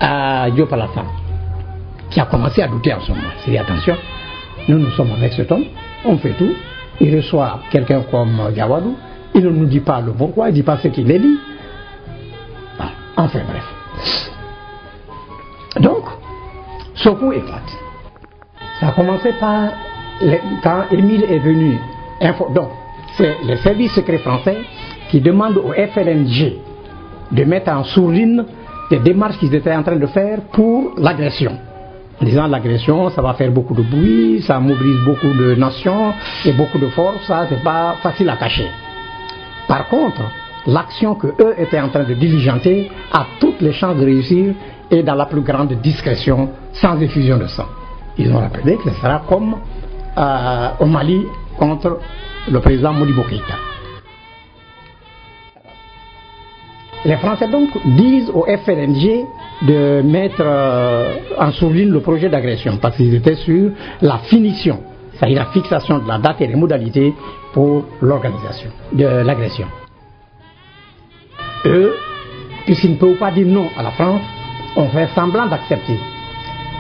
Speaker 3: à Diop Alassane, qui a commencé à douter en ce moment. Il dit attention, nous sommes avec cet homme, on fait tout. Il reçoit quelqu'un comme Diawadou, il ne nous dit pas le pourquoi, il ne dit pas ce qu'il est dit. Voilà. Enfin bref. Donc, ce coup éclate. Ça a commencé par quand Émile est venu. Donc, c'est les services secrets français qui demandent au FLNG de mettre en sourdine des démarches qu'ils étaient en train de faire pour l'agression. En disant l'agression, ça va faire beaucoup de bruit, ça mobilise beaucoup de nations et beaucoup de forces, ça c'est pas facile à cacher. Par contre, l'action que eux étaient en train de diligenter a toutes les chances de réussir et dans la plus grande discrétion, sans effusion de sang. Ils ont rappelé que ce sera comme au Mali contre le président Modibo Keïta. Les Français donc disent au FLNG de mettre en sourdine le projet d'agression parce qu'ils étaient sur la finition, c'est-à-dire la fixation de la date et les modalités pour l'organisation de l'agression. Eux, puisqu'ils ne peuvent pas dire non à la France, ont fait semblant d'accepter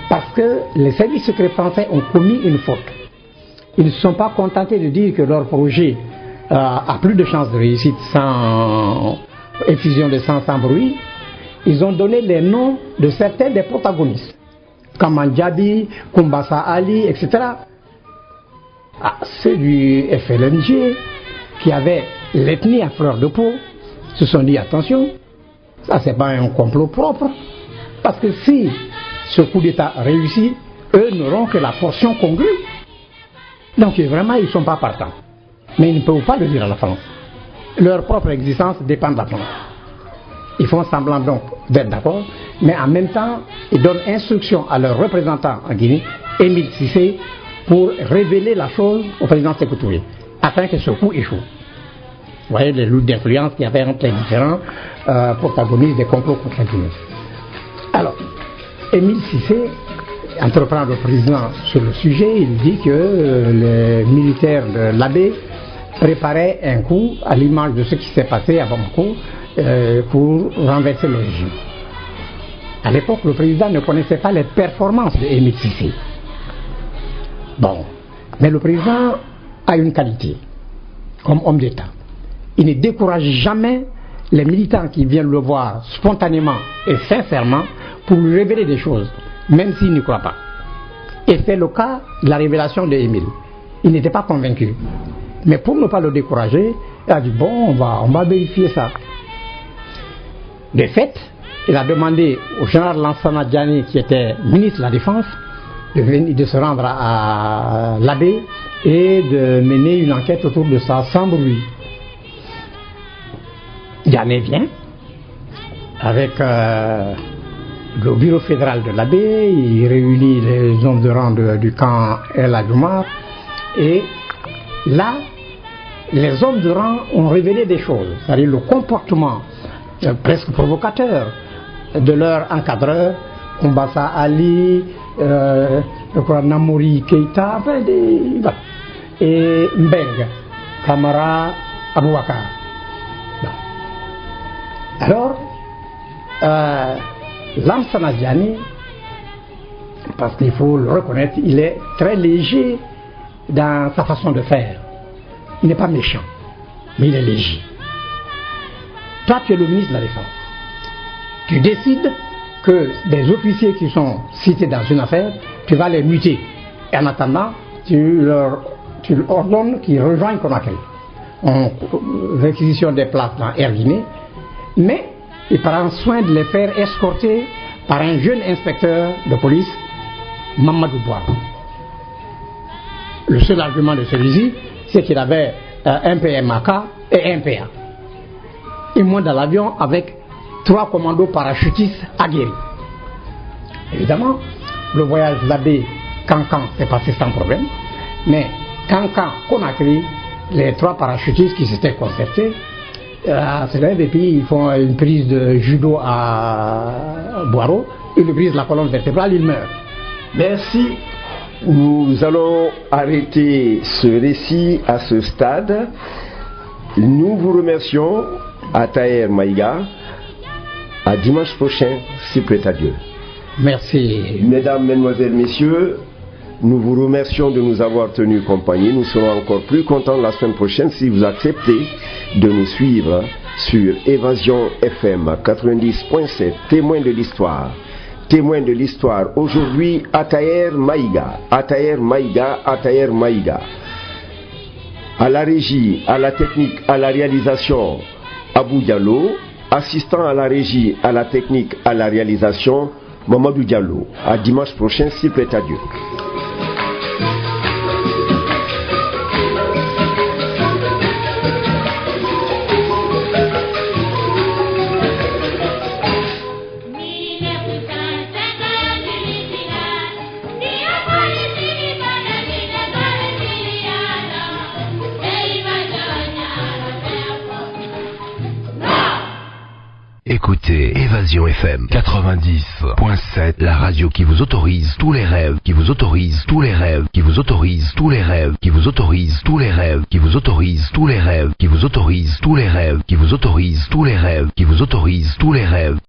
Speaker 3: parce que les services secrets français ont commis une faute. Ils ne se sont pas contentés de dire que leur projet a plus de chances de réussite sans effusion de sang, sans bruit. Ils ont donné les noms de certains des protagonistes, comme Djabi, Kumbasa Ali, etc. Ceux du FLNG qui avaient l'ethnie à fleur de peau se sont dit attention, ça c'est pas un complot propre, parce que si ce coup d'État réussit, eux n'auront que la portion congrue. Donc vraiment ils ne sont pas partants. Mais ils ne peuvent pas le dire à la France. Leur propre existence dépend de la France. Ils font semblant donc d'être d'accord, mais en même temps, ils donnent instruction à leur représentant en Guinée, Émile Cissé, pour révéler la chose au président Sékou Touré, afin que ce coup échoue. Vous voyez les luttes d'influence qu'il y avait entre les différents protagonistes des complots contre la Guinée. Alors, Émile Cissé entreprend le président sur le sujet, il dit que les militaires de l'Abbé préparaient un coup à l'image de ce qui s'est passé à Bamako pour renverser le régime. À l'époque, le président ne connaissait pas les performances de Émile Cissé. Bon, mais le président a une qualité comme homme d'État. Il ne décourage jamais les militants qui viennent le voir spontanément et sincèrement pour lui révéler des choses, même s'il n'y croit pas. Et c'est le cas de la révélation d'Émile. Il n'était pas convaincu. Mais pour ne pas le décourager, il a dit bon, on va vérifier ça. De fait, il a demandé au général Lansana Diané, qui était ministre de la Défense, de se rendre à l'Abbé et de mener une enquête autour de ça sans bruit. Diané vient avec le bureau fédéral de l'Abbé, il réunit les hommes de rang du camp El Adjoumar et là, les hommes de rang ont révélé des choses, c'est-à-dire le comportement presque provocateur de leur encadreur, Kumbasa Ali, Namori Keïta, enfin et Mbeng, Kamara Aboubakar. Alors, Lansana Diané, parce qu'il faut le reconnaître, il est très léger dans sa façon de faire. Il n'est pas méchant, mais il est léger. Toi, tu es le ministre de la Défense. Tu décides que des officiers qui sont cités dans une affaire, tu vas les muter. Et en attendant, tu leur ordonnes qu'ils rejoignent Conakry. On réquisitionne des places dans Air Guinée, mais il prend soin de les faire escorter par un jeune inspecteur de police, Mamadou Boiro. Le seul argument de celui-ci, c'est qu'il avait un PMAK et un PA. Il monte dans l'avion avec 3 commandos parachutistes aguerris. Évidemment, le voyage l'abbé Cancan s'est passé sans problème, mais Cancan-Conakry, les 3 parachutistes qui s'étaient concertés, c'est l'un des pays, ils font une prise de judo à Boiro, ils lui brisent la colonne vertébrale, il meurt.
Speaker 2: Merci. Nous allons arrêter ce récit à ce stade. Nous vous remercions, Ataher Maïga. À dimanche prochain, si plaît à Dieu.
Speaker 3: Merci.
Speaker 2: Mesdames, Mesdemoiselles, Messieurs, nous vous remercions de nous avoir tenu compagnie. Nous serons encore plus contents la semaine prochaine si vous acceptez de nous suivre sur Évasion FM 90.7, témoin de l'histoire. Témoin de l'histoire. Aujourd'hui, Ataher Maïga. Ataher Maïga, Ataher Maïga. À la régie, à la technique, à la réalisation, Abou Diallo. Assistant à la régie, à la technique, à la réalisation, Mamadou Diallo. À dimanche prochain, s'il plaît à Dieu.
Speaker 1: Écoutez Évasion FM 90.7, la radio qui vous autorise tous les rêves, qui vous autorise tous les rêves, qui vous autorise tous les rêves, qui vous autorise tous les rêves, qui vous autorise tous les rêves, qui vous autorise tous les rêves, qui vous autorise tous les rêves, qui vous autorise tous les rêves.